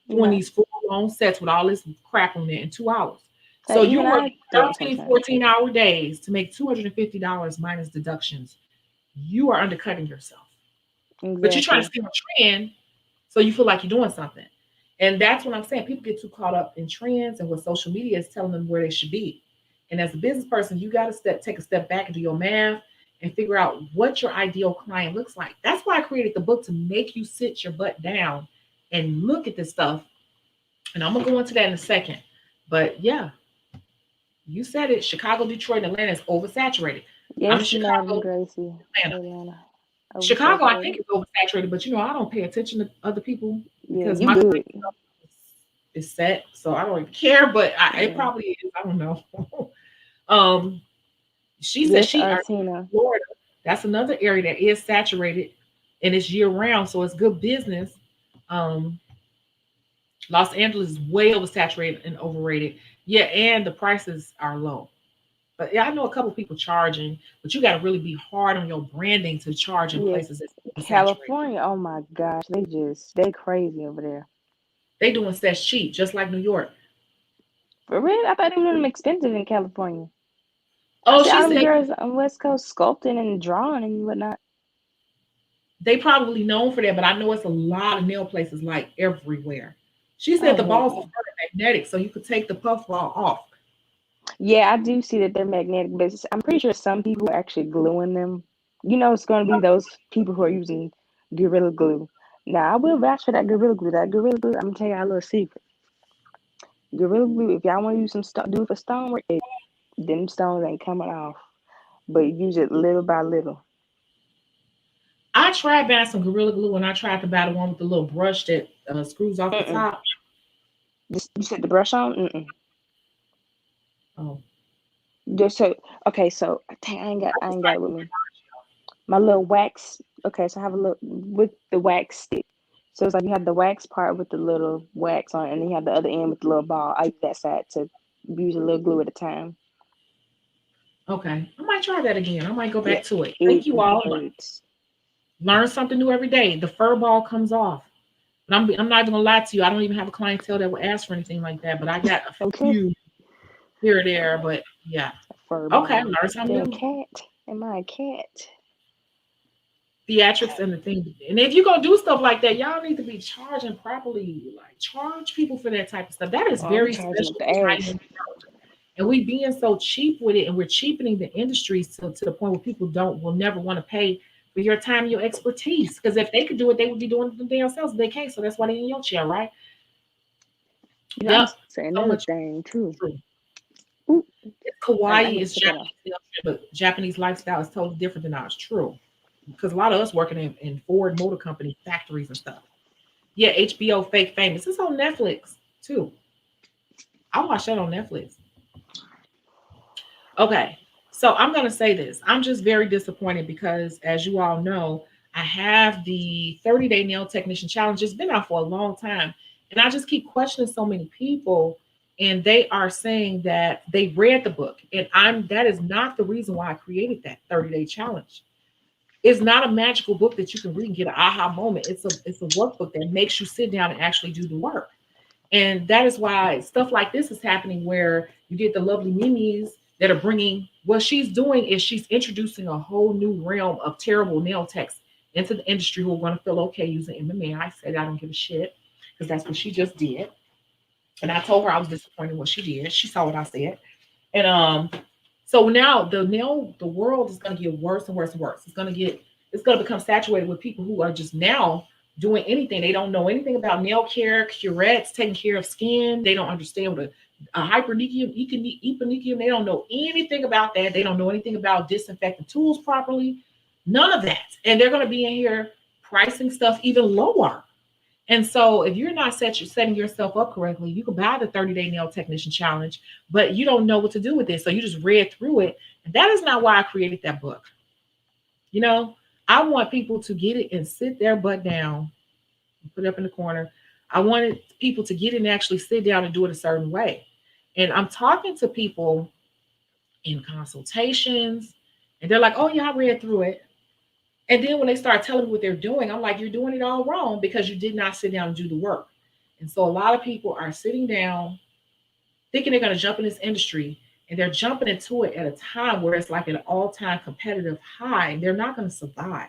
doing no. these full long sets with all this crap on there in 2 hours. So Like even you're I working do it 13, sometimes. 14-hour days to make $250 minus deductions. You are undercutting yourself. But you're trying to Exactly. stay on trend so you feel like you're doing something. And that's what I'm saying. People get too caught up in trends and what social media is telling them where they should be. And as a business person, you got to take a step back and do your math and figure out what your ideal client looks like. That's why I created the book, to make you sit your butt down and look at this stuff. And I'm gonna go into that in a second. But yeah, you said it. Chicago, Detroit, and Atlanta is oversaturated. I'm in Yes, Madam Chicago, Gracie, Atlanta. Atlanta, Chicago, I think oversaturated. is oversaturated, but I don't pay attention to other people Yeah, because you my good. is set, so I don't even care. But it Yeah. probably is. I don't know. um, she said Yes, she are in Artina. Florida. That's another area that is saturated, and it's year round, so it's good business. Um, Los Angeles is way oversaturated and overrated. Yeah, and the prices are low. But yeah, I know a couple people charging, but you got to really be hard on your branding to charge in Yeah, places that's oversaturated. California. Oh my gosh, they crazy over there. They doing sets cheap, just like New York. For real, I thought it was expensive in California. I Oh, see she all them said girls on West Coast sculpting and drawing and whatnot. they probably known for that, but I know it's a lot of nail places like everywhere. She said Oh the heck balls are no. magnetic, so you could take the puff ball off. Yeah, I do see that they're magnetic, but I'm pretty sure some people are actually gluing them. You know, it's going to be those people who are using Gorilla Glue. Now, I will vouch for that Gorilla Glue. That Gorilla Glue, I'm gonna tell y'all a little secret. Gorilla Glue, if y'all want to use some stuff, do it for stonework, them stones ain't coming off. But use it little by little. I tried buying some Gorilla Glue and I tried to buy the one with the little brush that screws off the Mm-mm. top. Just you set the brush on. Mm-mm. Oh, Just so okay. So dang, I ain't got it with me. My little wax. Okay, so I have a little with the wax stick. So it's like you have the wax part with the little wax on it, and then you have the other end with the little ball. I use that side to use a little glue at a time. okay. I might try that again. I might go Yeah, back to it. it Thank you all. works. Learn something new every day. The fur ball comes off. But I'm not even gonna lie to you. I don't even have a clientele that will ask for anything like that. But I got a Okay, few here or there. But yeah. fur Okay, ball. learn something Damn new. cat. Am I a cat? Theatrics and the thing. And if you're gonna do stuff like that, y'all need to be charging properly. Like charge people for that type of stuff. That is Oh, I'm very charging up special the to ass. high-end. And we being so cheap with it, and we're cheapening the industry to the point where people don't will never want to pay for your time, your expertise. Because if they could do it, they would be doing it themselves. They can't, so that's why they're in your chair, right? You know, I'm Yep. gonna say So another much thing too. true. Ooh, It's I kawaii, meant to it's put that on. Japanese, but Japanese lifestyle is totally different than ours. True. Because a lot of us working in Ford Motor Company factories and stuff. Yeah, HBO Fake Famous. It's on Netflix too. I watch that on Netflix. Okay. So I'm going to say this. I'm just very disappointed because, as you all know, I have the 30-day nail technician challenge. It's been out for a long time. And I just keep questioning so many people. And they are saying that they read the book. And that is not the reason why I created that 30-day challenge. It's not a magical book that you can read and get an aha moment. It's a workbook that makes you sit down and actually do the work. And that is why stuff like this is happening where you get the lovely Mimis that are bringing what she's doing is she's introducing a whole new realm of terrible nail techs into the industry who are going to feel okay using MMA. I said I don't give a shit because that's what she just did. And I told her I was disappointed in what she did. She saw what I said. And So now the world is going to get worse and worse and worse. It's going to become saturated with people who are just now doing anything. They don't know anything about nail care, curettes, taking care of skin. They don't understand what a hypernikium, epinikium. They don't know anything about that. They don't know anything about disinfecting tools properly. None of that. And they're going to be in here pricing stuff even lower. And so if you're not setting yourself up correctly, you can buy the 30-day nail technician challenge, but you don't know what to do with it. So you just read through it. And that is not why I created that book. You know, I want people to get it and sit their butt down and put it up in the corner. I wanted people to get it and actually sit down and do it a certain way. And I'm talking to people in consultations, and they're like, oh, yeah, I read through it. And then when they start telling me what they're doing, I'm like, you're doing it all wrong because you did not sit down and do the work. And so a lot of people are sitting down thinking they're going to jump in this industry, and they're jumping into it at a time where it's like an all-time competitive high, and they're not going to survive.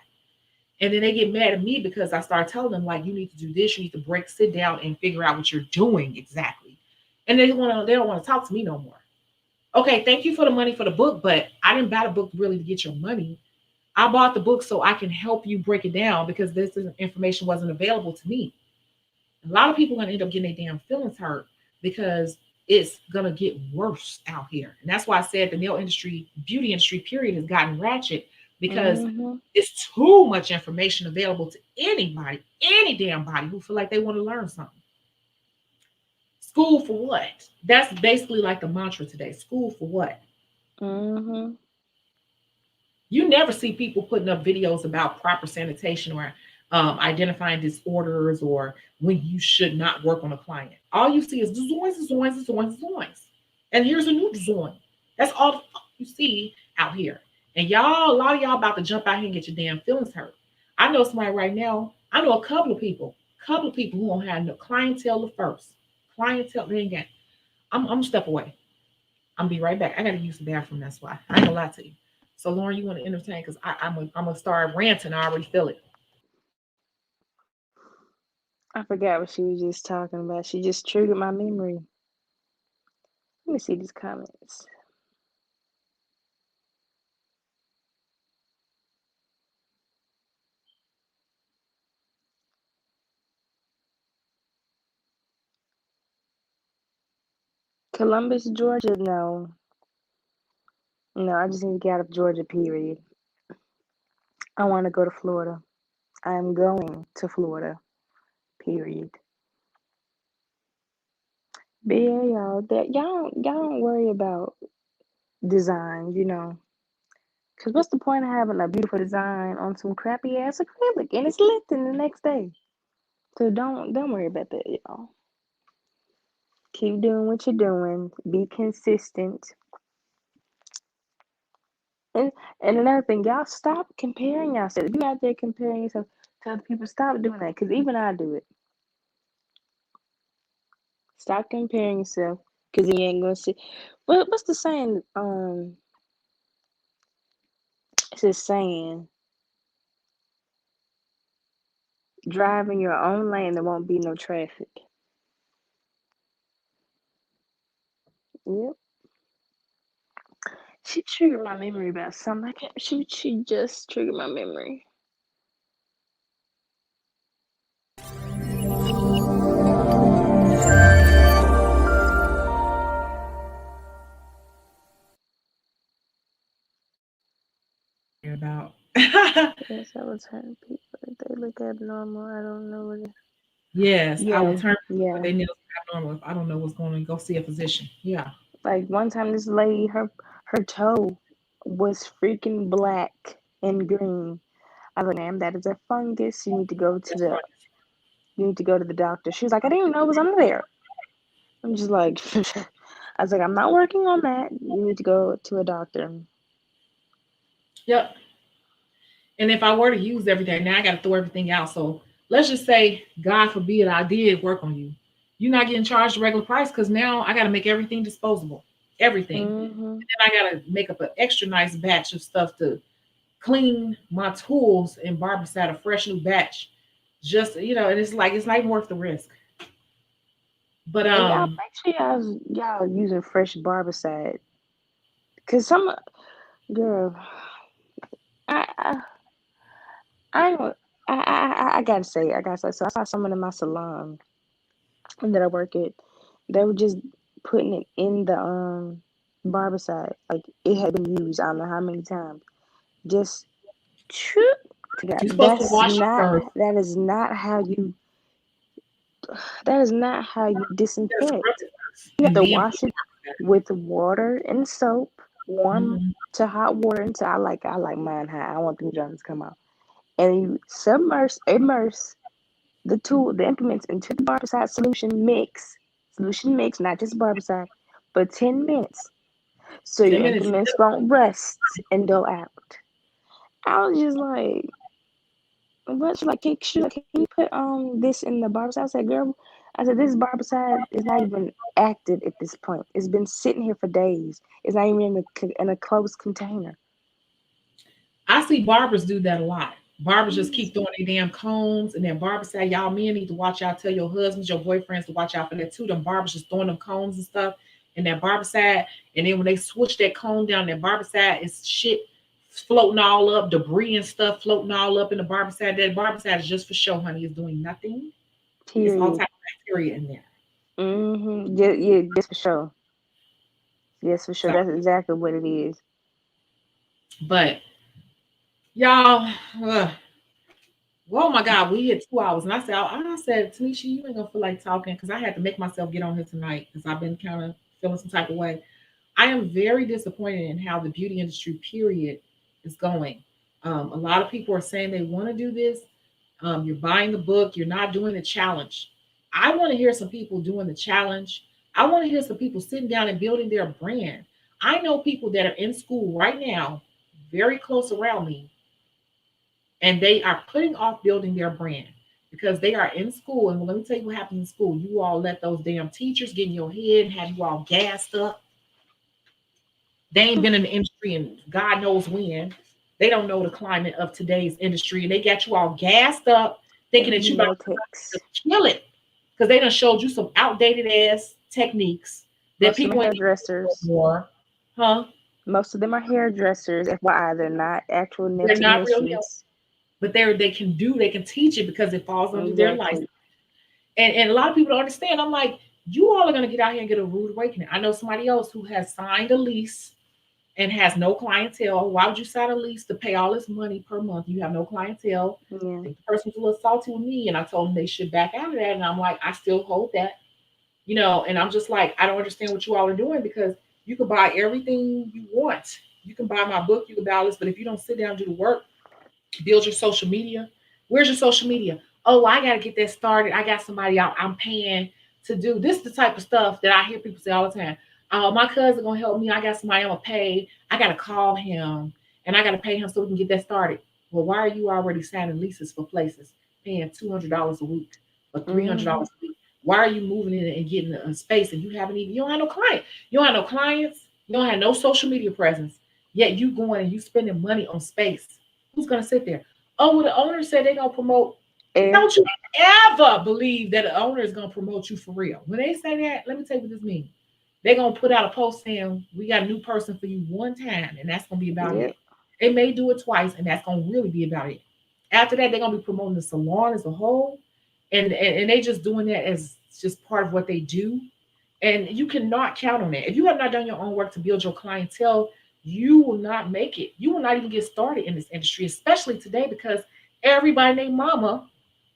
And then they get mad at me because I start telling them, like, you need to do this, you need to sit down and figure out what you're doing exactly. And they don't want to talk to me no more. Okay, thank you for the money for the book, but I didn't buy the book really to get your money. I bought the book so I can help you break it down because this information wasn't available to me. A lot of people are going to end up getting their damn feelings hurt because it's going to get worse out here. And that's why I said the nail industry, beauty industry, period, has gotten ratchet because it's too much information available to anybody, any damn body who feel like they want to learn something. School for what? That's basically like the mantra today. School for what? You never see people putting up videos about proper sanitation or identifying disorders or when you should not work on a client. All you see is designs. And here's a new design. That's all the fuck you see out here. And y'all, a lot of y'all about to jump out here and get your damn feelings hurt. I know somebody right now. I know a couple of people who don't have no clientele first. Clientele, they ain't got. I'm gonna step away. I'm gonna be right back. I gotta use the bathroom. That's why. I ain't gonna lie to you. So Lauren, you want to entertain because I'm gonna start ranting. I already feel it. I forgot what she was just talking about. She just triggered my memory. Let me see these comments. Columbus, Georgia? No. No, I just need to get out of Georgia, period. I want to go to Florida. I am going to Florida, period. But yeah, y'all don't worry about design, Because what's the point of having a beautiful design on some crappy ass acrylic and it's lifting the next day? So don't worry about that, y'all. Keep doing what you're doing. Be consistent. And another thing, y'all stop comparing yourself. If you out there comparing yourself to other people, stop doing that. Because even I do it. Stop comparing yourself. Because you ain't gonna see. What's the saying? It's a saying. Drive in your own lane, there won't be no traffic. Yep. She triggered my memory about something. She just triggered my memory. About. Yes, I will turn people if they look abnormal. I don't know what it is. Yes, I will Yeah, turn yeah. they nails abnormal if I don't know what's going on. Go see a physician. Yeah. Like one time, this lady, her toe was freaking black and green. I was like, ma'am, that is a fungus. You need to go to the doctor. She was like, I didn't even know it was under there. I'm just like, I was like, I'm not working on that. You need to go to a doctor. Yep. And if I were to use everything, now I got to throw everything out. So let's just say, God forbid, I did work on you. You're not getting charged a regular price because now I got to make everything disposable, everything. And then I got to make up an extra nice batch of stuff to clean my tools and barbicide a fresh new batch. Just and it's like it's not even worth the risk. But And y'all make sure y'all using fresh barbicide. Cause some girl, I I I ain't gonna- I gotta say. So I saw someone in my salon that I work at. They were just putting it in the barber side, like it had been used. I don't know how many times. Just choop to God. You're supposed to wash it first. That is not how you. That is not how you Just scrub disinfect. it first, You have and to then wash put it with water and soap, warm it. to hot water until I like mine hot. I don't want them germs to come out. And you immerse the implements into the barbicide solution mix, not just barbicide, for 10 minutes. So your 10 minutes. implements won't rust and go out. I was just like, what? Can you put this in the barbicide? I said, girl, this barbicide is not even active at this point. It's been sitting here for days. It's not even in a closed container. I see barbers do that a lot. Barbers just keep throwing their damn combs and then barbers say, y'all men need to watch out. Tell your husbands, your boyfriends to watch out for that too. Them barbers just throwing them combs and stuff in that barber side. And then when they switch that comb down, that barber side is shit floating all up, debris and stuff floating all up in the barber side. That barber side is just for show, honey. It's doing nothing. It's all Period. type of bacteria in there. Yeah, just for sure. Yes, for sure. So, That's exactly what it is. but y'all, uh, oh my God, we hit 2 hours. And I said, Tanisha, you ain't gonna feel like talking because I had to make myself get on here tonight because I've been kind of feeling some type of way. I am very disappointed in how the beauty industry, period, is going. A lot of people are saying they want to do this. You're buying the book, you're not doing the challenge. I want to hear some people doing the challenge. I want to hear some people sitting down and building their brand. I know people that are in school right now, very close around me, and they are putting off building their brand because they are in school. And let me tell you what happens in school. You all let those damn teachers get in your head and have you all gassed up. They ain't been in the industry and God knows when. They don't know the climate of today's industry. And they got you all gassed up thinking And that you you about know, to ticks. kill it. Because they done showed you some outdated ass techniques that Most of them people are ain't no hairdressers. more. Huh? Most of them are hairdressers. FYI, they're not actual nail They're not real nails. technicians. But they can teach it because it falls under their license. Exactly. And a lot of people don't understand. I'm like, you all are gonna get out here and get a rude awakening. I know somebody else who has signed a lease and has no clientele. Why would you sign a lease to pay all this money per month? You have no clientele. I Yeah. think the person was a little salty with me, and I told them they should back out of that. And I'm like, I still hold that, and I'm just like, I don't understand what you all are doing because you can buy everything you want. You can buy my book, you can buy all this, but if you don't sit down and do the work, build your social media. Where's your social media? Oh, I got to get that started. I got somebody out I'm paying to do this. Is the type of stuff that I hear people say all the time. My cousin gonna help me. I got somebody I'm gonna pay. I gotta call him and I gotta pay him so we can get that started. Well, why are you already signing leases for places, paying $200 a week or Hmm. $300 a week? Why are you moving in and getting a space and you don't have no client? You don't have no clients. You don't have no social media presence. Yet you going and you spending money on space. Who's gonna sit there? Oh, well, the owner said they're gonna promote. If Don't you ever believe that the owner is gonna promote you for real. When they say that, let me tell you what this means. They're gonna put out a post saying we got a new person for you one time, and that's gonna be about yep, it. They may do it twice, and that's gonna really be about it. After that, they're gonna be promoting the salon as a whole, and they just doing that as just part of what they do. And you cannot count on that. If you have not done your own work to build your clientele, you will not make it. You will not even get started in this industry, especially today, because everybody named mama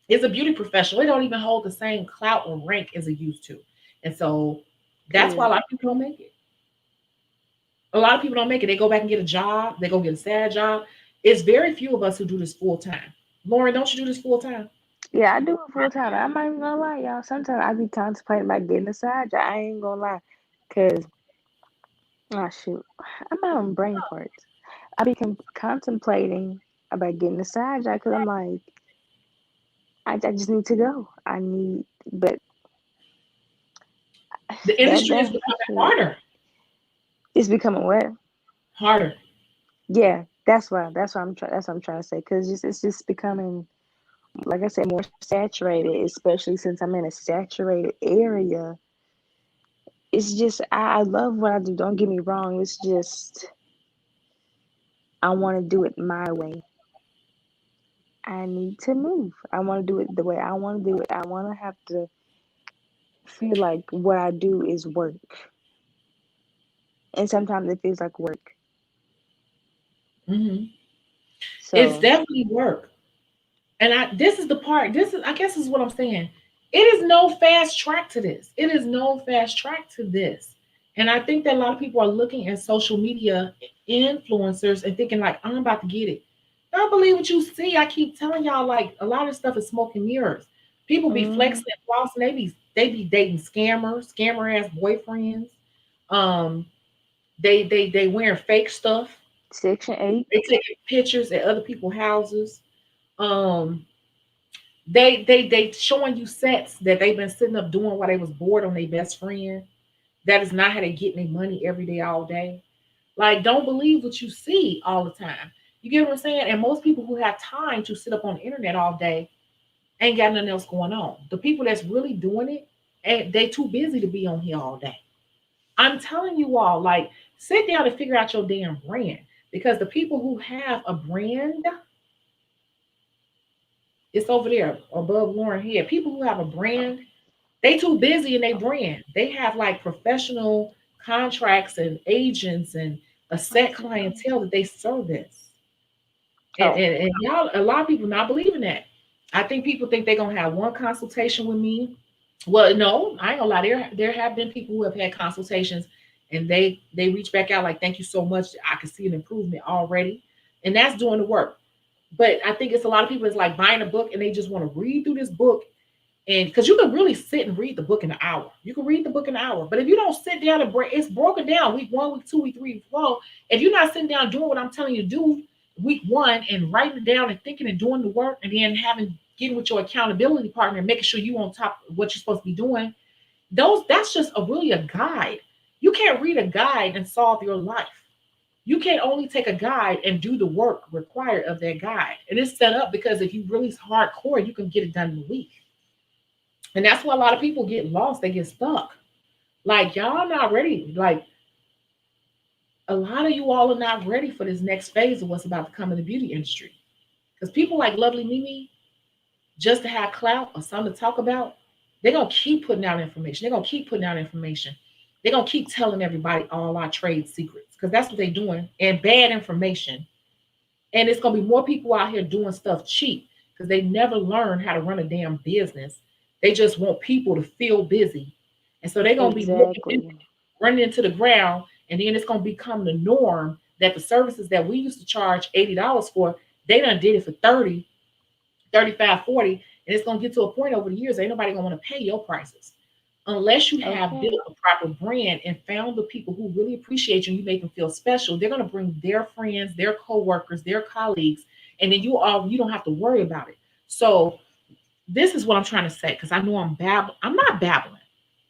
is a beauty professional. They don't even hold the same clout or rank as it used to. And so that's why a period. lot of people don't make it. A lot of people don't make it. They go back and get a job, they go get a sad job. It's very few of us who do this full time. Lauren, don't you do this full time? Yeah, I do it full time. I'm not even gonna lie, y'all. Sometimes I be contemplating about getting a side job. I ain't gonna lie, cause oh shoot, I'm out on brain parts. I be contemplating about getting a side job because I'm like, I just need to go. I need, but The industry is becoming shoot, harder, it's becoming what? harder. Yeah, that's what I'm trying. That's what I'm trying to say. Cause it's just becoming, like I said, more saturated. Especially since I'm in a saturated area. it's just I love what I do. Don't get me wrong. It's just I want to do it my way. I need to move. I want to do it the way I want to do it. I want to have to feel like what I do is work. And sometimes it feels like work. Hmm. It's So, definitely work. And this is the part, this is, I guess is what I'm saying. It is no fast track to this. It is no fast track to this. And I think that a lot of people are looking at social media influencers and thinking like, I'm about to get it. Don't believe what you see. I keep telling y'all, like, a lot of stuff is smoke and mirrors. People be mm-hmm. flexing and flossing. They be dating scammer ass boyfriends. Um, they wearing fake stuff. Section 8. They taking pictures at other people's houses. Um, they showing you sets that they've been sitting up doing while they was bored on their best friend. That is not how they get their money every day, all day. Like, don't believe what you see all the time. You get what I'm saying? And most people who have time to sit up on the internet all day ain't got nothing else going on. The people that's really doing it, and they too busy to be on here all day. I'm telling you all, like, sit down and figure out your damn brand. Because the people who have a brand, it's over there above Lauren head. People who have a brand, they too busy in their brand. They have like professional contracts and agents and a set clientele that they service. Oh, And y'all, a lot of people not believing that. I think people think they're gonna have one consultation with me. Well, no, I ain't gonna lie. There have been people who have had consultations and they reach back out like, thank you so much. I can see an improvement already. And that's doing the work. But I think it's a lot of people that's like buying a book and they just want to read through this book. And because you can really sit and read the book in an hour, you can read the book in an hour. But if you don't sit down and break, it's broken down week 1, week 2, week 3, week 4. If you're not sitting down doing what I'm telling you to do week 1 and writing it down and thinking and doing the work, and then having getting with your accountability partner and making sure you on top of what you're supposed to be doing, that's just really a guide. You can't read a guide and solve your life. You can only take a guide and do the work required of that guide. And it's set up because if you really hardcore, you can get it done in a week. And that's why a lot of people get lost. They get stuck. Like, y'all not ready. Like, a lot of you all are not ready for this next phase of what's about to come in the beauty industry. Because people like Lovely Mimi, just to have clout or something to talk about, they're going to keep putting out information. They're going to keep putting out information. They're going to keep telling everybody all our trade secrets because that's what they're doing, and bad information. And it's going to be more people out here doing stuff cheap because they never learn how to run a damn business. They just want people to feel busy. And so they're going to be exactly. running into the ground. And then it's going to become the norm that the services that we used to charge $80 for, they done did it for 30, 35, 40. And it's going to get to a point over the years, ain't nobody going to want to pay your prices unless you have built Okay. a proper brand and found the people who really appreciate you and you make them feel special. They're going to bring their friends, their coworkers, their colleagues, and then you don't have to worry about it. So this is what I'm trying to say because I know I'm babbling. I'm not babbling.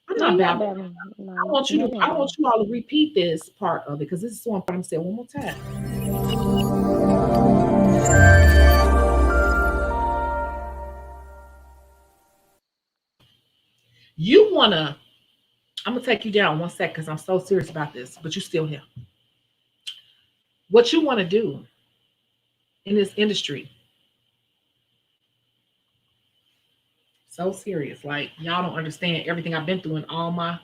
I'm No, not you're not babbling. bad. I No, want you no, to I want ma'am. you all to repeat this part of it because this is so important. I'm saying one more time. You wanna I'm gonna take you down 1 second because I'm so serious about this, but you still here. What you want to do in this industry, so serious. Like, y'all don't understand everything I've been through in all my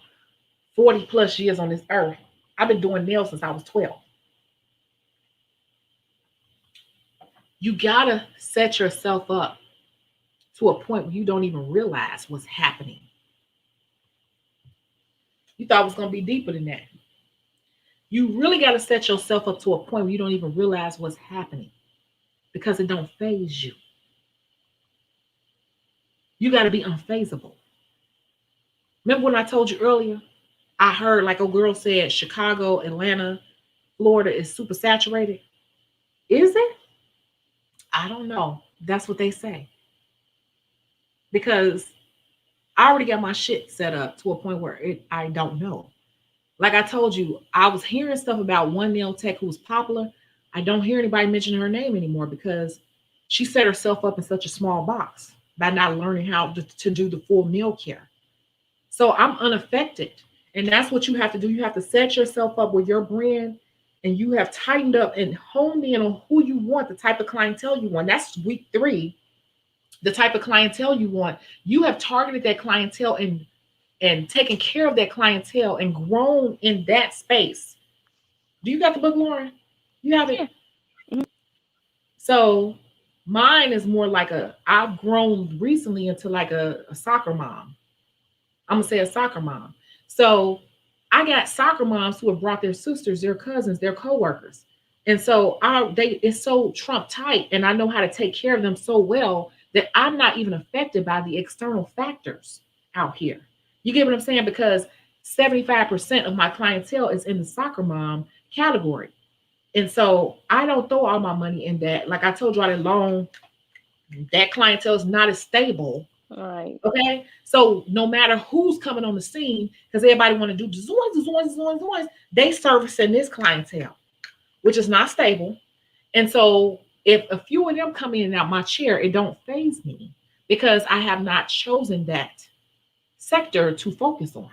40 plus years on this earth. I've been doing nails since I was 12. You gotta set yourself up to a point where you don't even realize what's happening. You thought it was gonna be deeper than that. You really gotta set yourself up to a point where you don't even realize what's happening because it don't phase you. You gotta be unfazable. Remember when I told you earlier? I heard like a girl said Chicago, Atlanta, Florida is super saturated. Is it? I don't know. That's what they say. Because I already got my shit set up to a point where I don't know. Like I told you, I was hearing stuff about one nail tech who was popular. I don't hear anybody mention her name anymore because she set herself up in such a small box by not learning how to do the full nail care. So I'm unaffected. And that's what you have to do. You have to set yourself up with your brand, and you have tightened up and honed in on who you want, the type of clientele you want. That's week 3. The type of clientele you want. You have targeted that clientele and taken care of that clientele and grown in that space. Do you got the book, Lauren? You have it? Yeah. Mhm. So mine is more like I've grown recently into like a soccer mom. I'm gonna say a soccer mom. So I got soccer moms who have brought their sisters, their cousins, their coworkers. And so it's so Trump tight, and I know how to take care of them so well that I'm not even affected by the external factors out here. You get what I'm saying? Because 75% of my clientele is in the soccer mom category. And so I don't throw all my money in that. Like I told you all along, that clientele is not as stable. All right. Okay. So no matter who's coming on the scene, because everybody want to do they servicing this clientele, which is not stable. And so if a few of them come in and out my chair, it don't faze me because I have not chosen that sector to focus on.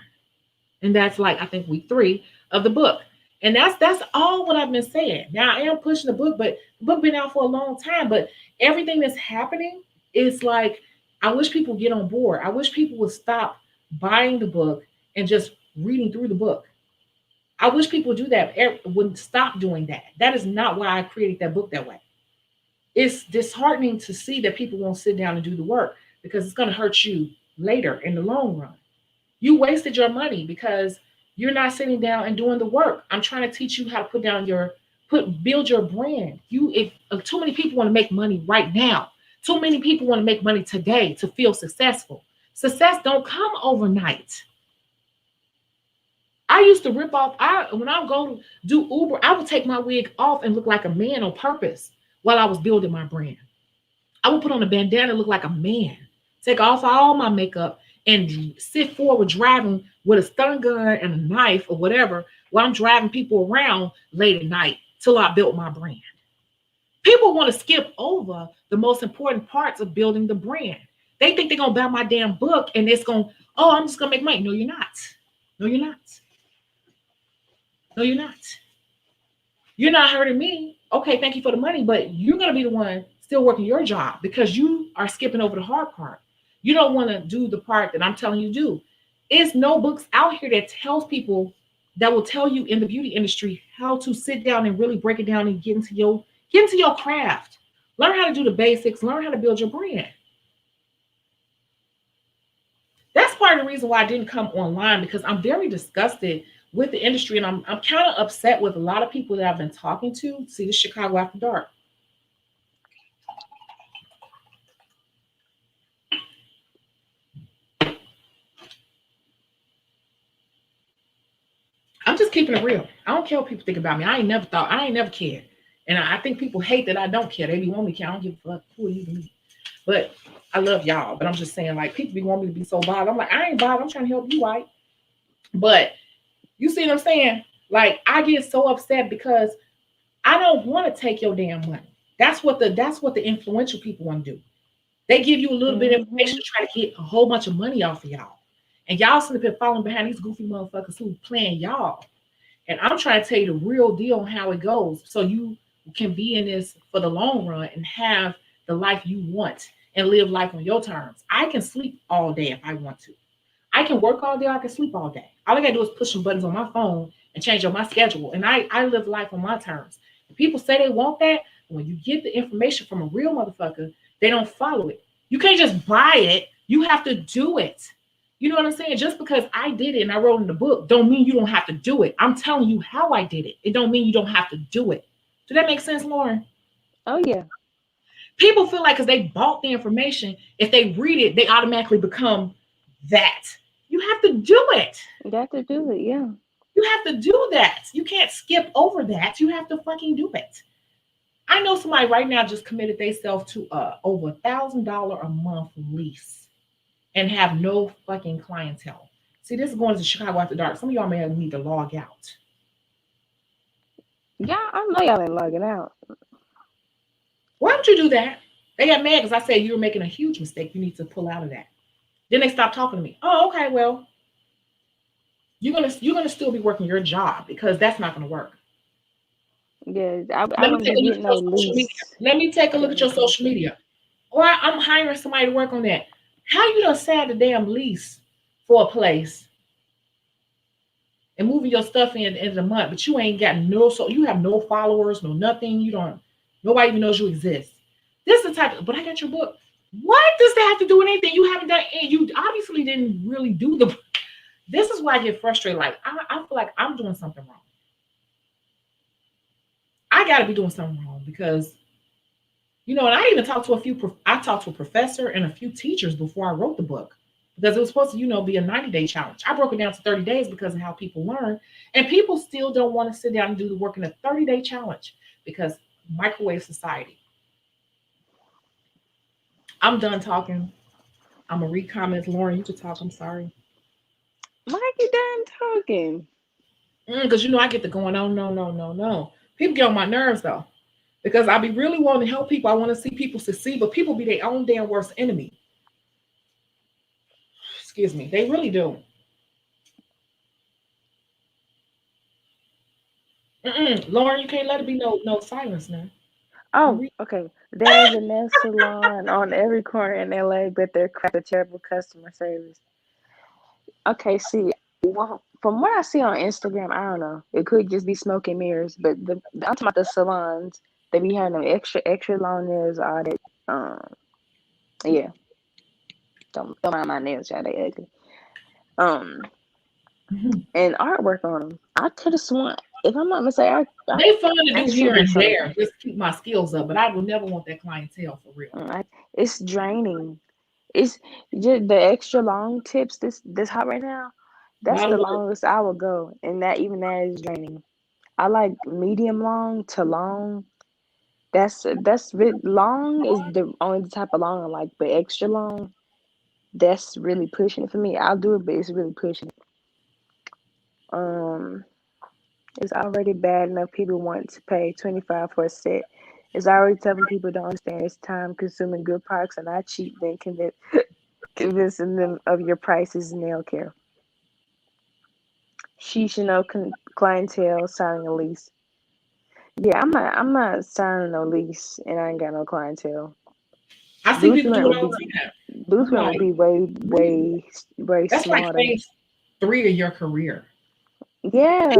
And that's like I think week 3 of the book. And that's all what I've been saying. Now I am pushing the book, but the book been out for a long time. But everything that's happening is like I wish people get on board. I wish people would stop buying the book and just reading through the book. I wish people do that. Would stop doing that. That is not why I created that book that way. It's disheartening to see that people won't sit down and do the work because it's going to hurt you later in the long run. You wasted your money because you're not sitting down and doing the work. I'm trying to teach you how to build your brand. If too many people want to make money right now, too many people want to make money today to feel successful. Success don't come overnight. I used to rip off. When I go do Uber, I would take my wig off and look like a man on purpose while I was building my brand. I would put on a bandana and look like a man, take off all my makeup, and sit forward driving with a stun gun and a knife or whatever while I'm driving people around late at night till I built my brand. People want to skip over the most important parts of building the brand. They think they're going to buy my damn book and it's going, oh, I'm just going to make money. No, you're not. No, you're not. No, you're not. You're not hurting me. Okay, thank you for the money, but you're going to be the one still working your job because you are skipping over the hard part. You don't want to do the part that I'm telling you to do. It's no books out here that tells people that will tell you in the beauty industry how to sit down and really break it down and get into your craft. Learn how to do the basics. Learn how to build your brand. That's part of the reason why I didn't come online because I'm very disgusted with the industry and I'm kind of upset with a lot of people that I've been talking to. See the Shecago After Dark. I'm just keeping it real. I don't care what people think about me. I ain't never cared. And I think people hate that I don't care. They be wanting me to care. I don't give a fuck who you be. But I love y'all. But I'm just saying, like, people be wanting me to be so bothered. I'm like, I ain't bothered. I'm trying to help you, right? But you see what I'm saying? Like, I get so upset because I don't want to take your damn money. That's what the influential people want to do. They give you a little bit of information to try to get a whole bunch of money off of y'all. And y'all should have been following behind these goofy motherfuckers who playing y'all. And I'm trying to tell you the real deal on how it goes so you can be in this for the long run and have the life you want and live life on your terms. I can sleep all day if I want to. I can work all day. I can sleep all day. All I got to do is push some buttons on my phone and change up my schedule. And I live life on my terms. If people say they want that, when you get the information from a real motherfucker, they don't follow it. You can't just buy it. You have to do it. You know what I'm saying? Just because I did it and I wrote in the book don't mean you don't have to do it. I'm telling you how I did it. It don't mean you don't have to do it. Does that make sense, Lauren? Oh, yeah. People feel like because they bought the information, if they read it, they automatically become that. You have to do it. You got to do it, yeah. You have to do that. You can't skip over that. You have to fucking do it. I know somebody right now just committed themselves to over $1,000 a month lease and have no fucking clientele. See, this is going to Shecago After Dark. Some of y'all may need to log out. Yeah, I know y'all ain't logging out. Why don't you do that? They got mad because I said you were making a huge mistake. You need to pull out of that. Then they stopped talking to me. Oh, okay, well, You're gonna still be working your job because that's not gonna work. Yeah, I Let me wouldn't take be a look getting at no your social media. lease. Let me take a I look at didn't your know. social media. Or I'm hiring somebody to work on that. How you done signed a damn lease for a place and moving your stuff in the month, but you ain't got no, so you have no followers, no nothing. You don't, nobody even knows you exist. This is the type of, but I got your book. What does that have to do with anything? You haven't done, and you obviously didn't really do the. This is why I get frustrated. Like I feel like I'm doing something wrong. I got to be doing something wrong because and I even talked to I talked to a professor and a few teachers before I wrote the book because it was supposed to, be a 90-day challenge. I broke it down to 30 days because of how people learn. And people still don't want to sit down and do the work in a 30-day challenge because microwave society. I'm done talking. I'm going to read comments. Lauren, you could talk. I'm sorry. Why you done talking? Because, I get to going, oh, no, no, no, no. People get on my nerves, though, because I be really wanting to help people. I want to see people succeed, but people be their own damn worst enemy. Excuse me. They really do. Lauren, you can't let it be no silence now. I'm Oh, re- okay. There's a nail salon on every corner in LA, but they're crap with terrible customer service. Okay, see, well, from what I see on Instagram, I don't know. It could just be smoke and mirrors, but I'm talking about the salons. They be having them extra long nails, all that. Yeah, don't mind my nails, y'all. They ugly. Um, and artwork on them. I could have sworn, if I'm not mistaken, they fun to I do should here be and something. there, just keep my skills up. But I will never want that clientele for real. It's draining. It's just the extra long tips. This hot right now. A That's lot of the work. longest I will go, and that is draining. I like medium long to long. That's long is the only type of long I like, but extra long, that's really pushing it for me. I'll do it, but it's really pushing it. Um, it's already bad enough people want to pay 25 for a set. It's already telling people don't understand it's time consuming good products are not cheap, then convincing them of your prices and they'll care. She should know clientele signing a lease. Yeah, I'm not signing no lease and I ain't got no clientele. I see Booth people rent do it would all be the time. booth I'm rent would like, be way really? way That's like smarter. phase 3 of your career. And Yeah.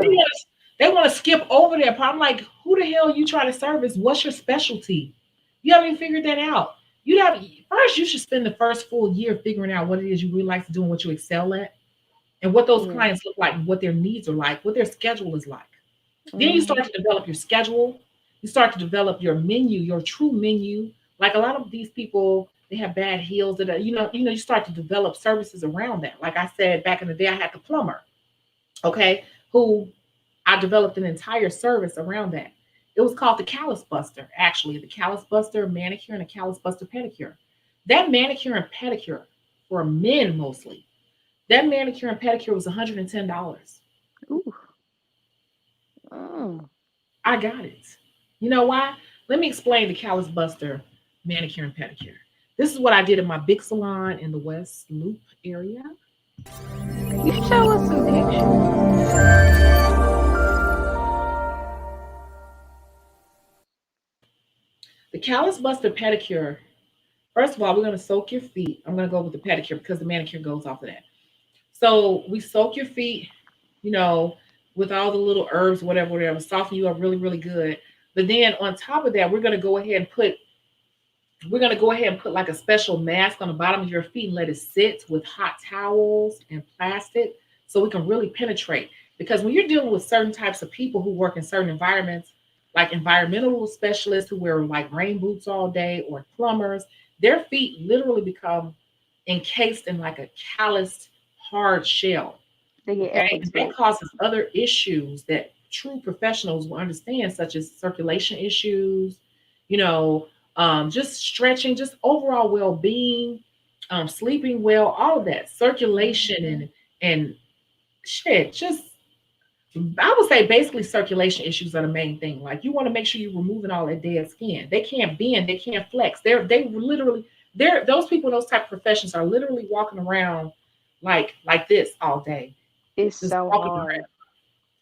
they want to skip over that part. I'm like, who the hell you try to service? What's your specialty? You haven't even figured that out. First, you should spend the first full year figuring out what it is you really like to do and what you excel at, and what those Yeah. clients look like, and what their needs are like, what their schedule is like. Then you Hmm. start to develop your schedule. You start to develop your menu, your true menu. Like a lot of these people, they have bad heels that are, you start to develop services around that. Like I said back in the day, I had the plumber, okay, who I developed an entire service around that. It was called the Callus Buster, actually, the Callus Buster manicure and a Callus Buster pedicure. That manicure and pedicure for men mostly. That manicure and pedicure was $110. Ooh. Mm. I got it. You know why? Let me explain the Callus Buster manicure and pedicure. This is what I did in my big salon in the West Loop area. You show us some pictures. The Callus Buster pedicure, first of all, we're going to soak your feet. I'm going to go with the pedicure because the manicure goes off of that. So we soak your feet, you know, with all the little herbs, whatever, soften you up really, really good. But then on top of that, we're gonna go ahead and put like a special mask on the bottom of your feet and let it sit with hot towels and plastic so we can really penetrate. Because when you're dealing with certain types of people who work in certain environments, like environmental specialists who wear like rain boots all day or plumbers, their feet literally become encased in like a calloused hard shell. They get Okay. And that exposed. causes other issues that true professionals will understand, such as circulation issues, you know, just stretching, just overall well-being, sleeping well, all of that, circulation and shit. Just I would say basically circulation issues are the main thing. Like you want to make sure you're removing all that dead skin. They can't bend, they can't flex. Those people in those type of professions are literally walking around like this all day. It's just so walking hard. around.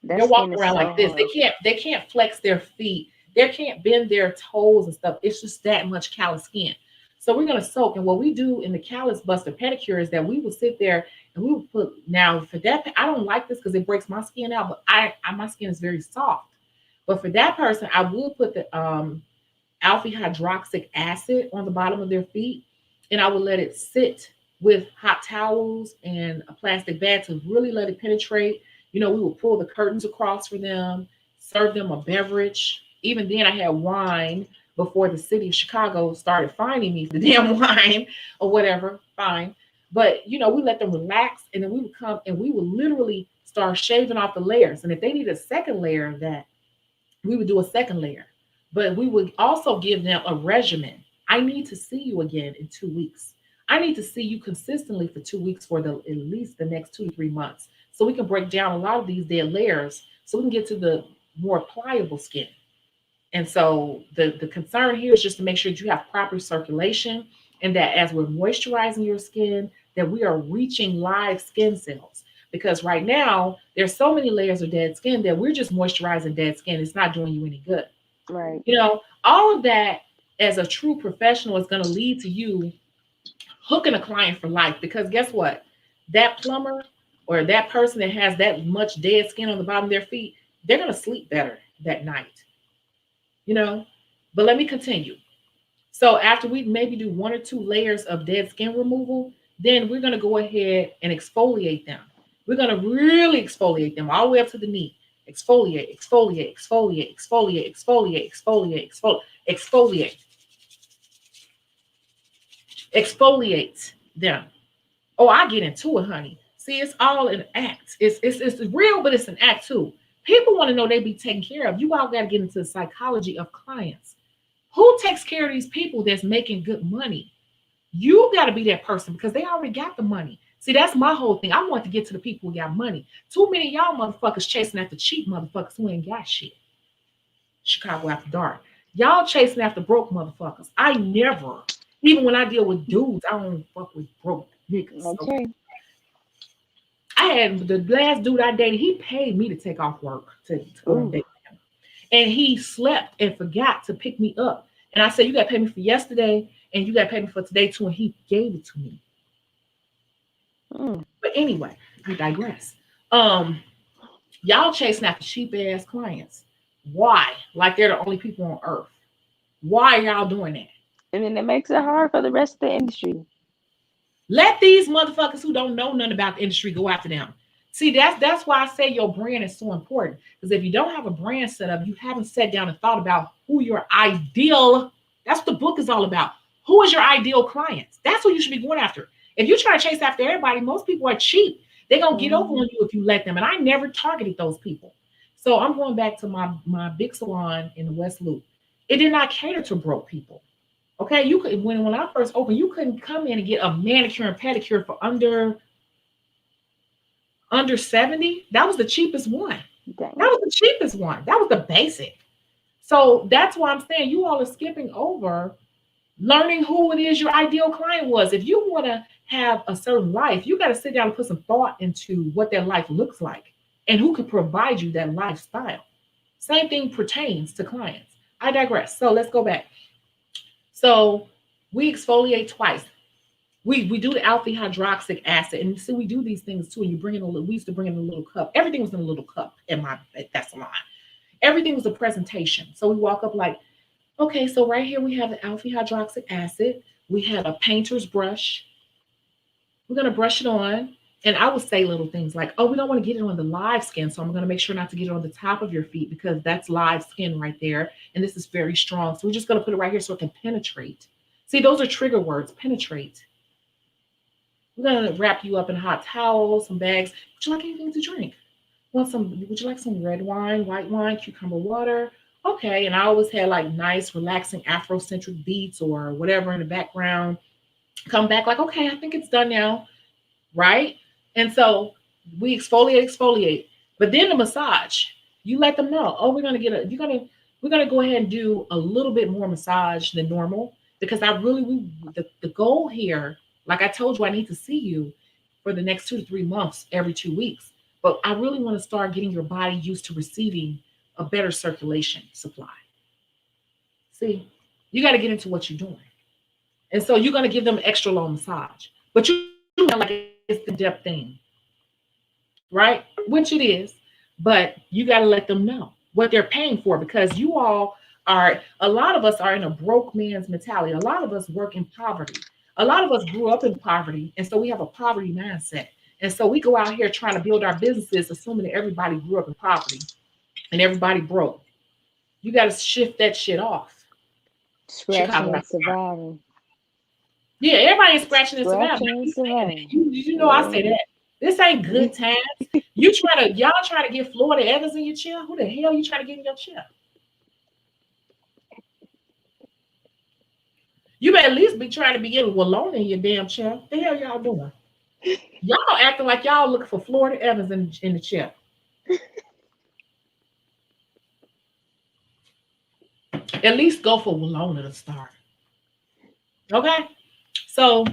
That They're skin walking is around so like this. hard. They can't flex their feet. They can't bend their toes and stuff. It's just that much callous skin. So we're gonna soak. And what we do in the callus buster pedicure is that we will sit there and we will put, now for that, I don't like this because it breaks my skin out, but I my skin is very soft. But for that person, I will put the alpha hydroxyic acid on the bottom of their feet, and I would let it sit with hot towels and a plastic bag to really let it penetrate. We would pull the curtains across for them, serve them a beverage. Even then, I had wine before the city of Chicago started fining me for the damn wine or whatever. Fine. But we let them relax, and then we would come and we would literally start shaving off the layers. And if they need a second layer of that, we would do a second layer, but we would also give them a regimen. I need to see you again in 2 weeks. I need to see you consistently for 2 weeks for at least the next 2 to 3 months, so we can break down a lot of these dead layers, so we can get to the more pliable skin. And so the concern here is just to make sure that you have proper circulation, and that as we're moisturizing your skin, that we are reaching live skin cells. Because right now there's so many layers of dead skin that we're just moisturizing dead skin. It's not doing you any good. Right. All of that as a true professional is going to lead to you hooking a client for life. Because guess what? That plumber or that person that has that much dead skin on the bottom of their feet, they're going to sleep better that night. But let me continue. So after we maybe do 1 or 2 layers of dead skin removal, then we're going to go ahead and exfoliate them. We're going to really exfoliate them all the way up to the knee. Exfoliate, exfoliate, exfoliate, exfoliate, exfoliate, exfoliate, exfoliate, exfoliate, exfoliate them. Oh, I get into it, honey. See, it's all an act. It's real, but it's an act too. People want to know they be taken care of. You all got to get into the psychology of clients. Who takes care of these people that's making good money? You got to be that person because they already got the money. See, that's my whole thing. I want to get to the people who got money. Too many of y'all motherfuckers chasing after cheap motherfuckers who ain't got shit. Chicago After Dark. Y'all chasing after broke motherfuckers. I never, even when I deal with dudes, I don't fuck with broke niggas. Okay. I had the last dude I dated, he paid me to take off work to go on a Ooh. date with him. And he slept and forgot to pick me up. And I said, you got to pay me for yesterday and you got to pay me for today too. And he gave it to me. Mm. But anyway, I digress. Y'all chasing after cheap ass clients. Why? Like they're the only people on earth. Why are y'all doing that? And then it makes it hard for the rest of the industry. Let these motherfuckers who don't know nothing about the industry go after them. See, that's why I say your brand is so important. Because if you don't have a brand set up, you haven't sat down and thought about who your ideal, that's what the book is all about. Who is your ideal client? That's what you should be going after. If you try to chase after everybody, most people are cheap. They're going to get over on you if you let them. And I never targeted those people. So I'm going back to my big salon in the West Loop. It did not cater to broke people. Okay, you could when I first opened, you couldn't come in and get a manicure and pedicure for under 70. That was the cheapest one. Dang. That was the cheapest one. That was the basic. So that's why I'm saying you all are skipping over learning who it is your ideal client was. If you want to have a certain life, you got to sit down and put some thought into what that life looks like and who can provide you that lifestyle. Same thing pertains to clients. I digress. So let's go back. So we exfoliate twice. We do the alpha hydroxyic acid, and see we do these things too. And you bring in a little. We used to bring in a little cup. Everything was in a little cup at that salon. Everything was a presentation. So we walk up like, okay, so right here we have the alpha hydroxyic acid. We have a painter's brush. We're gonna brush it on, and I would say little things like, oh, we don't want to get it on the live skin, so I'm gonna make sure not to get it on the top of your feet because that's live skin right there, and this is very strong. So we're just gonna put it right here so it can penetrate. See, those are trigger words. Penetrate. We're gonna wrap you up in hot towels, some bags. Would you like anything to drink? Would you like some red wine, white wine, cucumber water? Okay. And I always had like nice, relaxing Afrocentric beats or whatever in the background. Come back like, okay, I think it's done now. Right? And so we exfoliate. But then the massage, you let them know, oh, we're gonna go ahead and do a little bit more massage than normal because the goal here, like I told you, I need to see you for the next 2 to 3 months every 2 weeks. but I really want to start getting your body used to receiving a better circulation supply. See, you got to get into what you're doing. And so you're going to give them an extra long massage, but you like it's the depth thing, right? Which it is, but you got to let them know what they're paying for, because you all are, a lot of us are in a broke man's mentality. A lot of us work in poverty. A lot of us grew up in poverty. And so we have a poverty mindset. And so we go out here trying to build our businesses, assuming that everybody grew up in poverty and everybody broke. You got to shift that shit off. Scratching and surviving. Yeah, everybody is scratching and surviving. Scratching and surviving. You know, I say that. This ain't good times. Y'all try to get Florida Evans in your chair. Who the hell you trying to get in your chair? You better at least be trying to be getting Walona in your damn chair. What the hell y'all doing? Y'all acting like y'all looking for Florida Evans in the chair. At least go for Walona to start. Okay? So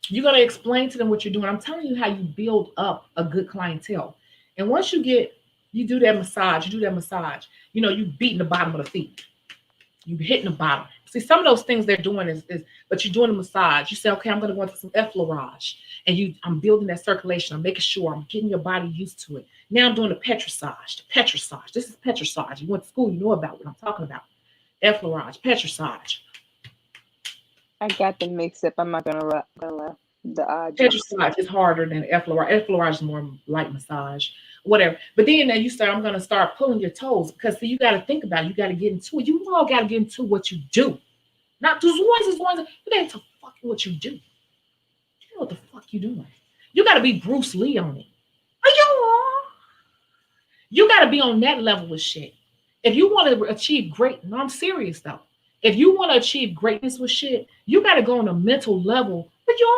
you're going to explain to them what you're doing. I'm telling you how you build up a good clientele. And once you do that massage, you know, you beating the bottom of the feet. You hitting the bottom. See, some of those things they're doing is but you're doing a massage. You say, okay, I'm going to go into some effleurage. And I'm building that circulation. I'm making sure I'm getting your body used to it. Now I'm doing the petrissage. This is petrissage. You went to school, you know about what I'm talking about. Effleurage, petrissage. I got them mixed up. I'm not gonna lie. Petrissage is harder than effleurage. Effleurage is more light massage, whatever. But then I'm gonna start pulling your toes, because see, you got to think about it. You got to get into it. You all got to get into what you do, not those ones. But that's fucking what you do. You know what the fuck you doing. You got to be Bruce Lee on it. You got to be on that level with shit. If you want to achieve great, no, I'm serious though. If you want to achieve greatness with shit, you got to go on a mental level. But you're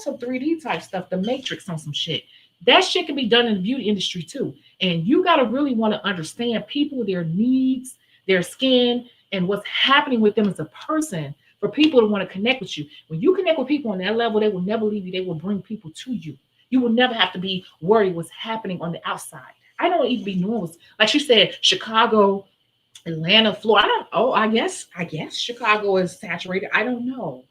some 3D type stuff, the Matrix on some shit. That shit can be done in the beauty industry too. And you got to really want to understand people, their needs, their skin, and what's happening with them as a person for people to want to connect with you. When you connect with people on that level, they will never leave you. They will bring people to you. You will never have to be worried what's happening on the outside. I don't even be knowing. Like she said, Chicago, Atlanta, Florida. I guess Chicago is saturated. I don't know.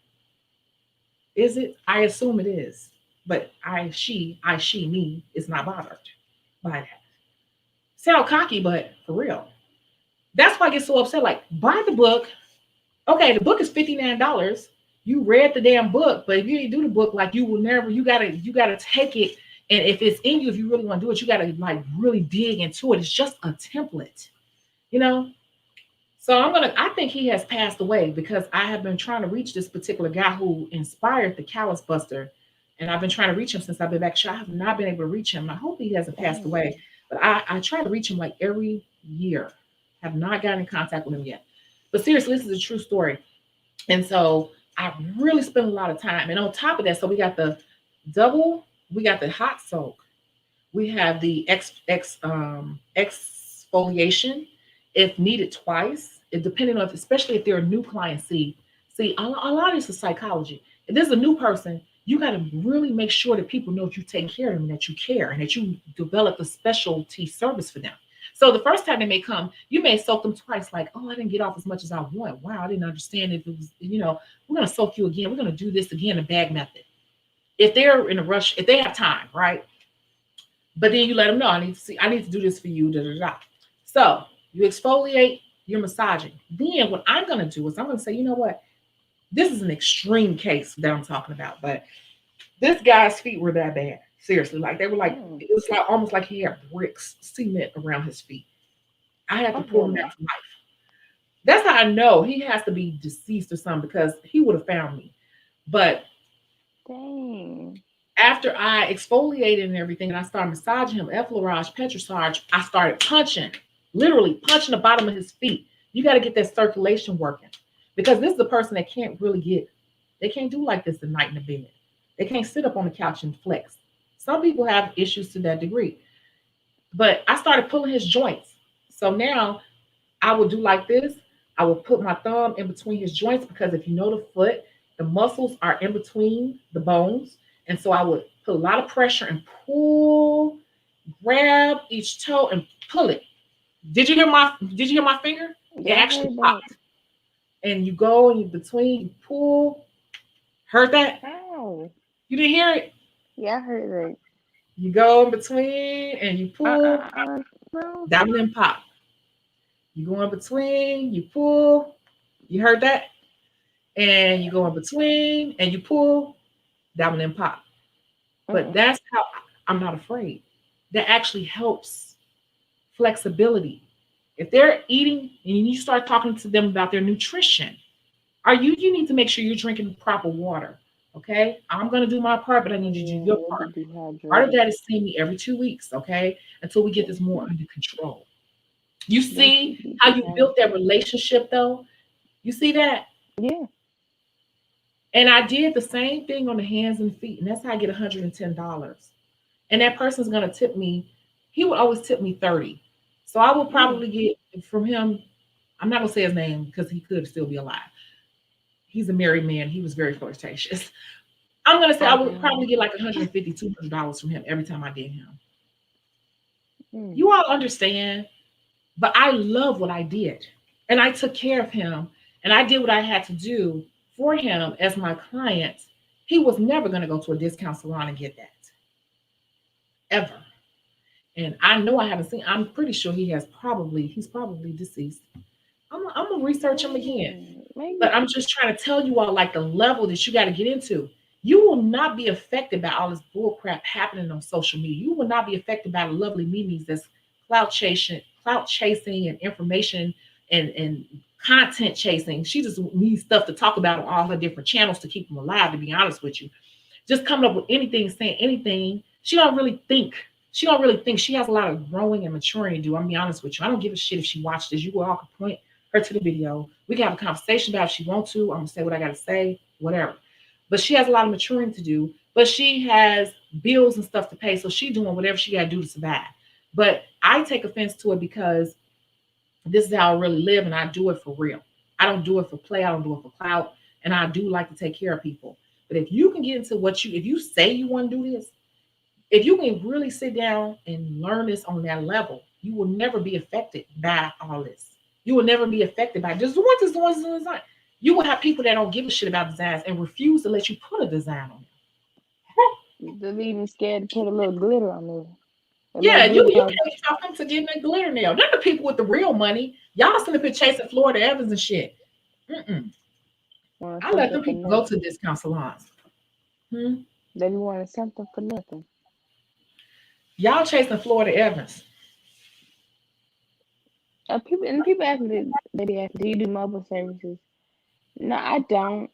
Is it? I assume it is. But she, me is not bothered by that. Sound cocky, but for real. That's why I get so upset. Like, buy the book. Okay, the book is $59. You read the damn book, but if you didn't do the book, like you will never, you gotta take it. And if it's in you, if you really want to do it, you gotta like really dig into it. It's just a template, you know? So I think he has passed away, because I have been trying to reach this particular guy who inspired the Callus Buster. And I've been trying to reach him since I've been back. I have not been able to reach him. I hope he hasn't passed away, but I try to reach him like every year. Have not gotten in contact with him yet. But seriously, this is a true story. And so I really spent a lot of time. And on top of that, so we got the hot soak. We have the exfoliation, if needed twice. It depending on, especially if they're a new client. See, a lot of this is psychology. If there's a new person, you got to really make sure that people know that you take care of them, that you care, and that you develop a specialty service for them. So the first time they may come, you may soak them twice, like, oh, I didn't get off as much as I want. Wow, I didn't understand if it was, we're going to soak you again. We're going to do this again, the bag method. If they're in a rush, if they have time, right? But then you let them know, I need to do this for you, da, da, da. So you exfoliate, you're massaging. Then what I'm going to do is I'm going to say, you know what? This is an extreme case that I'm talking about, but this guy's feet were that bad. Seriously, like they were like, it was like almost like he had bricks, cement around his feet. I had to pull him back to life. That's how I know he has to be deceased or something, because he would have found me. But dang. After I exfoliated and everything, and I started massaging him, effleurage, petrissage, I started literally punching the bottom of his feet. You got to get that circulation working, because this is a person that can't really they can't do like this at night in the bed. They can't sit up on the couch and flex. Some people have issues to that degree. But I started pulling his joints. So now I would do like this. I would put my thumb in between his joints, because if you know the foot, the muscles are in between the bones. And so I would put a lot of pressure and pull grab each toe and pull it. Did you hear my finger? It Yeah, I actually heard that. popped. And you go and you between, you pull. Heard that? Oh, You didn't hear it? yeah, I heard that. You go in between and you pull, No. that one then pop. You go in between, you pull. You heard that? And you go in between and you pull, that one then pop. But Mm-mm. that's how I'm not afraid. That actually helps flexibility. If they're eating and you start talking to them about their nutrition, you need to make sure you're drinking proper water. Okay. I'm gonna do my part, but I need you to do Yeah, your they'll be part. Part of dehydrated. that is seeing me every 2 weeks, okay? Until we get this more Hmm. under control. You They see should be how you built that dehydrated. relationship though? You see that? Yeah. And I did the same thing on the hands and feet, and that's how I get $110. And that person's gonna tip me, he would always tip me 30. So I will Yeah. probably get from him, I'm not gonna say his name because he could still be alive. He's a married man, he was very flirtatious. I'm gonna say I would probably Okay. get like 150, $200 from him every time I did him. Mm. You all understand? But I love what I did. And I took care of him and I did what I had to do for him as my client. He was never going to go to a discount salon and get that ever. And I know I haven't seen, I'm pretty sure he's probably deceased. I'm going to research him again. Maybe. But I'm just trying to tell you all like the level that you got to get into. You will not be affected by all this bull crap happening on social media. You will not be affected by the lovely memes that's clout chasing and information and content chasing. She just needs stuff to talk about on all her different channels to keep them alive, to be honest with you. Just coming up with anything, saying anything. She don't really think. She don't really think. She has a lot of growing and maturing to do. I'm gonna be honest with you. I don't give a shit if she watched this. You all can point her to the video. We can have a conversation about it if she wants to. I'm gonna say what I gotta say, whatever. But she has a lot of maturing to do. But she has bills and stuff to pay, so she's doing whatever she gotta do to survive. But I take offense to it because this is how I really live, and I do it for real. I don't do it for play. I don't do it for clout, and I do like to take care of people. But if you can get into if you say you want to do this, if you can really sit down and learn this on that level, you will never be affected by all this. You will never be affected by just the ones that's the ones that design. You will have people that don't give a shit about designs and refuse to let you put a design on They're even scared to put a little glitter on there. A little Yeah, you glitter you powder. can't talk them to getting a glitter nail. They're the people with the real money. Y'all sitting up here chasing Florida Evans and shit. Mm-mm. Want I let something them for people go to nothing. discount salons. Hmm? They be wanting something for nothing. Y'all chasing Florida Evans. People ask me, they be asking, do you do mobile services? No, I don't.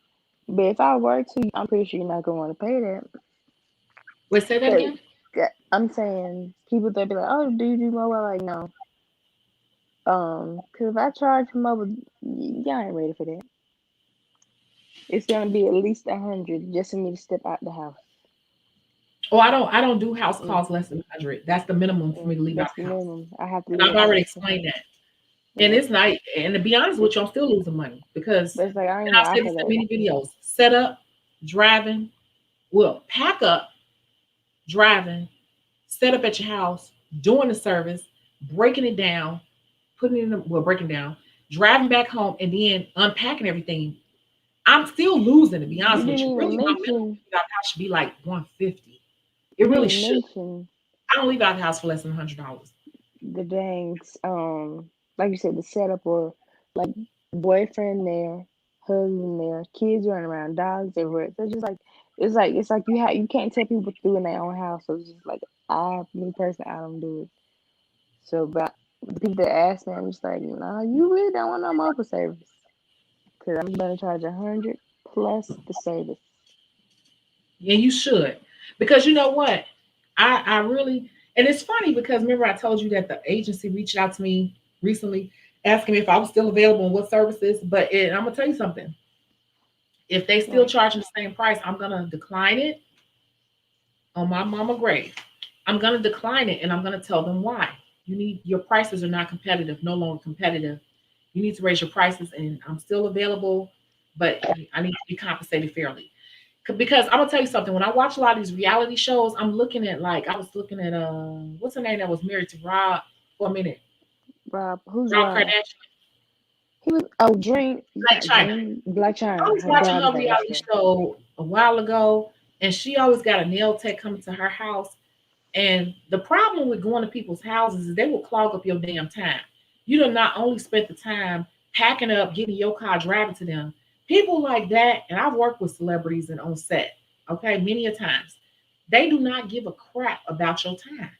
But if I were to, I'm pretty sure you're not gonna want to pay that. Wait, say that Cause again. I'm saying people that be like, oh, do you do mobile? Like, no. Cause if I charge for mobile, y'all ain't ready for that. It's gonna be at least 100 just for me to step out the house. Oh, I don't do house Mm, calls less than 100. That's the minimum for me to leave out that's the the house. minimum. I have to And leave I've out the already house for explained that. And yeah. it's not, and to be honest with It's, you, I'm still losing money because, but it's like I and ain't gonna I've said offer this in that. many videos, set up, driving, well, pack up, driving, set up at your house, doing the service, breaking it down, putting it in, breaking down, driving back home, and then unpacking everything. I'm still losing, to be You honest with didn't you. even Really, my minimum mention. leave out the house should be like 150. It You really didn't should. mention I don't leave out the house for less than $100. the dang like you said, the setup or like boyfriend there, husband there, kids running around, dogs everywhere. So it's just like it's like you can't tell people what to do in their own house. So it's just like me personally, I don't do it. So but the people that ask me, I'm just like, nah, you really don't want no mobile service because I'm gonna charge 100 plus the service. Yeah, you should. Because you know what? I really, and it's funny because remember I told you that the agency reached out to me recently asking me if I was still available and what services. I'm gonna tell you something. If they still Right. charging the same price, I'm gonna decline it on my mama grave. I'm gonna decline it and I'm gonna tell them why. Your prices are not competitive, no longer competitive. You need to raise your prices and I'm still available, but I need to be compensated fairly. Because I'm gonna tell you something. When I watch a lot of these reality shows, I'm looking at like I was looking at what's her name that was married to Rob for a minute, Rob, who's Rob Rob? Kardashian, He was Dream. Black Not China. Dream. Black I China. was Her watching daughter's her name. That's reality right. show a while ago, and she always got a nail tech coming to her house. And the problem with going to people's houses is they will clog up your damn time. You do not only spent the time packing up, getting your car, driving to them. People like that, and I've worked with celebrities and on set, okay, many a times. They do not give a crap about your time.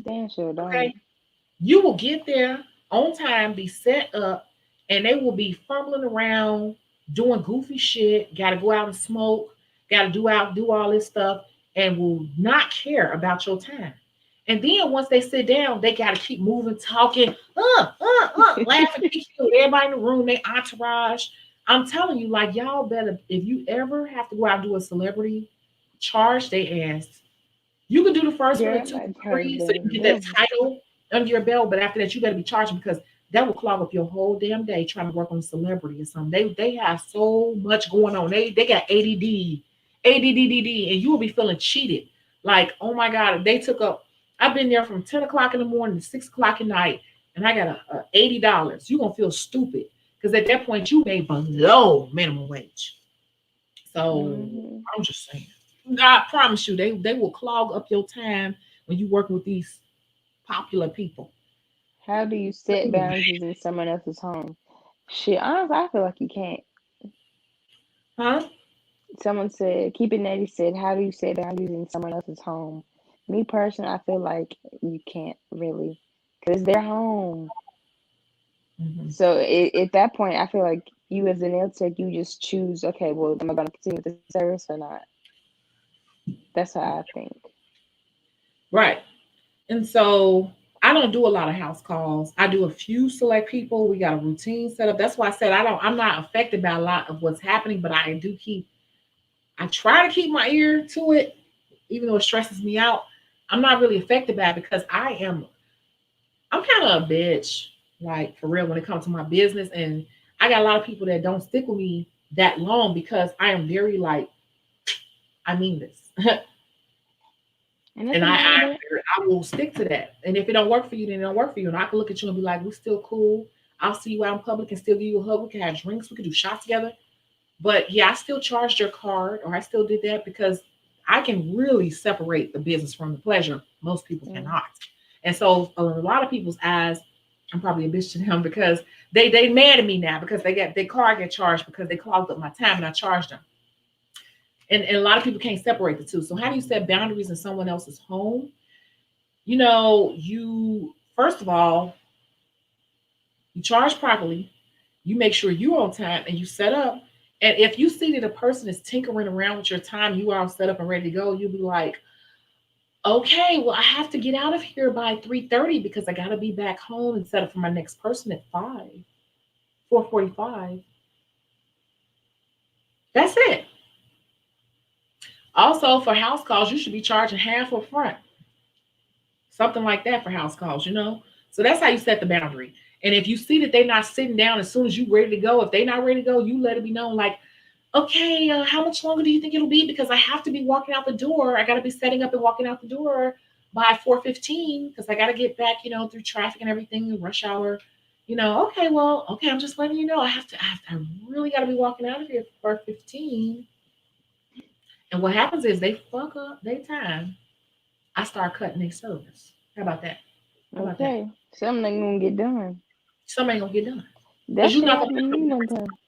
Damn sure Okay. don't. You will get there on time, be set up, and they will be fumbling around, doing goofy shit, gotta go out and smoke, gotta do all this stuff, and will not care about your time. And then once they sit down, they gotta keep moving, talking, laughing, PQ, everybody in the room, they entourage. I'm telling you, like y'all better, if you ever have to go out and do a celebrity, charge they ass. You can do the first one Girl, at two I've or heard three, so you the can get that devil. title under your belt. But after that, you got to be charging because that will clog up your whole damn day trying to work on celebrity or something. They have so much going on. They got ADD, ADDDD, and you will be feeling cheated. Like, oh my god, they took up. I've been there from 10 o'clock in the morning to 6 o'clock at night, and I got a $80. You gonna feel stupid because at that point you made below minimum wage. So Hmm. I'm just saying. I promise you, they will clog up your time when you working with these popular people. How do you set boundaries in someone else's home? Shit, honestly, I feel like you can't. Huh? Someone said, Keep It Natty said, how do you set boundaries in someone else's home? Me personally, I feel like you can't really, because it's their home. Hmm. So at that point, I feel like you as a nail tech, you just choose, okay, well, am I going to continue with the service or not? That's how I think. Right. And so I don't do a lot of house calls. I do a few select people. We got a routine set up. That's why I said I'm not affected by a lot of what's happening, but I try to keep my ear to it, even though it stresses me out. I'm not really affected by it because I'm kind of a bitch, like for real, when it comes to my business. And I got a lot of people that don't stick with me that long because I am very like, I mean this. And And nothing wrong with that. I will stick to that. And if it don't work for you, then it don't work for you. And I can look at you and be like, we're still cool. I'll see you out in public and still give you a hug. We can have drinks. We can do shots together. But yeah, I still charged your card or I still did that because I can really separate the business from the pleasure. Most people Mm. cannot. And so a lot of people's eyes, I'm probably a bitch to them because they mad at me now because they got their car get charged because they clogged up my time and I charged them. And a lot of people can't separate the two. So how do you set boundaries in someone else's home? You first of all, you charge properly, you make sure you're on time and you set up. And if you see that a person is tinkering around with your time, you are all set up and ready to go, you'll be like, okay, well, I have to get out of here by 3:30 because I gotta be back home and set up for my next person at 4:45. That's it. Also, for house calls, you should be charging half up front. Something like that for house calls. So that's how you set the boundary. And if you see that they're not sitting down as soon as you're ready to go, if they're not ready to go, you let it be known like, okay, how much longer do you think it'll be? Because I have to be walking out the door. I got to be setting up and walking out the door by 4:15 because I got to get back, through traffic and everything, rush hour. Okay, well, okay, I'm just letting you know I really got to be walking out of here for 4:15. And what happens is they fuck up their time. I start cutting their service. How about that? How about that? Okay, something ain't gonna get done. Something ain't gonna get done That because you're shit not gonna happened to make me no one difference. time.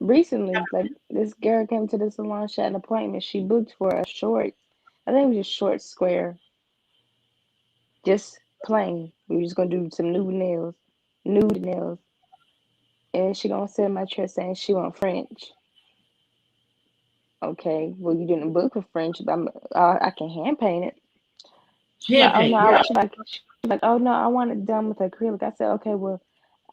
Recently, like this girl came to the salon, she had an appointment. She booked for a short, I think it was just short square, just plain. We were just gonna do some nude nails, and she gonna sit in my chair saying she want French. Okay, well you didn't book for French, but I can hand paint it. She's like, Hand oh no, paint, yeah. she's like, oh no, I want it done with acrylic. I said, okay, well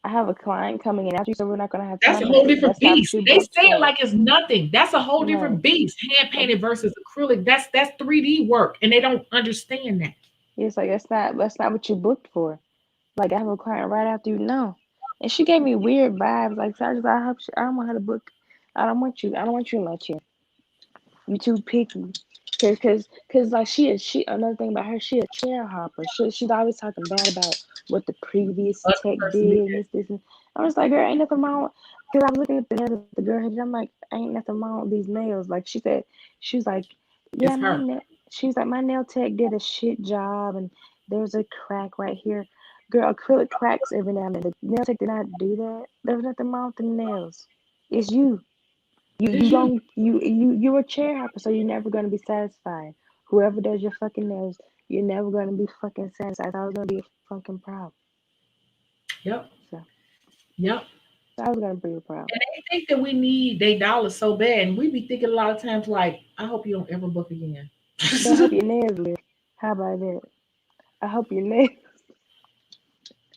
I have a client coming in after you, so we're not gonna have That's time a for whole that. different That's not what beast. you They booked say it for. like it's nothing. That's a whole different Right. beast. Hand Like, painted versus acrylic. That's 3D work, and they don't understand that. it's like that's not what you booked for. Like I have a client right after you. No. And she gave me weird vibes. Like so I just I hope I don't want her to book. I don't want you in my chair. You too picky. Cause like she another thing about her, she a chair hopper. She's always talking bad about what the previous Other tech person did did and this and I was like, girl, ain't nothing wrong with, cause I was looking at the nails that the girl had. I'm like, ain't nothing wrong with these nails. Like she said, she was like, it's yeah, her. she was like, my nail tech did a shit job and there's a crack right here. Girl, acrylic cracks every now and then. The nail tech did not do that. There was nothing wrong with the nails. It's you. You It's you. don't you're a chair hopper, so you're never gonna be satisfied. Whoever does your fucking nails, you're never gonna be fucking satisfied. It's always gonna be a fucking problem. Yep. So Yep. it's always gonna be a problem. And they think that we need their dollars so bad, and we be thinking a lot of times like, I hope you don't ever book again. But I hope your nails live. How about that? I hope your nails.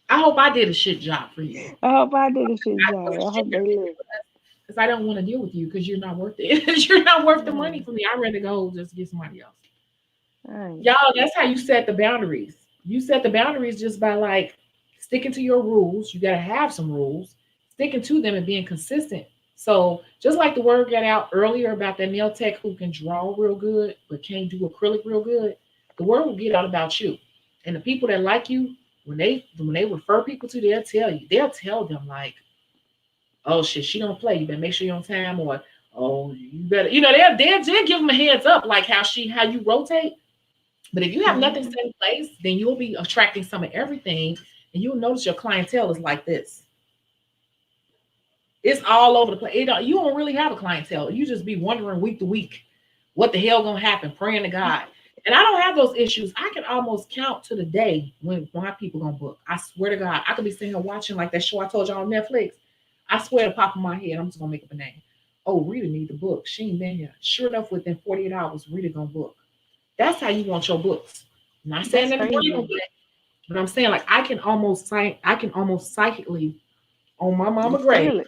I hope I did a shit job for you. I hope I did a shit I job. was I hope they live. because I don't want to deal with you because you're not worth it. You're not worth the money Mm, for me. I'd rather go just get somebody else. right. Y'all, that's how you set the boundaries. You set the boundaries just by like sticking to your rules. You gotta have some rules, sticking to them and being consistent. So just like the word got out earlier about that nail tech who can draw real good but can't do acrylic real good, the word will get out about you. And the people that like you, when they refer people to, they'll tell you. They'll tell them like, oh shit, she don't play. You better make sure you're on time, or oh you better, they'll give them a heads up like how you rotate. But if you have nothing Mm-hmm. set in place, then you'll be attracting some of everything, and you'll notice your clientele is like this. It's all over the place. You don't really have a clientele. You just be wondering week to week what the hell gonna happen, praying to God. And I don't have those issues. I can almost count to the day when my people gonna book. I swear to God, I could be sitting here watching like that show I told y'all on Netflix. I swear to pop in my head, I'm just gonna make up a name. Oh, Rita need the book. She ain't been here. Sure enough, within 48 hours, Rita gonna book. That's how you want your books. I'm not saying That's that to bring them, crazy. but I'm saying like I can almost psychically on my You mama grave feel it.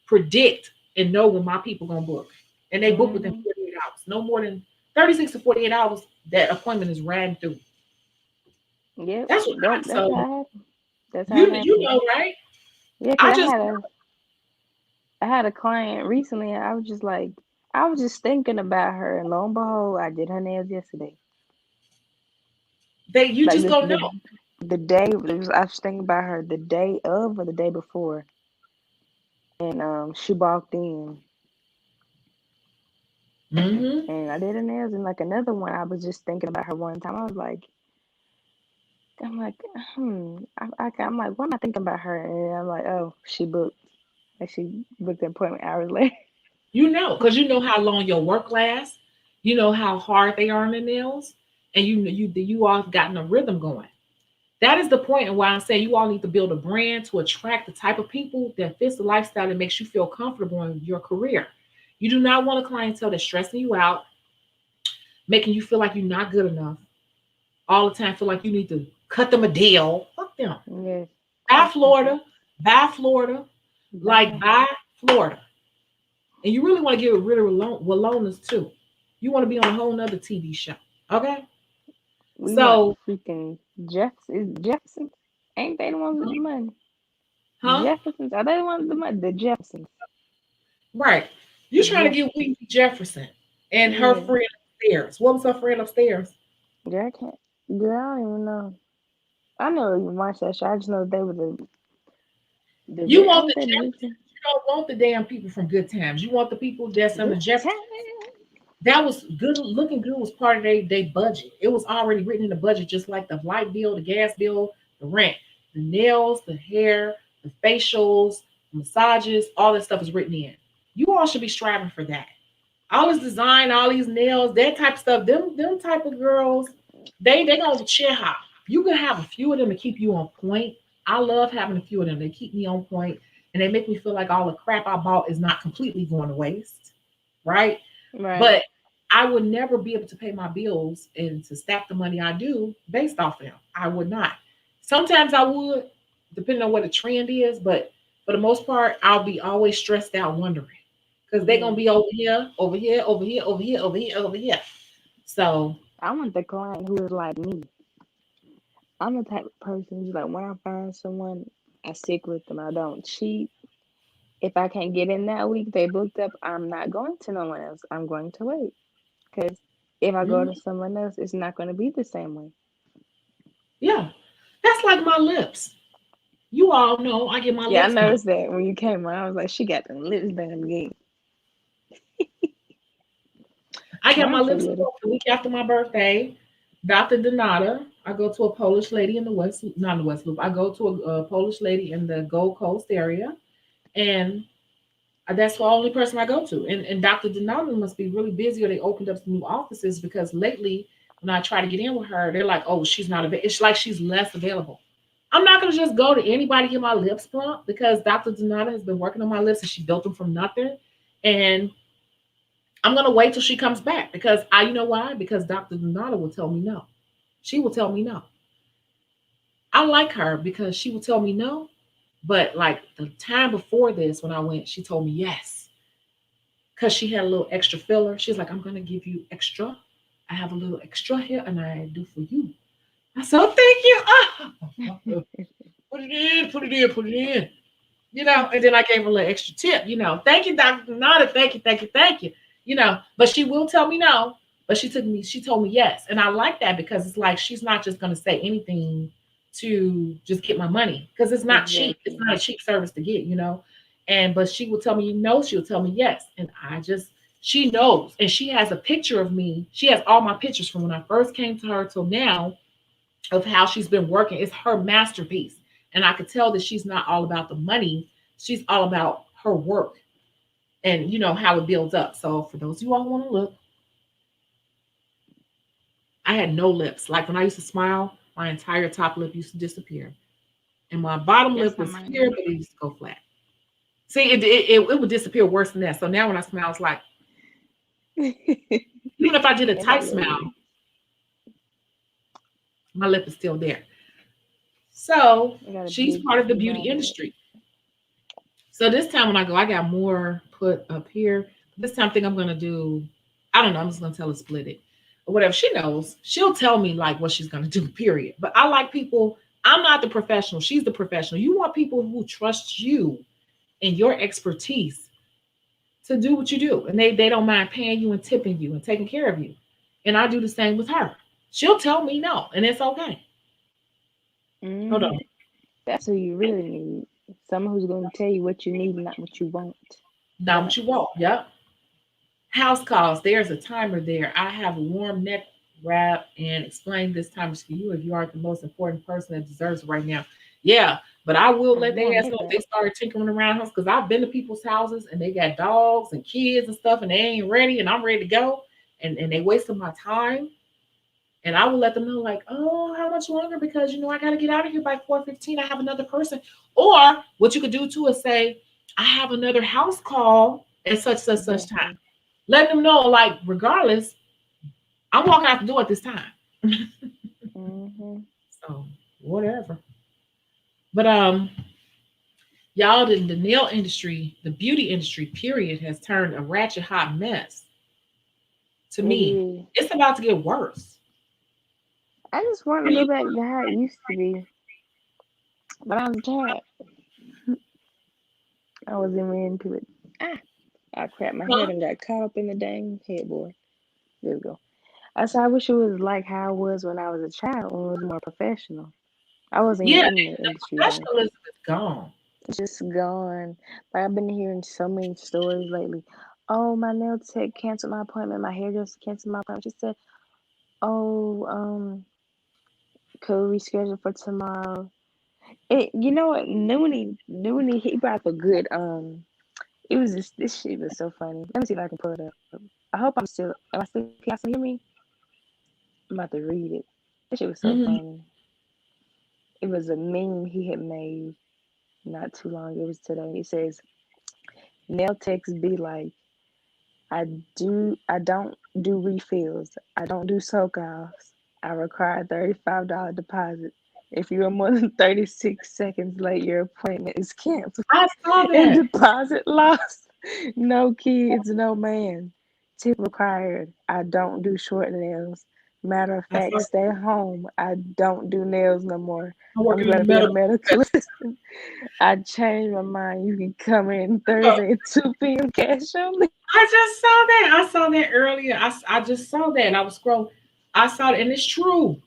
predict and know when my people gonna book. And they book within Mm-hmm. 48 hours. No more than 36 to 48 hours, that appointment is ran through. Yep. That's what That's how it happened. That's how it you happened. know, right? Yeah, cause I just I had a client recently and I was just like I was just thinking about her and lo and behold I did her nails yesterday. they you Like just gonna know. the day I was thinking about her the day of or the day before and she walked in Hmm. and I did her nails and like another one I was just thinking about her one time. I was like I'm like I'm like why am I thinking about her and I'm like oh she booked and she booked the appointment hours later. You know, because you know how long your work lasts. You know how hard they are on the nails, and you all gotten a rhythm going. That is the point, and why I'm saying you all need to build a brand to attract the type of people that fits the lifestyle that makes you feel comfortable in your career. You do not want a clientele that's stressing you out, making you feel like you're not good enough all the time. Feel like you need to cut them a deal. Fuck them. Yes. Buy Fuck them. Florida. Buy Florida. Like Bye. buy Florida. And you really want to get rid of Walonas too. You want to be on a whole nother TV show. Okay? We want So, freaking Jeffersons. Ain't they the ones with the money? huh? Jeffersons? Are they the ones with the money? The Jeffersons. Right. You're The trying to get Jeffersons. Whitney Jefferson and her Yeah. friend upstairs. What was her friend upstairs? Girl, I can't. Girl, I don't even know. I never even watched that show. I just know they were the You want ain't the they the Jeffersons. Richard? You don't want the damn people from Good Times. You want the people that's on the Good Jefferson. time. That was good. Looking good was part of their budget. It was already written in the budget, just like the light bill, the gas bill, the rent, the nails, the hair, the facials, the massages, all that stuff is written in. You all should be striving for that. All this design, all these nails, that type of stuff. Them type of girls, they gonna cheer hop. You can have a few of them to keep you on point. I love having a few of them. They keep me on point, and they make me feel like all the crap I bought is not completely going to waste, right? Right. But I would never be able to pay my bills and to stack the money I do based off them. I would not. Sometimes I would, depending on what the trend is, but for the most part, I'll be always stressed out wondering because they're gonna Yeah. be over here, over here, over here, over here, over here, over here. So I want the client who is like me. I'm the type of person who's like when I find someone, I stick with them. I don't cheat. If I can't get in that week, they booked up. I'm not going to no one else. I'm going to wait. Because if I go Mhm. to someone else, it's not going to be the same way. Yeah. That's like my lips. You all know I get my Yeah, I lips done. noticed that when you came on. I was like, she got them lips done again. I get my Mine's a lips little. done the week after my birthday. Dr. Donata. I go to a Polish lady in the West, not in the West Loop. I go to a Polish lady in the Gold Coast area. And that's the only person I go to. And Dr. Donata must be really busy or they opened up some new offices because lately when I try to get in with her, they're like, oh, she's not available. It's like she's less available. I'm not going to just go to anybody to get my lips plumped because Dr. Donata has been working on my lips and she built them from nothing. And I'm going to wait till she comes back because you know why? Because Dr. Donata will tell me no. She will tell me no. I like her because she will tell me no. But like the time before this, when I went, she told me yes because she had a little extra filler. She's like, I'm going to give you extra. I have a little extra here and I do for you. I said, oh, thank you. Put it in, put it in, put it in. And then I gave her a little extra tip, thank you, Dr. Nada, thank you, thank you, thank you, but she will tell me no, but she told me yes. And I like that because it's like, she's not just going to say anything to just get my money because it's not cheap. It's Exactly. not a cheap service to get. But she will tell me no, she'll tell me yes. And she knows. And she has a picture of me. She has all my pictures from when I first came to her till now of how she's been working. It's her masterpiece. And I could tell that she's not all about the money. She's all about her work and how it builds up. So for those of you all who want to look, I had no lips. Like when I used to smile, my entire top lip used to disappear. And my bottom That's lip how was mine here, but it used to go flat. See, it would disappear worse than that. So now when I smile, it's like, is. even if I did a They might tight look smile, weird. my lip is still there. So I got a she's big part of the beauty round lip. industry. So this time when I go, I got more put up here. This time I think I'm gonna do, I don't know, I'm just gonna tell her split it. Or whatever. She knows. She'll tell me like what she's gonna do, period. But I like people, I'm not the professional, she's the professional. You want people who trust you and your expertise to do what you do. And they don't mind paying you and tipping you and taking care of you. And I do the same with her. She'll tell me no, and it's okay. Hold Hmm. on. That's who you really need. Someone who's going to tell you what you need and not what you want. Not what you want. Yep. House calls, there's a timer there. I have a warm neck wrap and explain this timer to you if you aren't the most important person that deserves it right now. Yeah, but I will A let they warm ass neck know if they wrap. start tinkering around us because I've been to people's houses and they got dogs and kids and stuff and they ain't ready and I'm ready to go and they wasting my time. And I will let them know, like, oh, how much longer? Because I gotta get out of here by 4:15. I have another person. Or what you could do too is say, I have another house call at such time. Exactly. Let them know, like, regardless, I'm walking out the door at this time. Hmm. So whatever. But y'all, the nail industry, the beauty industry, period, has turned a ratchet hot mess. To It me, is. it's about to get worse. I just want to And go you, back to how it used to be. But I was tired. I wasn't really into it. Ah, I crap. My hair huh? done got caught up in the dang headboard. There we go. I said I wish it was like how it was when I was a child, when it was more professional. I wasn't Yeah, even in the the industry then. professionalism is gone. It's just gone. Like I've been hearing so many stories lately. Oh, my nail tech canceled my appointment. My hairdresser canceled my appointment. She said, "Oh, could we reschedule for tomorrow?" You know what? Noonie, he brought up a good It was just this shit was so funny. Let me see if I can pull it up. I hope I'm still. Am I still? Can y'all still hear me? I'm about to read it. This shit was so Mhm. funny. It was a meme he had made not too long ago. It was today. It says, "Nail techs be like, I don't do refills. I don't do soak offs. I require $35 deposit. If you are more than 36 seconds late, your appointment is canceled. I saw And that. deposit lost. No kids, no man. Tip required. I don't do short nails. Matter of I fact, saw stay home. I don't do nails no more. I'm I'm working in gonna the be a medical medical profession. assistant. I changed my mind. You can come in So, Thursday at 2 p.m. cash only. I just saw that. I saw that earlier. I just saw that. I was scrolling. I saw it, and it's true.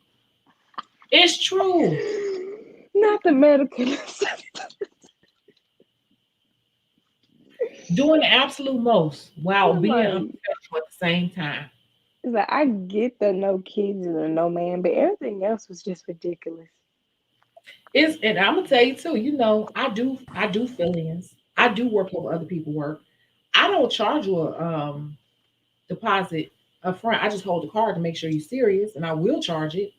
It's true. Not the medical. Doing the absolute most while I'm being like, unprofessional at the same time. it's like I get the no kids and the no man, but everything else was just ridiculous. It's and I'm gonna tell you too. I do fill-ins. I do work over other people's work. I don't charge you a deposit up front. I just hold the card to make sure you're serious, and I will charge it.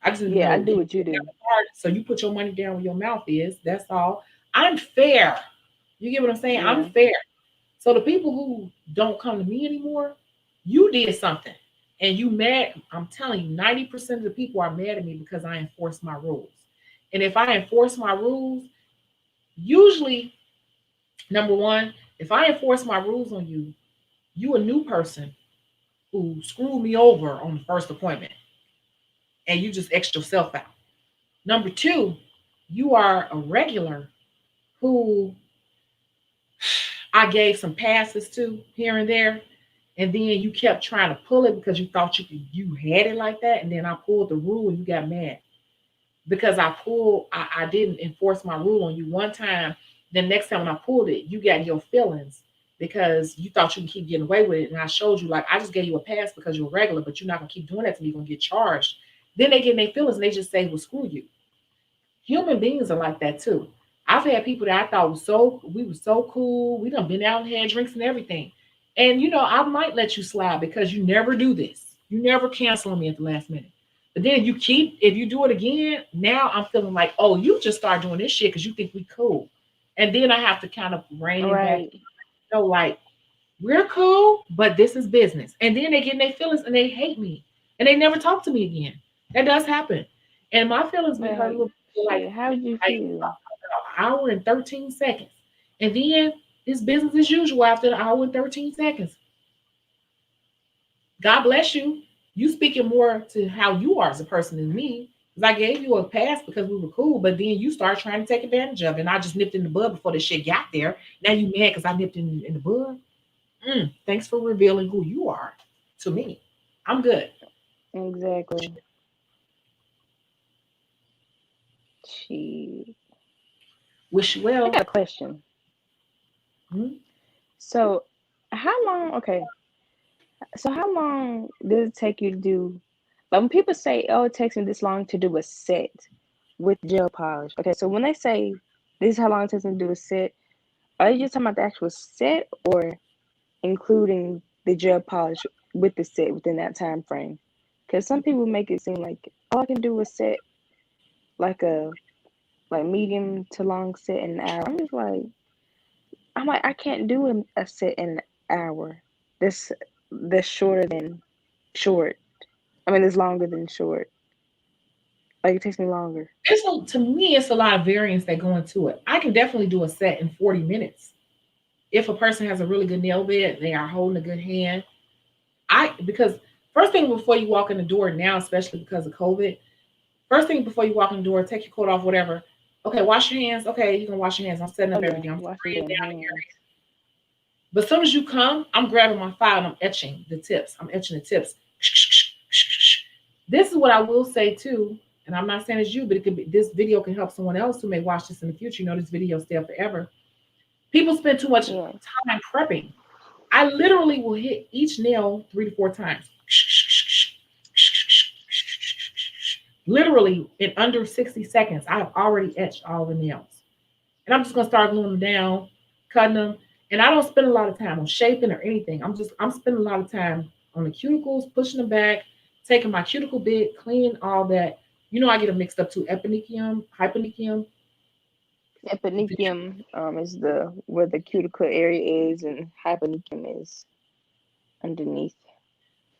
I just Yeah, I know do you what you have do. a card, so you put your money down where your mouth is. That's all. I'm fair. You get what I'm saying? I'm Yeah, fair. So the people who don't come to me anymore, you did something, and you mad. I'm telling you, 90% of the people are mad at me because I enforce my rules. And if I enforce my rules, usually number one, if I enforce my rules on you, you a new person who screwed me over on the first appointment, and you just X yourself out. Number two, you are a regular who I gave some passes to here and there, and then you kept trying to pull it because you thought you had it like that, and then I pulled the rule and you got mad because I didn't enforce my rule on you one time. Then next time when I pulled it, you got your feelings because you thought you could keep getting away with it, and I showed you like I just gave you a pass because you're a regular, but you're not gonna keep doing that to me. You're gonna get charged. Then they get in their feelings and they just say, "Well, screw you." Human beings are like that too. I've had people that I thought was we were so cool. We done been out and had drinks and everything. And I might let you slide because you never do this. You never cancel on me at the last minute. But then if you do it again, now I'm feeling like, oh, you just start doing this shit because you think we cool. And then I have to kind of rein it back. right. Like, we're cool, but this is business. And then they get in their feelings and they hate me. And they never talk to me again. That does happen. And my feelings be hurt a Like, little bit, shit, how would you like feel? an hour and 13 seconds. And then it's business as usual after the hour and 13 seconds. God bless you. You speaking more to how you are as a person than me. Because I gave you a pass because we were cool, but then you start trying to take advantage of it. And I just nipped in the bud before the shit got there. Now you mad because I nipped in the bud. Thanks for revealing who you are to me. I'm good. Exactly. She. Wish you I well. got a question. Mm. So, how long? Okay. So, how long does it take you to do? Like when people say, "Oh, it takes me this long to do a set with gel polish." Okay, so when they say this is how long it takes me to do a set, are you just talking about the actual set or including the gel polish with the set within that time frame? Because some people make it seem like, oh, I can do a set like a medium to long set in an hour. I'm like, I can't do a set in an hour. This that's shorter than short. I mean, it's longer than short. Like it takes me longer. To me, it's a lot of variance that go into it. I can definitely do a set in 40 minutes. If a person has a really good nail bed, they are holding a good hand. Because first thing before you walk in the door now, especially because of COVID, first thing before you walk in the door, take your coat off, whatever. Okay, wash your hands. Okay, you can wash your hands. I'm setting Oh up yeah, everything. I'm wash spraying your down damn the area. hands. But as soon as you come, I'm grabbing my file and I'm etching the tips. This is what I will say too, and I'm not saying it's you, but it could be this video can help someone else who may watch this in the future. This video stay up forever. People spend too much Yeah. time prepping. I literally will hit each nail 3 to 4 times. Literally in under 60 seconds, I have already etched all the nails. And I'm just gonna start gluing them down, cutting them. And I don't spend a lot of time on shaping or anything. I'm spending a lot of time on the cuticles, pushing them back, taking my cuticle bit, cleaning all that. I get them mixed up to epinicium, hyponychium. Epinecium is the where the cuticle area is, and hyponychium is underneath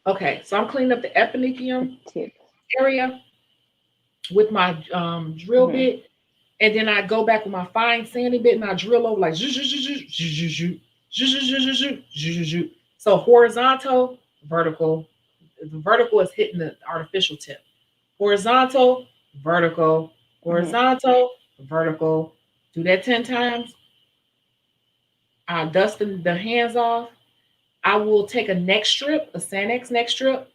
Okay, so I'm cleaning up the the epinicium tip. area with my drill Hmm. bit, and then I go back with my fine sanding bit and I drill over like so horizontal, vertical. The vertical is hitting the artificial tip. Horizontal, vertical, Hmm. horizontal, vertical. Do that 10 times. I dust the hands off. I will take a neck strip, a Sanex neck strip,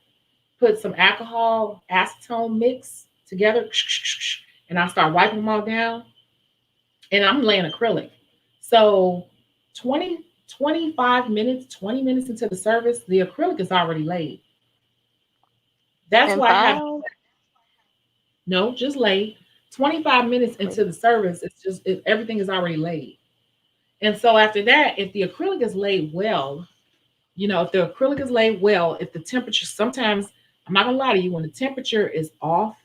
put some alcohol, acetone mix together, and I start wiping them all down. And I'm laying acrylic. So 25 minutes, 20 minutes into the service, the acrylic is already laid. That's And why I have filed. no, just laid. 25 minutes Wait, into the service, everything is already laid. And so after that, if the acrylic is laid well, if the acrylic is laid well, if the temperature, sometimes, I'm not gonna lie to you, when the temperature is off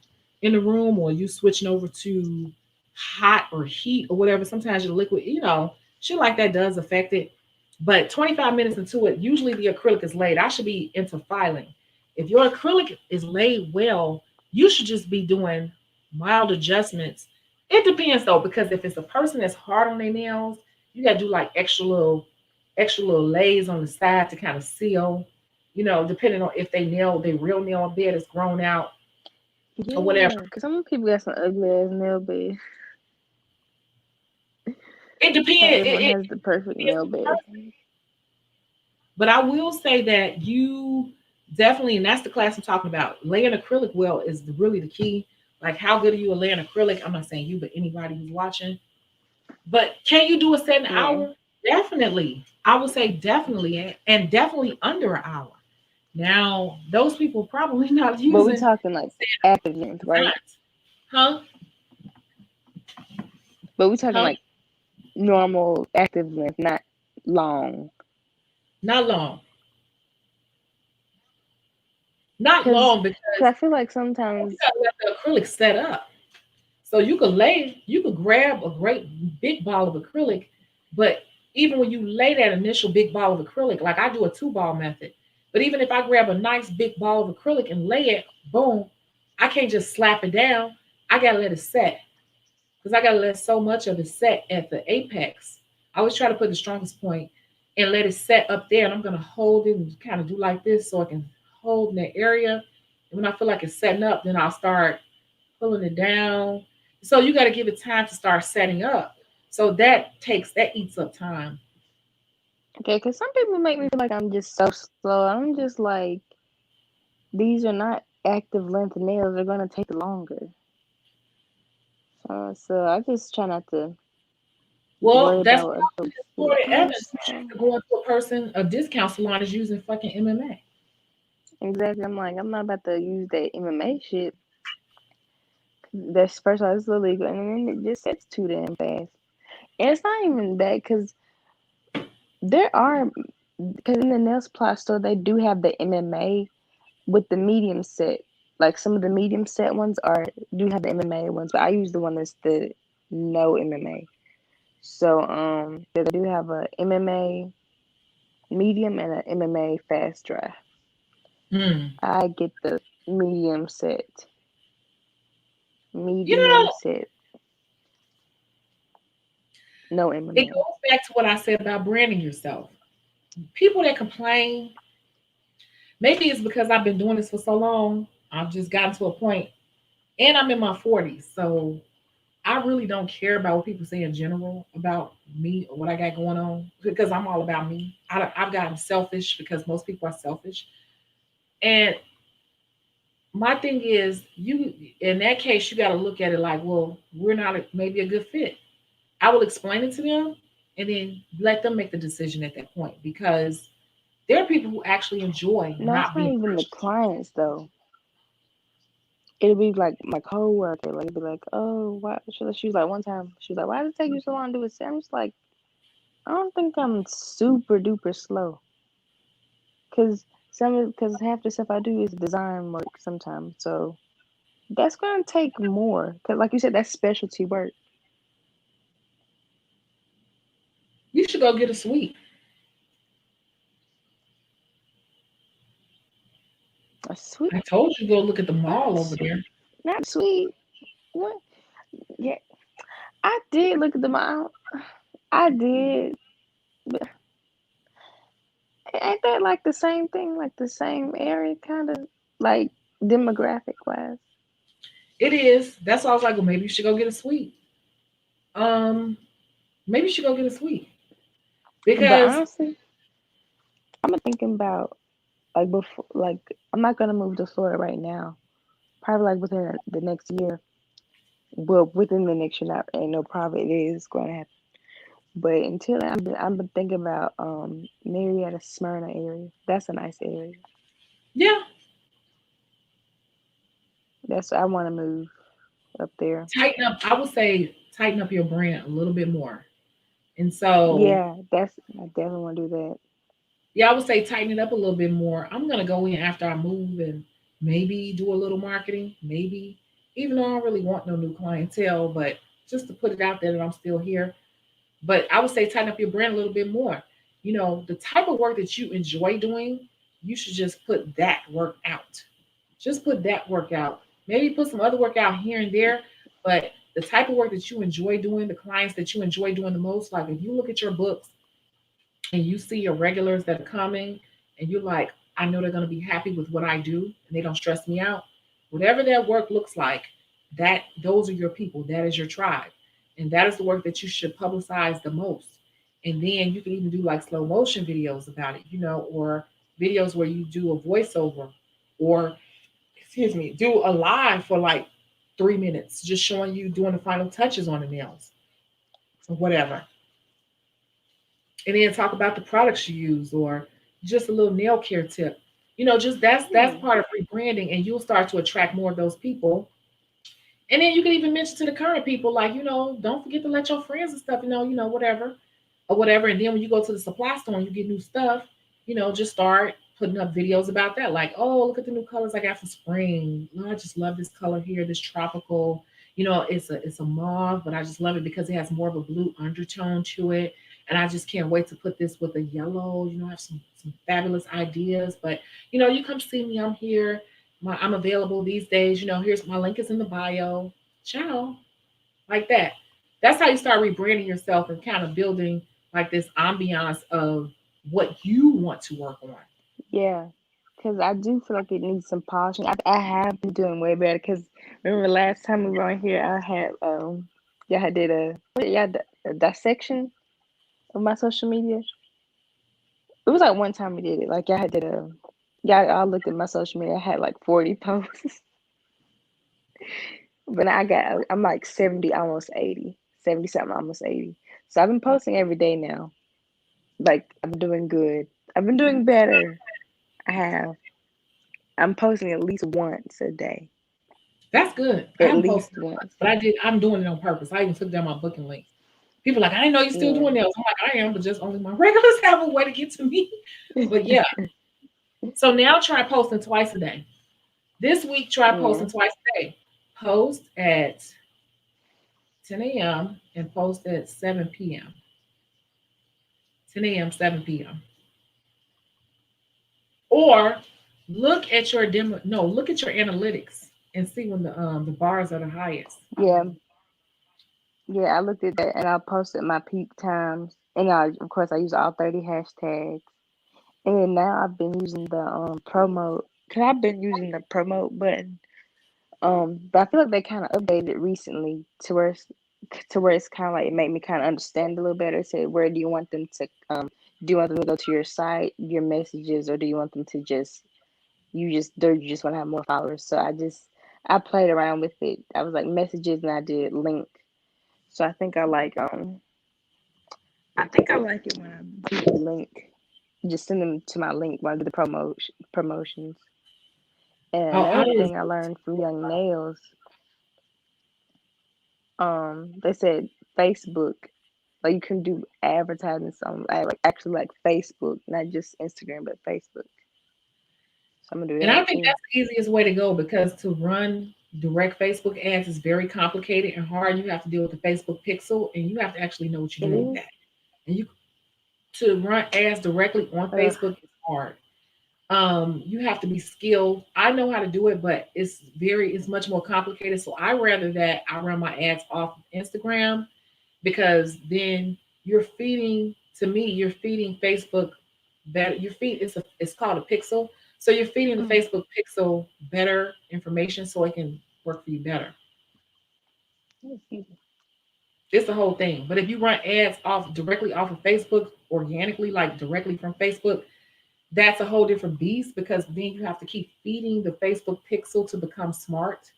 in the room or you switching over to hot or heat or whatever, sometimes your liquid, shit like that does affect it. But 25 minutes into it, usually the acrylic is laid. I should be into filing. If your acrylic is laid well, you should just be doing mild adjustments. It depends though, because if it's a person that's hard on their nails, you gotta do like extra little lays on the side to kind of seal, depending on if their real nail bed is grown out or whatever. yeah, because some people got some ugly ass nail bed. It Not depends. everyone has the perfect nail bed. But I will say that you definitely, and that's the class I'm talking about. Laying acrylic well is really the key. Like, how good are you at laying acrylic? I'm not saying you, but anybody who's watching. But can you do a set an Yeah. hour? Definitely. I would say definitely, and definitely under an hour. Now, those people probably not But we using talking like active length, right? designs. Huh? But we talking Huh? like normal active length, not long. Not long. Not Cause, long because I feel like you sometimes, gotta let the acrylic set up. So you could grab a great big ball of acrylic, but even when you lay that initial big ball of acrylic, like I do a two ball method, but even if I grab a nice big ball of acrylic and lay it, boom, I can't just slap it down. I gotta let it set because I gotta let so much of it set at the apex. I always try to put the strongest point and let it set up there, and I'm gonna hold it and kind of do like this so I can hold in that area. And when I feel like it's setting up, then I'll start pulling it down. So you got to give it time to start setting up. So that eats up time. okay, cause some people make me feel like I'm just so slow. I'm just like, these are not active length nails. They're gonna take longer. So I just try not to Well, worry that's about what other probably folks the do. Florida I'm Evans. just You should go into a person, a discount salon is using fucking MMA. exactly. I'm like, I'm not about to use that MMA shit. That's first of all, it's illegal, and then it just sets too damn fast. And it's not even that because there are, because in the nail supply store they do have the MMA with the medium set. Like some of the medium set ones do have the MMA ones, but I use the one that's the no MMA. So they do have a MMA medium and a MMA fast dry. Hmm. I get the medium set. You Medium know, set. No it MMA. goes back to what I said about branding yourself. People that complain, maybe it's because I've been doing this for so long. I've just gotten to a point, and I'm in my 40s. So I really don't care about what people say in general about me or what I got going on because I'm all about me. I've gotten selfish because most people are selfish. And my thing is, you in that case, you got to look at it like, well, we're not maybe a good fit. I will explain it to them and then let them make the decision at that point because there are people who actually enjoy No, it's not not being even the pushed. clients though. It'll be like my coworker, like it'd be like, oh, why? She was like one time, she was like, why does it take you so long to do a set? I'm just like, I don't think I'm super duper slow, cause half the stuff I do is design work sometimes, so that's gonna take more. Cause like you said, that's specialty work. You should go get a suite. A sweet, I told you to go look at the mall not over there. not sweet. What? Yeah, I did look at the mile. I did, but ain't that like the same thing, like the same area, kind of like demographic wise? It is. That's why I was like, well, maybe you should go get a suite. Um, maybe you should go get a suite But because honestly, I'm thinking about like before, like I'm not gonna move to Florida right now. Probably like within the next year. Well, within the next year, not ain't no problem. It is going to happen. But until then, I've been thinking about Marietta, Smyrna area. That's a nice area. Yeah, That's I want to move up there. tighten up. I would say tighten up your brand a little bit more. And so, Yeah, that's I definitely want to do that. yeah, I would say tighten it up a little bit more. I'm gonna go in after I move and maybe do a little marketing, maybe, even though I don't really want no new clientele, but just to put it out there that I'm still here. But I would say tighten up your brand a little bit more. You know, the type of work that you enjoy doing, you should just put that work out. Just put that work out. Maybe put some other work out here and there, but the type of work that you enjoy doing, the clients that you enjoy doing the most, like if you look at your books and you see your regulars that are coming and you're like, I know they're going to be happy with what I do and they don't stress me out. Whatever their work looks like, that those are your people. That is your tribe. And that is the work that you should publicize the most. And then you can even do like slow motion videos about it, or videos where you do a voiceover or, excuse me, do a live for like 3 minutes, just showing you doing the final touches on the nails or whatever, and then talk about the products you use or just a little nail care tip. Just that's Yeah, part of rebranding, and you'll start to attract more of those people. And then you can even mention to the current people, like, don't forget to let your friends and stuff, whatever, or whatever. And then when you go to the supply store and you get new stuff, just start putting up videos about that. Like, oh, look at the new colors I got for spring. Oh, I just love this color here, this tropical. It's a mauve, but I just love it because it has more of a blue undertone to it. And I just can't wait to put this with a yellow. I have some fabulous ideas. But you come see me. I'm here. I'm available these days. Here's my link is in the bio. Ciao. Like that. That's how you start rebranding yourself and kind of building like this ambiance of what you want to work on. yeah. Because I do feel like it needs some polishing. I have been doing way better. Because remember last time we were on here, I had y'all had did a dissection of my social media. It was like one time we did it. Like y'all had did a y'all all looked at my social media. I had like 40 posts. But I'm like 70, almost 80. 70 something, almost 80. So I've been posting every day now. Like I'm doing good. I've been doing better. I have. I'm posting at least once a day. That's good. I At haven't posted least in months, once. but I'm doing it on purpose. I even took down my booking links. People are like, I didn't know you're still Yeah. doing nails. I'm like, I am, but just only my regulars have a way to get to me. But yeah. So now try posting twice a day. This week, try Yeah. posting twice a day. Post at 10 a.m. and post at 7 p.m. 10 a.m., 7 p.m. Or look at your analytics and see when the bars are the highest. Yeah. Yeah. I looked at that and I posted my peak times. And of course I use all 30 hashtags. And then now I've been using the promote. Cause I've been using the promote button. But I feel like they kind of updated it recently to where it's kind of like it made me kind of understand a little better. It said, where do you want them to do you want them to go to your site, your messages, or do you want them to just want to have more followers? So I played around with it. I was like messages and I did link. So I think I like it when I do the link. Just send them to my link when I do the promotions. And Oh, I another was thing I learned from Young Nails, they said Facebook, like you can do advertisements on like actually like Facebook, not just Instagram, but Facebook. So I'm gonna do And I that think too. that's the easiest way to go because to run direct Facebook ads is very complicated and hard. You have to deal with the Facebook pixel and you have to actually know what It you're doing with is. that. And you to run ads directly on Ugh. Facebook is hard. You have to be skilled. I know how to do it, but it's much more complicated. So I rather that I run my ads off of Instagram because then you're feeding you're feeding Facebook better. It's called a pixel. So you're feeding the Mm. Facebook pixel better information so it can work for you better. Excuse me. It's the whole thing. But if you run ads off directly off of Facebook organically, like directly from Facebook, that's a whole different beast because then you have to keep feeding the Facebook pixel to become smart,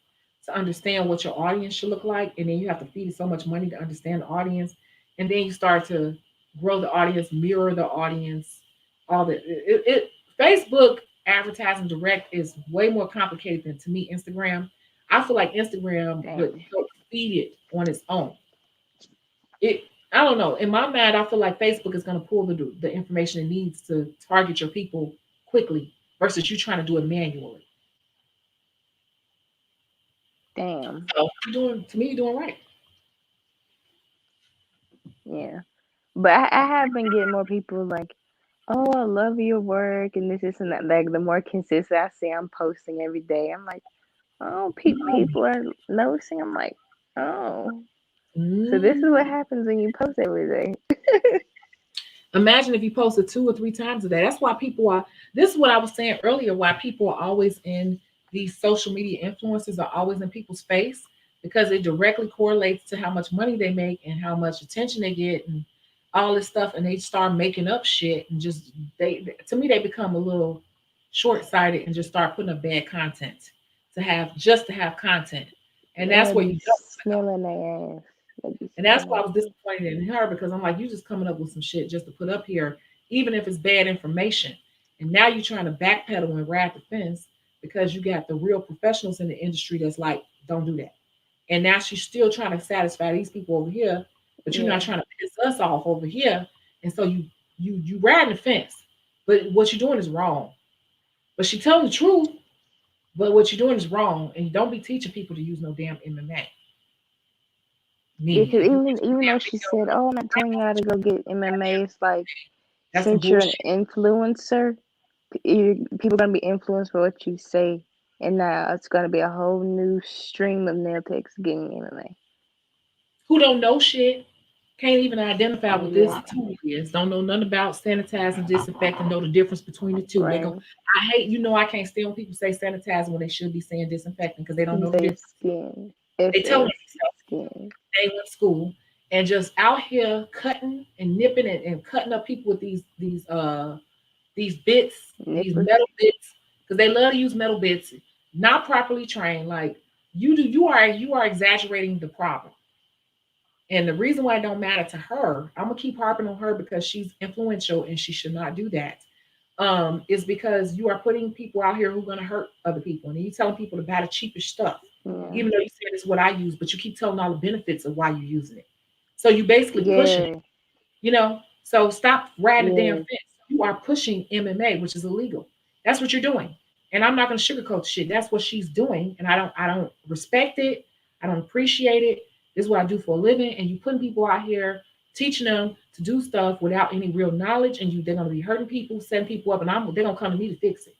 to understand what your audience should look like. And then you have to feed it so much money to understand the audience. And then you start to grow the audience, mirror the audience, all that. Facebook advertising direct is way more complicated than to me Instagram. I feel like Instagram would Damn. help feed it on its own. It I don't know. In my mind, I feel like Facebook is going to pull the information it needs to target your people quickly versus you trying to do it manually. Damn. So you're doing to me, you're doing right. Yeah. But I have been getting more people like, oh, I love your work and this and that. Like the more consistent I see I'm posting every day, I'm like, oh, people are noticing. I'm like, oh, so this is what Mm. happens when you post every day. Imagine if you posted 2 or 3 times a day. That's why people are. This is what I was saying earlier. Why people are always in these social media influencers are always in people's face because it directly correlates to how much money they make and how much attention they get and all this stuff. And they start making up shit and just to me they become a little short sighted and just start putting up bad content to have content. And And that's they where you be don't. smelling their ass. They be And that's smelling why I their was ass. disappointed in her because I'm like, you just coming up with some shit just to put up here, even if it's bad information. And now you're trying to backpedal and ride the fence because you got the real professionals in the industry that's like, don't do that. And now she's still trying to satisfy these people over here, but you're not Yeah. trying to piss us off over here. And so you riding the fence, but what you're doing is wrong. But she telling the truth, but what you're doing is wrong. And you don't be teaching people to use no damn MMA. Yeah, Me, because if you watch even though the she said, "Oh, I'm not telling y'all to go get MMA," it's like that's some since you're an bullshit. influencer, people gonna be influenced by what you say, and now it's gonna be a whole new stream of nail techs getting MMA. Who don't know shit, can't even identify what this Yeah, tool is, don't know nothing about sanitizing, disinfecting, know the difference between the two. They go, right. I hate, I can't stand when people say sanitizing when they should be saying disinfecting because they don't You know the say difference. skin, They tell SS themselves skin. they went to school and just out here cutting and nipping and cutting up people with these bits, these Nippers. metal bits, because they love to use metal bits, not properly trained. Like you are exaggerating the problem. And the reason why it don't matter to her, I'm gonna keep harping on her because she's influential and she should not do that. Is because you are putting people out here who are gonna hurt other people, and you telling people to buy the cheapest stuff, Yeah, even though you said it's what I use, but you keep telling all the benefits of why you're using it. So you basically pushing it, yeah, you know. So stop riding the damn yeah. fence. You are pushing MMA, which is illegal. That's what you're doing. And I'm not gonna sugarcoat shit. That's what she's doing. And I don't respect it. I don't appreciate it. This is what I do for a living. And you putting people out here teaching them to do stuff without any real knowledge, and they're gonna be hurting people, setting people up, and they're gonna come to me to fix it.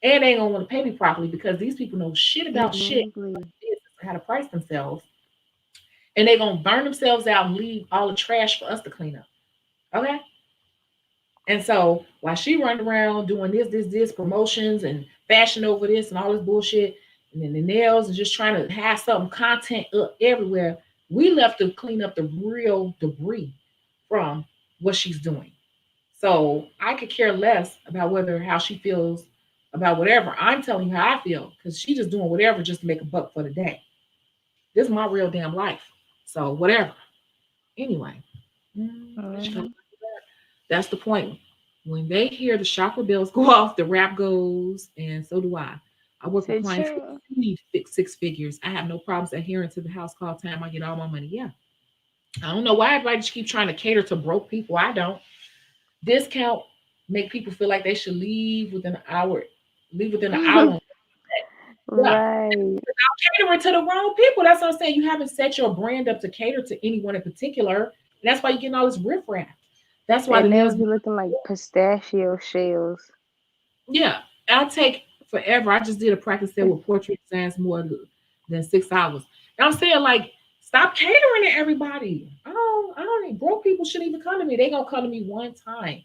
And they ain't gonna want to pay me properly because these people know shit about shit, Exactly. how to price themselves, and they're gonna burn themselves out and leave all the trash for us to clean up. Okay? And so while she running around doing this promotions and fashion over this and all this bullshit, and then the nails and just trying to have some content up everywhere, we left to clean up the real debris from what she's doing. So I could care less about whether how she feels about whatever. I'm telling you how I feel because she just doing whatever just to make a buck for the day. This is my real damn life. So whatever. Anyway, Hmm. that's the point. When they hear the chakra bells go off, the rap goes, and so do I. I work with Said clients who sure. need 6 figures. I have no problems adhering to the house call time. I get all my money. Yeah. I don't know why everybody just keep trying to cater to broke people. I don't. Discount make people feel like they should leave within an hour. Yeah. Right. Catering to the wrong people. That's what I'm saying. You haven't set your brand up to cater to anyone in particular. And that's why you're getting all this riffraff. That's why Their the nails. nails be looking like pistachio shells. Yeah, I'll take forever. I just did a practice set with portrait designs more than 6 hours. And I'm saying like, stop catering to everybody. I don't need broke people shouldn't even come to me. They gonna come to me one time.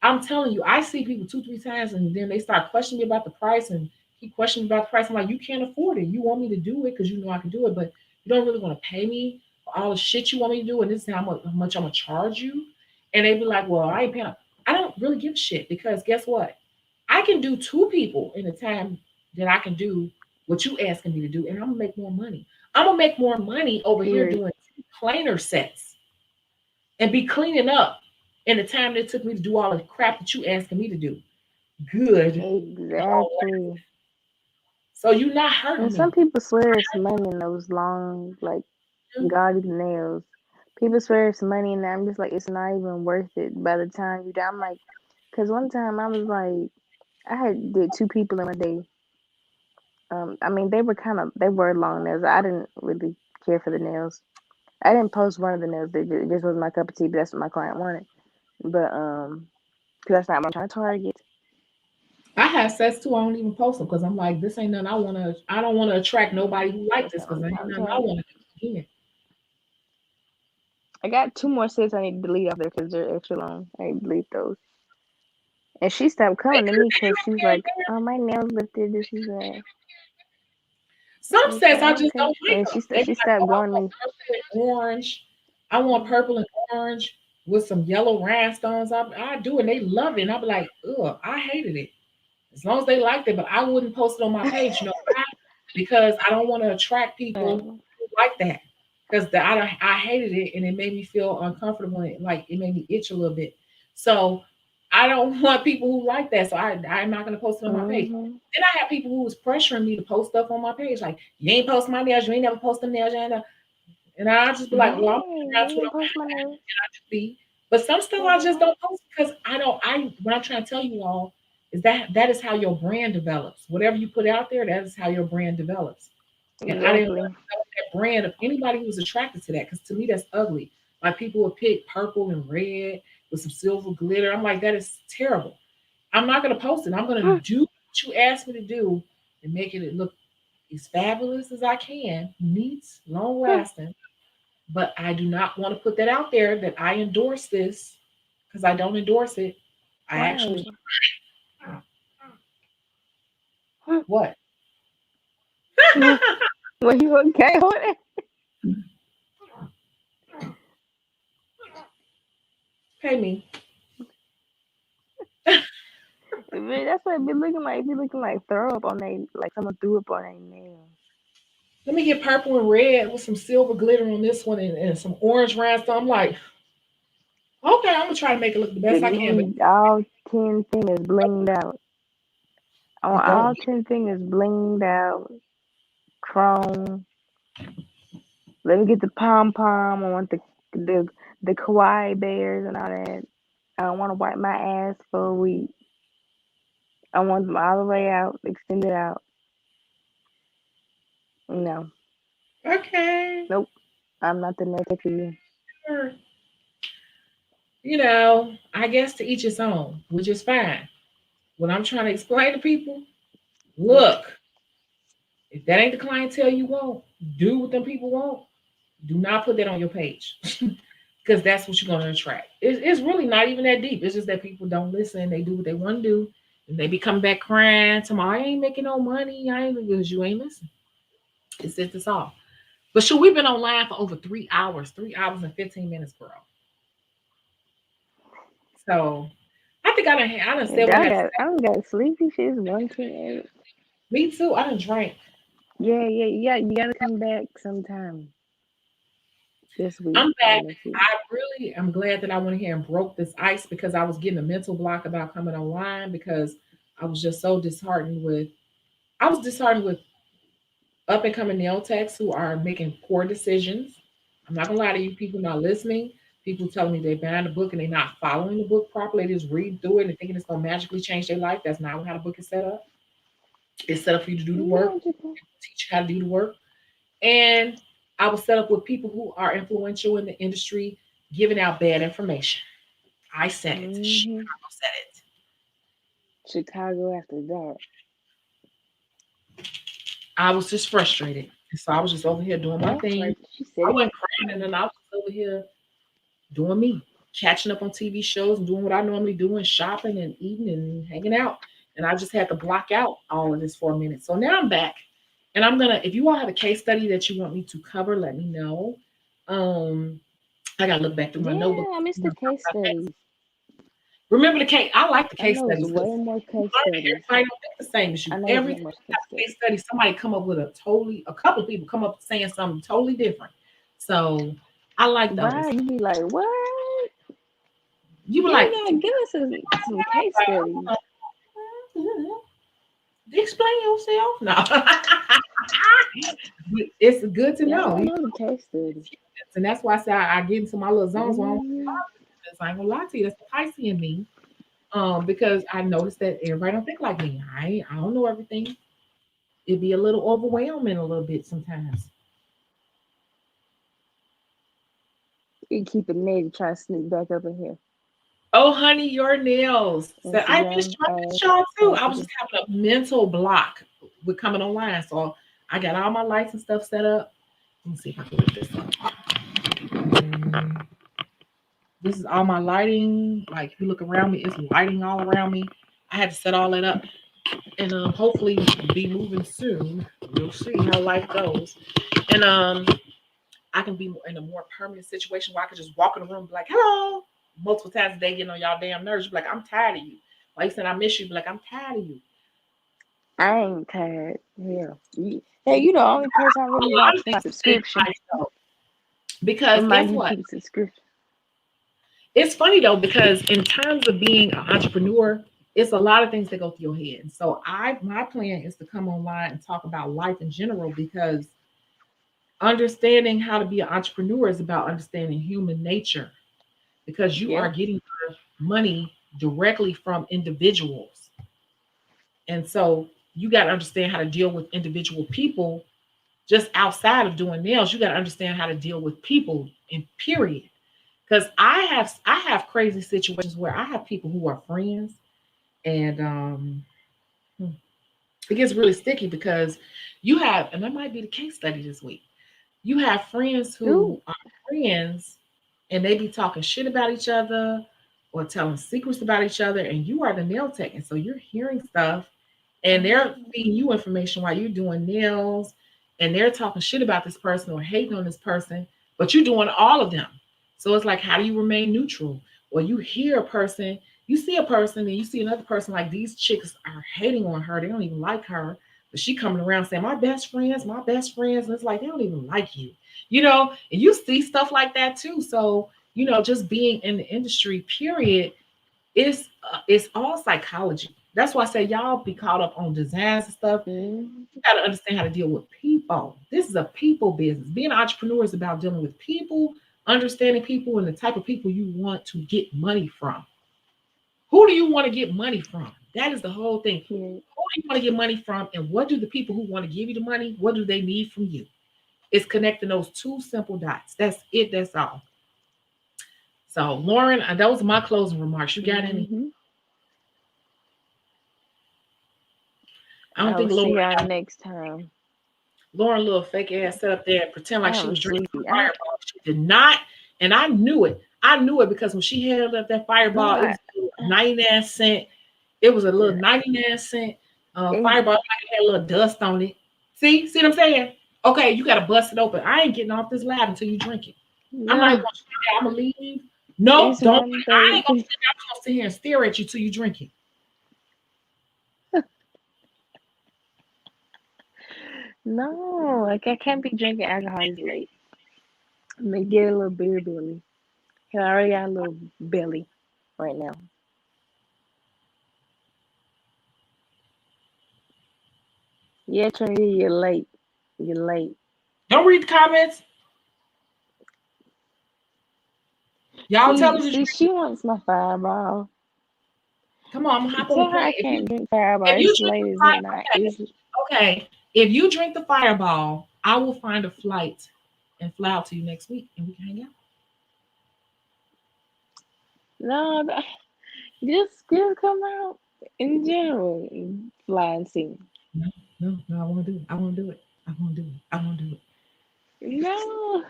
I'm telling you, I see people 2, 3 times and then they start questioning me about the price and keep questioning me about the price. I'm like, you can't afford it. You want me to do it because you know I can do it, but you don't really want to pay me for all the shit you want me to do, and this is how much I'm gonna charge you. And they be like, well, I ain't paying. I don't really give a shit because guess what? I can do two people in the time that I can do what you asking me to do, and I'm gonna make more money. I'm gonna make more money over here Period. doing planer sets and be cleaning up in the time that it took me to do all the crap that you asking me to do. Good. Long way. Exactly. So you're not hurting And some me. people swear it's money in those long, like, gaudy nails. People swear it's money, and I'm just like, it's not even worth it by the time you die. I'm like, because one time I was like, I had did two people in a day. I mean, they were long nails. I didn't really care for the nails. I didn't post one of the nails. It just wasn't my cup of tea, but that's what my client wanted. But, because that's not what I'm trying to target. I have sets too. I don't even post them because I'm like, this ain't nothing I want to. I don't want to attract nobody who like That's this not what because I'm ain't trying to nothing I target. want to do. Again, I got two more sets I need to delete off there because they're extra long. I need to delete those. And she stopped coming to me because she was like, "Oh, my nails lifted. This is that." some I was sets like, I "Oh, just okay." don't like And them. They be she like, stopped oh, I going to want me. purple and orange. I want Mm, purple and orange with some yellow rhinestones. I do, and they love it. And I be like, ugh, I hated it. As long as they liked it, but I wouldn't post it on my page. You know why? Because I don't want to attract people mm, who like that. Because I hated it and it made me feel uncomfortable and like it made me itch a little bit. So I don't want people who like that. So I'm not gonna post it on my page. mhm. Then I have people who was pressuring me to post stuff on my page, like you ain't post my nails, you ain't never post them nails, you ain't never. And I just be like, well, I'm Dang, down you to it didn't post my nails. be. But some stuff What I the just heck? don't post because I don't. I What I'm trying to tell you all is that is how your brand develops. Whatever you put out there, that is how your brand develops. And I didn't want Exactly. to develop that brand of anybody who was attracted to that because to me that's ugly. Like people would pick purple and red with some silver glitter. I'm like, that is terrible. I'm not gonna post it. I'm gonna do what you asked me to do and make it look as fabulous as I can, neat, long lasting. But I do not want to put that out there that I endorse this because I don't endorse it. I actually Right. what? Well, you okay with it? Pay me. Man, that's what it be looking like. It be looking like throw up on they, like someone threw up on their nail. Let me get purple and red with some silver glitter on this one and some orange rhinestone. I'm like, okay, I'm gonna try to make it look the They best I can, but need all 10 fingers blinged out. I it want don't. all 10 fingers blinged out, chrome. Let me get the pom pom. I want the kawaii bears and all that. I don't want to wipe my ass for a week. I want them all the way out, extended out. No, Okay. nope. I'm not the nail for you. Sure. You know, I guess to each his own, which is fine. What I'm trying to explain to people, look, if that ain't the clientele you want, do what them people want. Do not put that on your page because that's what you're going to attract. It's really not even that deep. It's just that people don't listen. They do what they want to do. And they be coming back crying, tomorrow, I ain't making no money. I ain't because you ain't listening. It's just it's all. But sure, we've been online for over 3 hours, 3 hours and 15 minutes, girl. So I done said And what I had to say. I don't got sleepy shit. It's 1:28. Me too. I done drank. Yeah, yeah, you gotta come back sometime this week I'm or back. next week. I really am glad that I went here and broke this ice because I was getting a mental block about coming online because I was just so disheartened with I was disheartened with up and coming nail techs who are making poor decisions. I'm not gonna lie to you, people not listening. People telling me they're buying the book and they're not following the book properly. They just read through it and thinking it's gonna magically change their life. That's not how the book is set up. It's set up for you to do the work, No, just teach you how to do the work. And I was set up with people who are influential in the industry, giving out bad information. I said it. mm-hmm. Chicago said it. Chicago after dark. I was just frustrated. And so I was just over here doing my That's thing. right. She said I it. wasn't crying and I was just over here doing me, catching up on TV shows and doing what I normally do and shopping and eating and hanging out. And I just had to block out all of this for a minute. So now I'm back. And I'm gonna, if you all have a case study that you want me to cover, let me know. Um, I gotta look back through my notebook. Yeah, I missed the case studies. Remember the case? I like the I case know it's studies way because more case everybody studies. don't think the same as you. I know it's Every way time more you case have a studies. case study, somebody come up with a couple of people come up saying something totally different. So I like those. Right? You be like, what? You were Give like, me that. Give us some case studies. explain yourself. No, it's good to Yeah, I know. don't know the case studies. And that's why I say I get into my little zones where I don't Hmm. I ain't gonna lie to you. That's the Pisces in me. Because I noticed that everybody don't think like me. I don't know everything. It'd be a little overwhelming a little bit sometimes. You keep it nitty, try to sneak back up in here. Oh, honey, your nails. So Instagram, I missed y'all too. I was Africa. just having a mental block with coming online. So I got all my lights and stuff set up. Let me see if I can lift this up. Mm, This is all my lighting. Like if you look around me, it's lighting all around me. I had to set all that up and hopefully be moving soon. We'll see how life goes. And I can be in a more permanent situation where I can just walk in the room and be like, hello, multiple times a day, getting on y'all damn nerves. Be like, I'm tired of you. Like you said, I miss you. Be like, I'm tired of you. I ain't tired. Yeah. Hey, you the only person I A really lot watch of for my things to say to subscription. myself. Because Remind guess you to what? keep a subscription. It's funny though, because in terms of being an entrepreneur, it's a lot of things that go through your head. So my plan is to come online and talk about life in general because understanding how to be an entrepreneur is about understanding human nature because you are Yeah. getting your money directly from individuals. And so you got to understand how to deal with individual people just outside of doing nails. You got to understand how to deal with people in period. Because I have crazy situations where I have people who are friends and hmm, it gets really sticky because you have, and that might be the case study this week. You have friends who Ooh. are friends and they be talking shit about each other or telling secrets about each other, and you are the nail tech. And so you're hearing stuff and they're Oh. feeding you information while you're doing nails and they're talking shit about this person or hating on this person, but you're doing all of them. So it's like, how do you remain neutral? Or you hear a person, you see a person and you see another person like these chicks are hating on her. They don't even like her. But she coming around saying, my best friends, my best friends. And it's like, they don't even like you, and you see stuff like that too. So, just being in the industry, period, it's all psychology. That's why I say y'all be caught up on designs and stuff. Mm. You got to understand how to deal with people. This is a people business. Being an entrepreneur is about dealing with people, understanding people, and the type of people you want to get money from. Who do you want to get money from? That is the whole thing. Yeah. Who do you want to get money from, and what do the people who want to give you the money, what do they need from you? It's connecting those two simple dots. That's it. That's all. So, Lauren, those are my closing remarks. You got any? Hmm. I don't I will think see Lauren y'all next time. Lauren little fake ass sat up there and pretend like she I'm was drinking sleepy. fireball. She did not, and I knew it. I knew it because when she held up that No, fireball, it was a 99 cent. It was a little 99 cent it, fireball. Like it had a little dust on it. See what I'm saying? Okay, you gotta bust it open. I ain't getting off this lab until you drink it. I'm not even no, gonna sit there. I'm gonna leave. Nope, it's don't. one I ain't gonna thirty. sit there. I'm gonna sit here and stare at you till you drink it. No, like I can't be drinking alcohol this late. I may get a little beer belly. Hell, I already got a little belly right now. Yeah, Trinity, you're late. You're late. Don't read the comments. Y'all tell her to See, drink. she wants my fireball. Come on, I'm gonna hop on the Tell her plane. I If you can't drink fireball. if you It's drink late the as fire, midnight. okay, It's okay. If you drink the fireball, I will find a flight and fly out to you next week, and we can hang out. no, just come out in general and fly and see me. No, no, no. I want to do it. I want to do it. I want to do it. I want to do it. No,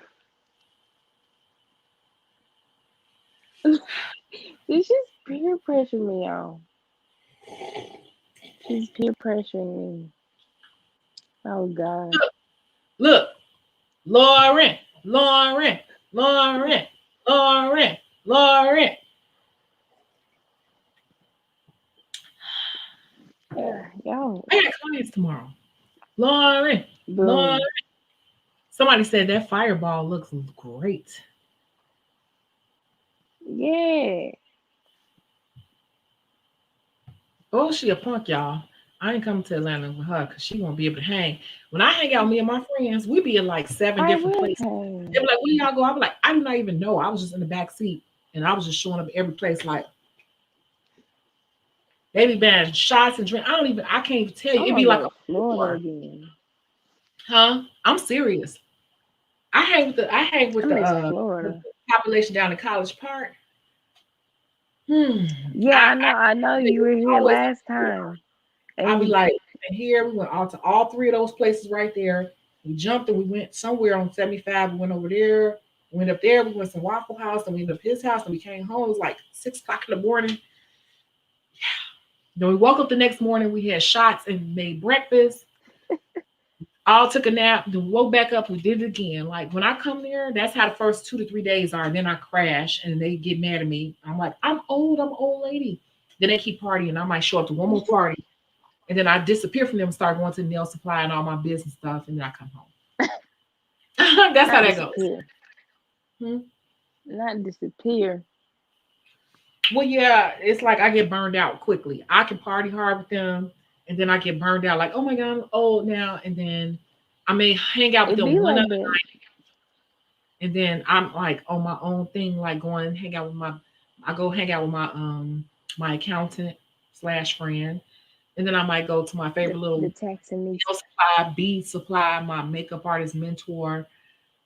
it's just peer pressure me on. She's peer pressuring me. Oh God. Look, Lauren, Lauren, Lauren, Lauren, Lauren. y'all, I got clients tomorrow. Lauren, Lauren. bro. Somebody said that fireball looks great. Yeah. Oh, she a punk, y'all. I ain't coming to Atlanta with her because she won't be able to hang. When I hang out, with me and my friends, we be in like 7 I different will places. They hang. be like, "Where y'all go?" I be like, "I do not even know. I was just in the back seat and I was just showing up every place. Like they be buying shots and drink. I can't even tell I you. It'd want be to go like to a Florida war, again. huh? I'm serious. I hang I with miss the Florida. population down in College Park. Hmm. Yeah, I know They you were here always last time. I'll be And like, and here we went all to all 3 of those places right there. We jumped and we went somewhere on 75. We went over there. We went up there. We went to Waffle House and we went up his house and we came home. It was like 6 o'clock in the morning. Then we woke up the next morning. We had shots and made breakfast. All took a nap. Then woke back up. We did it again. Like when I come there, that's how the first 2 to 3 days are. And then I crash and they get mad at me. I'm like, I'm old. I'm an old lady. Then they keep partying. I might show up to one more party. And then I disappear from them, start going to the nail supply and all my business stuff, and then I come home. That's how not that goes. disappear. Hmm. Not disappear. Well, yeah, it's like I get burned out quickly. I can party hard with them, and then I get burned out. Like, oh my god, I'm old now, and then I may hang out with It them be one like other that. night, and then I'm like on my own thing, like going hang out with my. I go hang out with my accountant slash friend, and then I might go to my favorite The little taxidermist. nail supply, bead supply, my makeup artist mentor.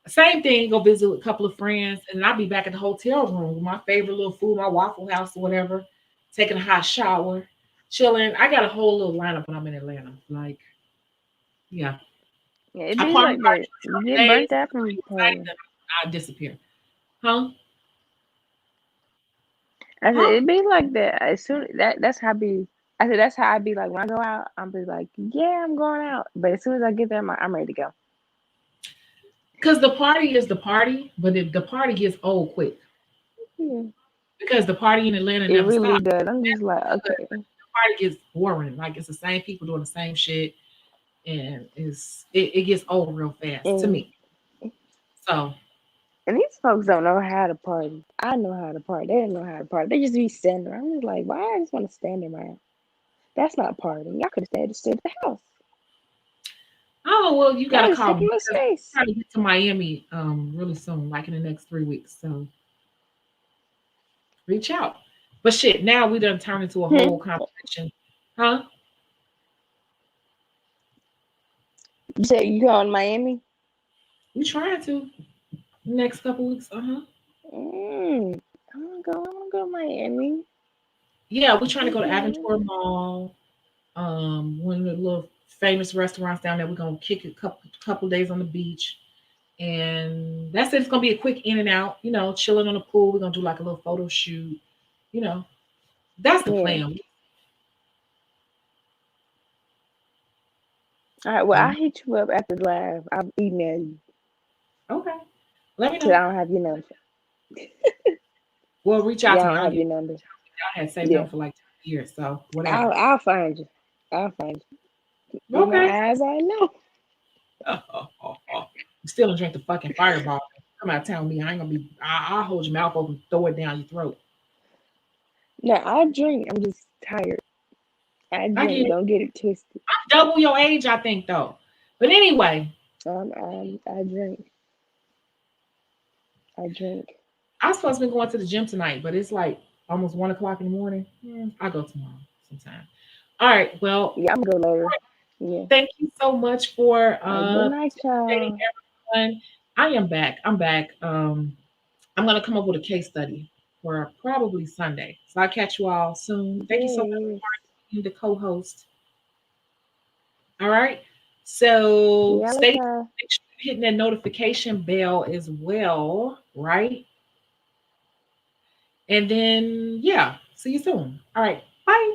Same thing, go visit with a couple of friends, and then I'll be back at the hotel room with my favorite little food, my Waffle House or whatever, taking a hot shower, chilling. I got a whole little lineup when I'm in Atlanta. Like, yeah. Yeah, it I be party like hard that. for a You couple get days, burnt out from excited, partying. then I disappear. Huh? I said Huh? it be like that. As soon that's how I be. I said that's how I be like when I go out. I'm be like, yeah, I'm going out. But as soon as I get there, I'm ready to go. Because the party is the party, but if the party gets old quick, Yeah, because the party in Atlanta it never really stops. does. I'm just like, The okay, party gets boring. Like it's the same people doing the same shit, and it gets old real fast to and me. So and these folks don't know how to party. I know how to party. They don't know how to party. They just be standing around. I'm just like, why I just want to stand around? That's not partying. Y'all could have stayed at the house. oh well, you Y'all gotta just call taking me my because I'm space. trying to get to Miami really soon, like in the next 3 weeks. So reach out. But shit, now we done turned into a whole Hmm. conversation. Huh? You said you going to Miami? We trying to next couple weeks. Uh-huh. I'm gonna go to Miami. Yeah, we're trying to go to Okay. Aventura Mall. One of the little famous restaurants down there. We're gonna kick a couple days on the beach. And that's it. It's gonna be a quick in and out, chilling on the pool. We're gonna do like a little photo shoot, you know. That's the Yeah. plan. All right. Well, Yeah. I'll hit you up after the live. I'll email you Okay. Let me because I know. don't have your number. Well, reach out Yeah, to I me. don't I'll have get your number. I had saved Yeah. them for like 2 years, so I'll whatever. I'll find you. I'll find you. With my Okay. eyes, I know. You still don't drink the fucking fireball. Come out telling me I ain't gonna be I'll hold your mouth open, throw it down your throat. No, I drink. I'm just tired. I I get drink. it. Don't get it twisted. I'm double your age, I think though. But anyway, I drink. I drink. I was supposed to be going to the gym tonight, but it's like almost 1 o'clock in the morning. I'll go tomorrow sometime. All right. Well, Yeah, I'm gonna go later. Yeah. thank you so much for All right. Good night, participating, y'all. everyone. I am back. I'm back. I'm gonna come up with a case study for probably Sunday. So I'll catch you all soon. Thank you so much Yes. for being the co-host. All right. So Yeah, stay later. make sure you're hitting that notification bell as well, right? And then yeah, see you soon. All right. Bye.